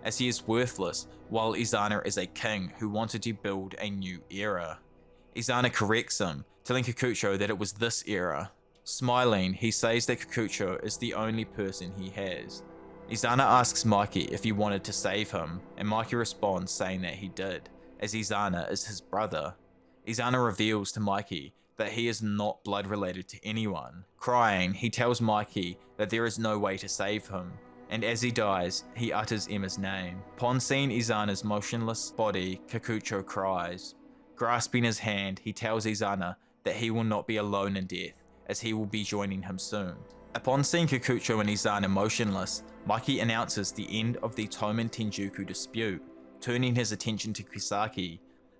A: as he is worthless, while Izana is a king who wanted to build a new era. Izana corrects him, telling Kikucho that it was this era. Smiling, he says that Kikucho is the only person he has. Izana asks Mikey if he wanted to save him, and Mikey responds saying that he did, as Izana is his brother. Izana reveals to Mikey that he is not blood related to anyone. Crying, he tells Mikey that there is no way to save him, and as he dies, he utters Emma's name. Upon seeing Izana's motionless body, Kikucho cries. Grasping his hand, he tells Izana that he will not be alone in death, as he will be joining him soon. Upon seeing Kikucho and Izana motionless, Maki announces the end of the Toman Tenjiku dispute, turning his attention to Kisaki.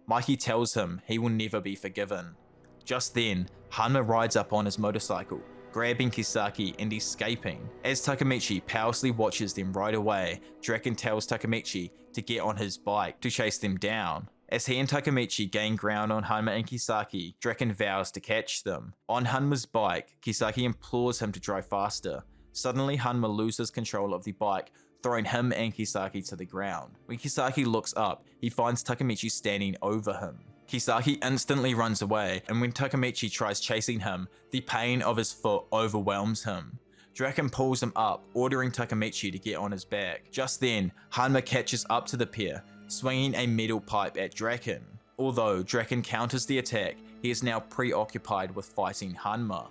A: Maki tells him he will never be forgiven. Just then, Hanma rides up on his motorcycle, grabbing Kisaki and escaping. As Takemichi powerlessly watches them ride away, Draken tells Takemichi to get on his bike to chase them down. As he and Takemichi gain ground on Hanma and Kisaki, Draken vows to catch them. On Hanma's bike, Kisaki implores him to drive faster. Suddenly, Hanma loses control of the bike, throwing him and Kisaki to the ground. When Kisaki looks up, he finds Takemichi standing over him. Kisaki instantly runs away, and when Takemichi tries chasing him, the pain of his foot overwhelms him. Draken pulls him up, ordering Takemichi to get on his back. Just then, Hanma catches up to the pair, swinging a metal pipe at Draken. Although Draken counters the attack, he is now preoccupied with fighting Hanma.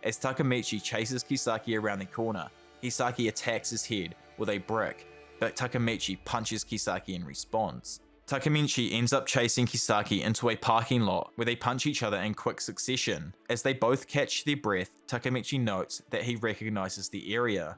A: As Takemichi chases Kisaki around the corner, Kisaki attacks his head with a brick, but Takemichi punches Kisaki in response. Takemichi ends up chasing Kisaki into a parking lot where they punch each other in quick succession. As they both catch their breath, Takemichi notes that he recognizes the area.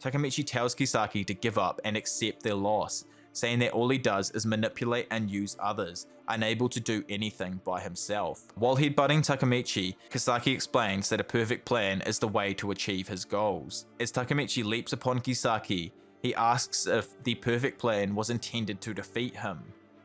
A: Takemichi tells Kisaki to give up and accept their loss, saying that all he does is manipulate and use others, unable to do anything by himself. While headbutting Takemichi, Kisaki explains that a perfect plan is the way to achieve his goals. As Takemichi leaps upon Kisaki, he asks if the perfect plan was intended to defeat him.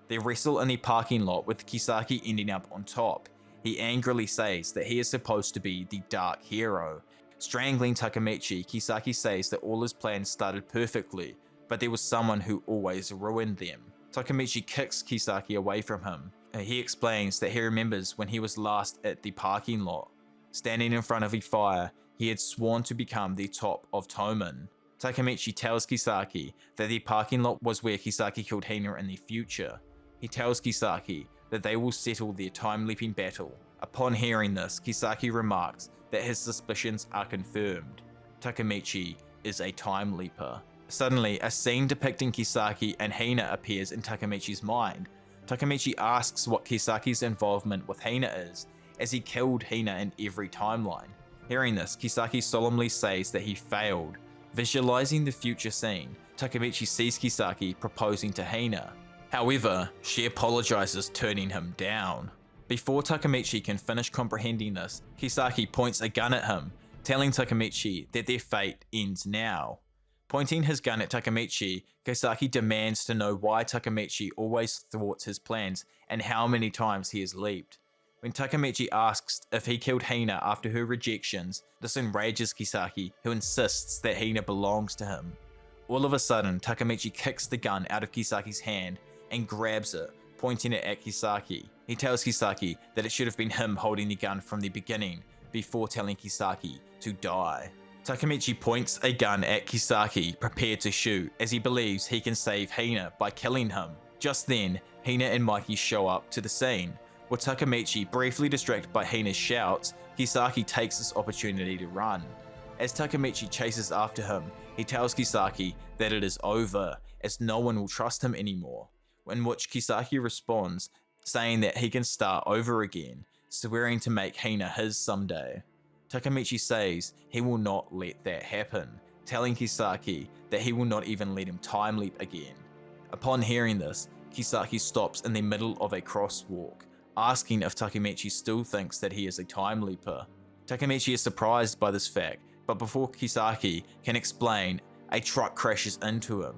A: They wrestle in the parking lot with Kisaki ending up on top. He angrily says that he is supposed to be the dark hero. Strangling Takemichi, Kisaki says that all his plans started perfectly, but there was someone who always ruined them. Takemichi kicks Kisaki away from him. He explains that he remembers when he was last at the parking lot. Standing in front of a fire, he had sworn to become the top of Toman. Takemichi tells Kisaki that the parking lot was where Kisaki killed Hina in the future. He tells Kisaki that they will settle their time-leaping battle. Upon hearing this, Kisaki remarks that his suspicions are confirmed. Takemichi is a time leaper. Suddenly, a scene depicting Kisaki and Hina appears in Takemichi's mind. Takemichi asks what Kisaki's involvement with Hina is, as he killed Hina in every timeline. Hearing this, Kisaki solemnly says that he failed. Visualizing the future scene, Takemichi sees Kisaki proposing to Hina. However, she apologizes, turning him down. Before Takemichi can finish comprehending this, Kisaki points a gun at him, telling Takemichi that their fate ends now. Pointing his gun at Takemichi, Kisaki demands to know why Takemichi always thwarts his plans and how many times he has leaped. When Takemichi asks if he killed Hina after her rejections, this enrages Kisaki, who insists that Hina belongs to him. All of a sudden, Takemichi kicks the gun out of Kisaki's hand and grabs it, pointing it at Kisaki. He tells Kisaki that it should have been him holding the gun from the beginning, before telling Kisaki to die. Takemichi points a gun at Kisaki, prepared to shoot, as he believes he can save Hina by killing him. Just then, Hina and Mikey show up to the scene. With Takemichi briefly distracted by Hina's shouts, Kisaki takes this opportunity to run. As Takemichi chases after him, he tells Kisaki that it is over, as no one will trust him anymore, in which Kisaki responds, saying that he can start over again, swearing to make Hina his someday. Takemichi says he will not let that happen, telling Kisaki that he will not even let him time leap again. Upon hearing this, Kisaki stops in the middle of a crosswalk, asking if Takemichi still thinks that he is a time leaper. Takemichi is surprised by this fact, but before Kisaki can explain, a truck crashes into him.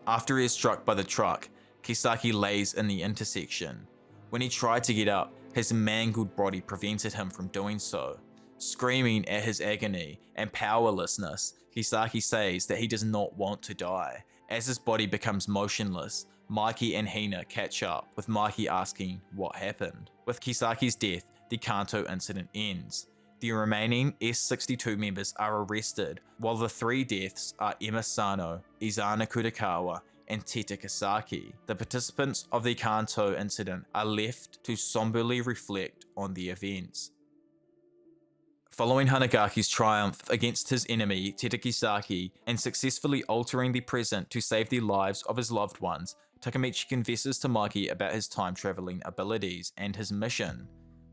A: After he is struck by the truck, Kisaki lays in the intersection. When he tried to get up, his mangled body prevented him from doing so. Screaming at his agony and powerlessness, Kisaki says that he does not want to die. As his body becomes motionless, Mikey and Hina catch up, with Mikey asking what happened. With Kisaki's death, the Kanto incident ends. The remaining S62 members are arrested, while the three deaths are Emma Sano, Izana Kudakawa, and Teta Kisaki. The participants of the Kanto incident are left to somberly reflect on the events. Following Hanagaki's triumph against his enemy, Teta Kisaki, and successfully altering the present to save the lives of his loved ones, Takemichi confesses to Mikey about his time-traveling abilities and his mission.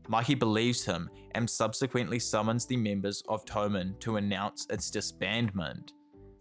A: Mikey believes him and subsequently summons the members of Toman to announce its disbandment.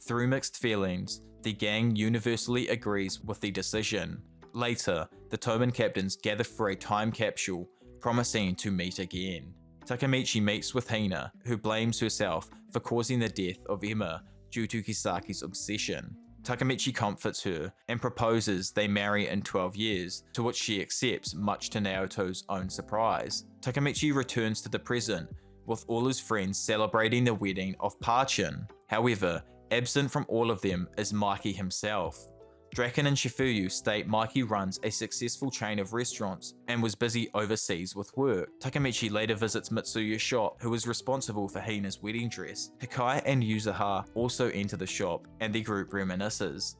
A: Through mixed feelings, the gang universally agrees with the decision. Later, the Toman captains gather for a time capsule, promising to meet again. Takemichi meets with Hina, who blames herself for causing the death of Emma due to Kisaki's obsession. Takemichi comforts her and proposes they marry in 12 years, to which she accepts, much to Naoto's own surprise. Takemichi returns to the present, with all his friends celebrating the wedding of Parchin. However, absent from all of them is Mikey himself. Draken and Shifuyu state Mikey runs a successful chain of restaurants and was busy overseas with work. Takemichi later visits Mitsuya's shop, who is responsible for Hina's wedding dress. Hikai and Yuzuha also enter the shop, and the group reminisces.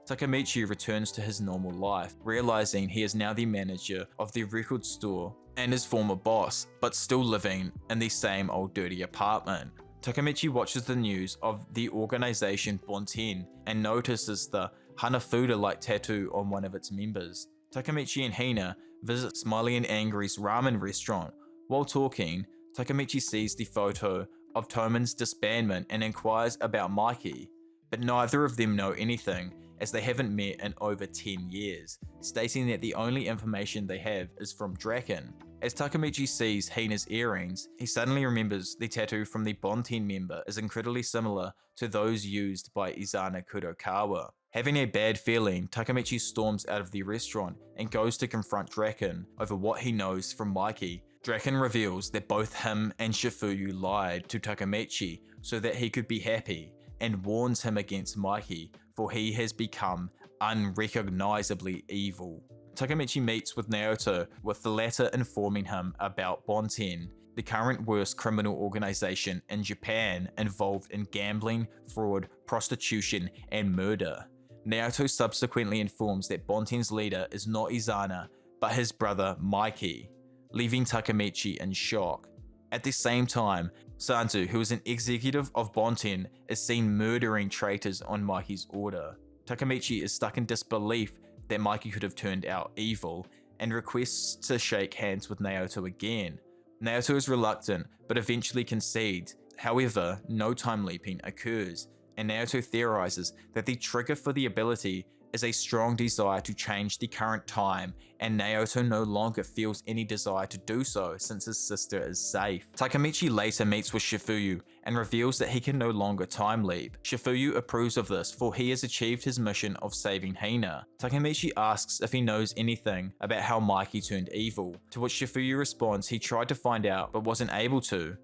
A: Takemichi returns to his normal life, realizing he is now the manager of the record store and his former boss, but still living in the same old dirty apartment. Takemichi watches the news of the organization Bonten and notices the Hanafuda-like tattoo on one of its members. Takemichi and Hina visit Smiley and Angry's ramen restaurant. While talking, Takemichi sees the photo of Toman's disbandment and inquires about Mikey, but neither of them know anything as they haven't met in over 10 years, stating that the only information they have is from Draken. As Takemichi sees Hina's earrings, he suddenly remembers the tattoo from the Bonten member is incredibly similar to those used by Izana Kurokawa. Having a bad feeling, Takemichi storms out of the restaurant and goes to confront Draken over what he knows from Mikey. Draken reveals that both him and Shifuyu lied to Takemichi so that he could be happy, and warns him against Mikey, for he has become unrecognizably evil. Takemichi meets with Naoto, with the latter informing him about Bonten, the current worst criminal organization in Japan involved in gambling, fraud, prostitution, and murder. Naoto subsequently informs that Bonten's leader is not Izana, but his brother Mikey, leaving Takemichi in shock. At the same time, Sanzu, who is an executive of Bonten, is seen murdering traitors on Mikey's order. Takemichi is stuck in disbelief that Mikey could have turned out evil, and requests to shake hands with Naoto again. Naoto is reluctant, but eventually concedes. However, no time leaping occurs, and Naoto theorizes that the trigger for the ability is a strong desire to change the current time, and Naoto no longer feels any desire to do so since his sister is safe. Takemichi later meets with Shifuyu and reveals that he can no longer time leap. Shifuyu approves of this, for he has achieved his mission of saving Hina. Takemichi asks if he knows anything about how Mikey turned evil, to which Shifuyu responds he tried to find out but wasn't able to.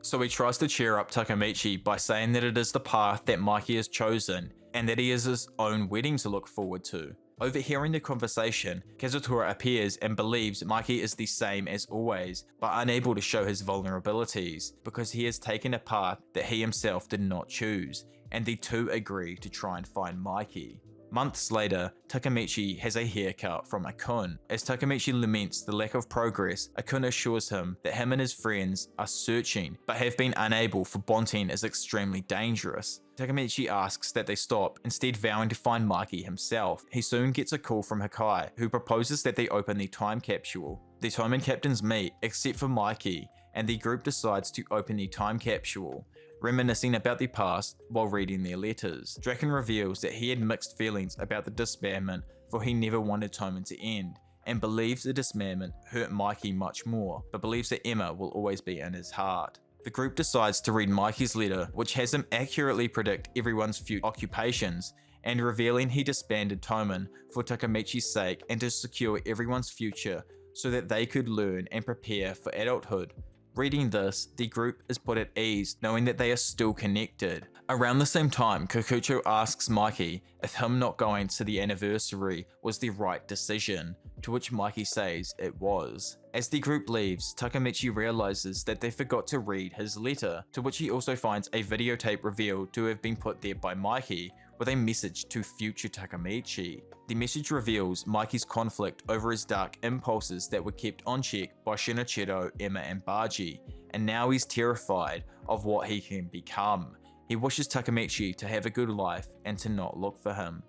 A: So he tries to cheer up Takemichi by saying that it is the path that Mikey has chosen, and that he has his own wedding to look forward to. Overhearing the conversation, Kazutora appears and believes Mikey is the same as always, but unable to show his vulnerabilities, because he has taken a path that he himself did not choose, and the two agree to try and find Mikey. Months later, Takemichi has a haircut from Akun. As Takemichi laments the lack of progress, Akun assures him that him and his friends are searching, but have been unable, for Bonten is extremely dangerous. Takemichi asks that they stop, instead vowing to find Mikey himself. He soon gets a call from Hikai, who proposes that they open the time capsule. The Toman captains meet, except for Mikey, and the group decides to open the time capsule, reminiscing about the past while reading their letters. Draken reveals that he had mixed feelings about the disbandment, for he never wanted Toman to end, and believes the disbandment hurt Mikey much more, but believes that Emma will always be in his heart. The group decides to read Mikey's letter, which has him accurately predict everyone's future occupations, and revealing he disbanded Toman for Takemichi's sake and to secure everyone's future so that they could learn and prepare for adulthood. Reading this, the group is put at ease knowing that they are still connected. Around the same time, Kikucho asks Mikey if him not going to the anniversary was the right decision, to which Mikey says it was. As the group leaves, Takemichi realizes that they forgot to read his letter, to which he also finds a videotape revealed to have been put there by Mikey with a message to future Takemichi. The message reveals Mikey's conflict over his dark impulses that were kept on check by Shinichiro, Emma, and Baji, and now he's terrified of what he can become. He wishes Takemichi to have a good life and to not look for him.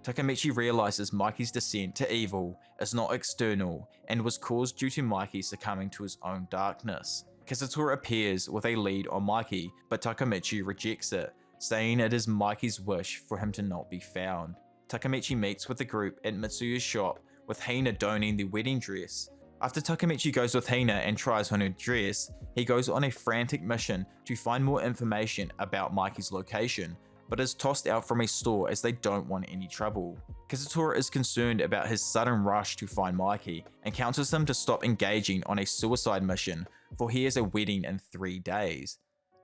A: Takemichi realizes Mikey's descent to evil is not external and was caused due to Mikey succumbing to his own darkness. Kazutora appears with a lead on Mikey, but Takemichi rejects it, saying it is Mikey's wish for him to not be found. Takemichi meets with the group at Mitsuya's shop, with Hina donning the wedding dress. After Takemichi goes with Hina and tries on her dress, he goes on a frantic mission to find more information about Mikey's location, but is tossed out from a store as they don't want any trouble. Kazutora is concerned about his sudden rush to find Mikey and counsels him to stop engaging on a suicide mission, for he has a wedding in 3 days.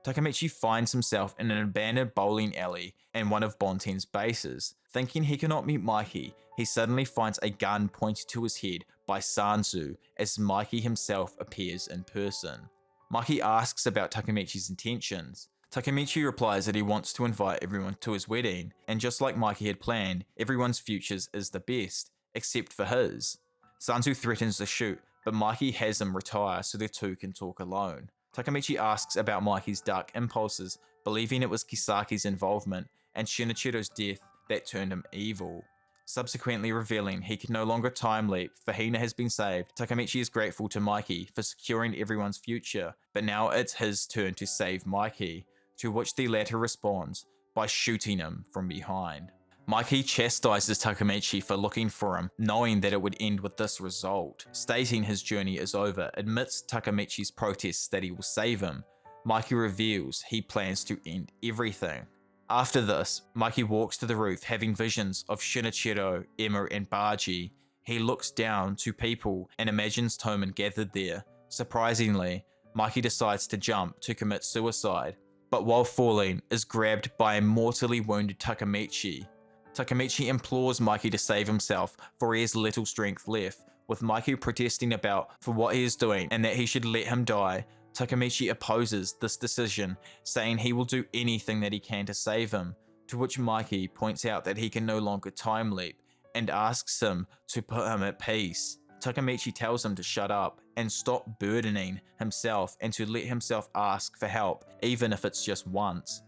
A: Takemichi finds himself in an abandoned bowling alley in one of Bonten's bases. Thinking he cannot meet Mikey, he suddenly finds a gun pointed to his head by Sanzu as Mikey himself appears in person. Mikey asks about Takemichi's intentions. Takemichi replies that he wants to invite everyone to his wedding, and just like Mikey had planned, everyone's futures is the best, except for his. Sanzu threatens to shoot, but Mikey has him retire so the two can talk alone. Takemichi asks about Mikey's dark impulses, believing it was Kisaki's involvement and Shinichiro's death that turned him evil. Subsequently revealing he can no longer time leap, for Hina has been saved, Takemichi is grateful to Mikey for securing everyone's future, but now it's his turn to save Mikey, to which the latter responds by shooting him from behind. Mikey chastises Takemichi for looking for him, knowing that it would end with this result. Stating his journey is over, admits Takemichi's protests that he will save him. Mikey reveals he plans to end everything. After this, Mikey walks to the roof having visions of Shinichiro, Emma and Baji. He looks down to people and imagines Toman gathered there. Surprisingly, Mikey decides to jump to commit suicide, but while falling is grabbed by a mortally wounded Takemichi. Takemichi implores Mikey to save himself, for he has little strength left, with Mikey protesting for what he is doing and that he should let him die. Takemichi opposes this decision, saying he will do anything that he can to save him, to which Mikey points out that he can no longer time leap and asks him to put him at peace. Takemichi tells him to shut up and stop burdening himself and to let himself ask for help, even if it's just once.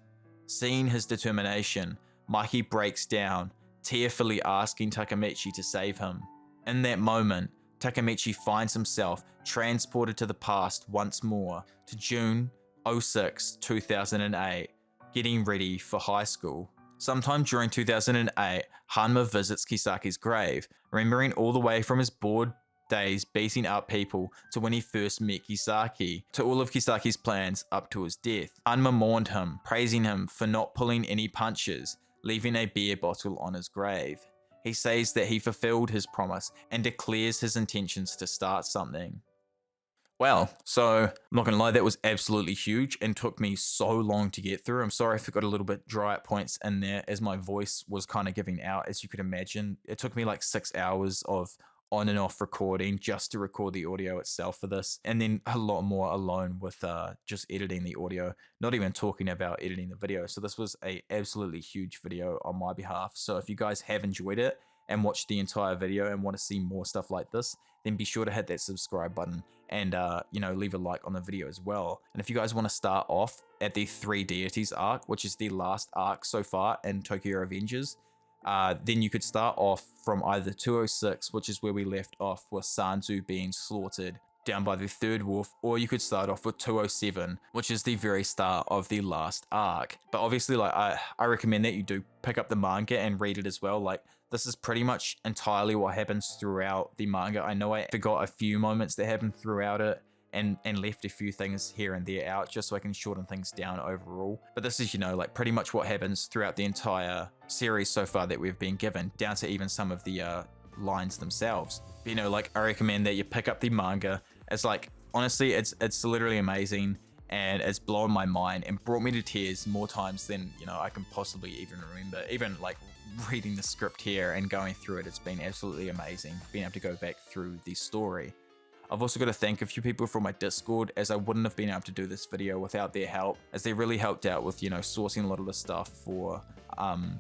A: Seeing his determination, Mikey breaks down, tearfully asking Takemichi to save him. In that moment, Takemichi finds himself transported to the past once more, to June 06, 2008, getting ready for high school. Sometime during 2008, Hanma visits Kisaki's grave, remembering all the way from his bored days beating up people to when he first met Kisaki, to all of Kisaki's plans up to his death. Hanma mourned him, praising him for not pulling any punches, leaving a beer bottle on his grave. He says that he fulfilled his promise and declares his intentions to start something. Well, so I'm not gonna lie, that was absolutely huge and took me so long to get through. I'm sorry if it got a little bit dry at points in there as my voice was kind of giving out, as you could imagine. It took me like 6 hours of on and off recording just to record the audio itself for this, and then a lot more alone with just editing the audio, not even talking about editing the video. So this was a absolutely huge video on my behalf. So if you guys have enjoyed it and watched the entire video and want to see more stuff like this, then be sure to hit that subscribe button and leave a like on the video as well. And if you guys want to start off at the 3 Deities arc, which is the last arc so far in Tokyo Revengers, then you could start off from either 206, which is where we left off with Sanzu being slaughtered down by the third wolf, or you could start off with 207, which is the very start of the last arc. But obviously, like I recommend that you do pick up the manga and read it as well. Like, this is pretty much entirely what happens throughout the manga. I know I forgot a few moments that happen throughout it and left a few things here and there out just so I can shorten things down overall. But this is, like pretty much what happens throughout the entire series so far that we've been given, down to even some of the lines themselves. Like, I recommend that you pick up the manga. It's like, honestly, it's literally amazing, and it's blown my mind and brought me to tears more times than, I can possibly even remember. Even like reading the script here and going through it, it's been absolutely amazing being able to go back through the story. I've also got to thank a few people from my Discord, as I wouldn't have been able to do this video without their help, as they really helped out with, sourcing a lot of the stuff for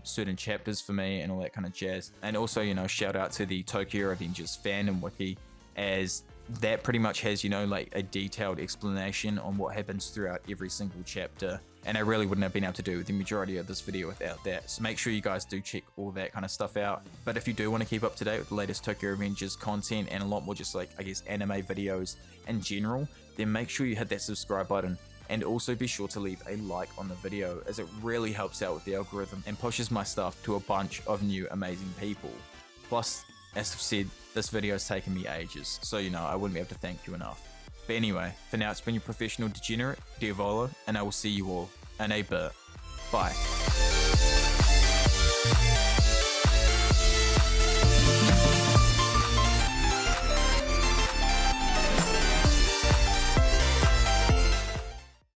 A: certain chapters for me and all that kind of jazz. And also, shout out to the Tokyo Revengers fandom wiki, as that pretty much has, you know, like a detailed explanation on what happens throughout every single chapter. And I really wouldn't have been able to do the majority of this video without that. So make sure you guys do check all that kind of stuff out. But if you do want to keep up to date with the latest Tokyo Revengers content and a lot more just like, I guess, anime videos in general, then make sure you hit that subscribe button. And also be sure to leave a like on the video, as it really helps out with the algorithm and pushes my stuff to a bunch of new amazing people. Plus, as I've said, this video has taken me ages, so you know, I wouldn't be able to thank you enough. But anyway, for now it's been your professional degenerate, Diavolo, and I will see you all in a bit. Bye.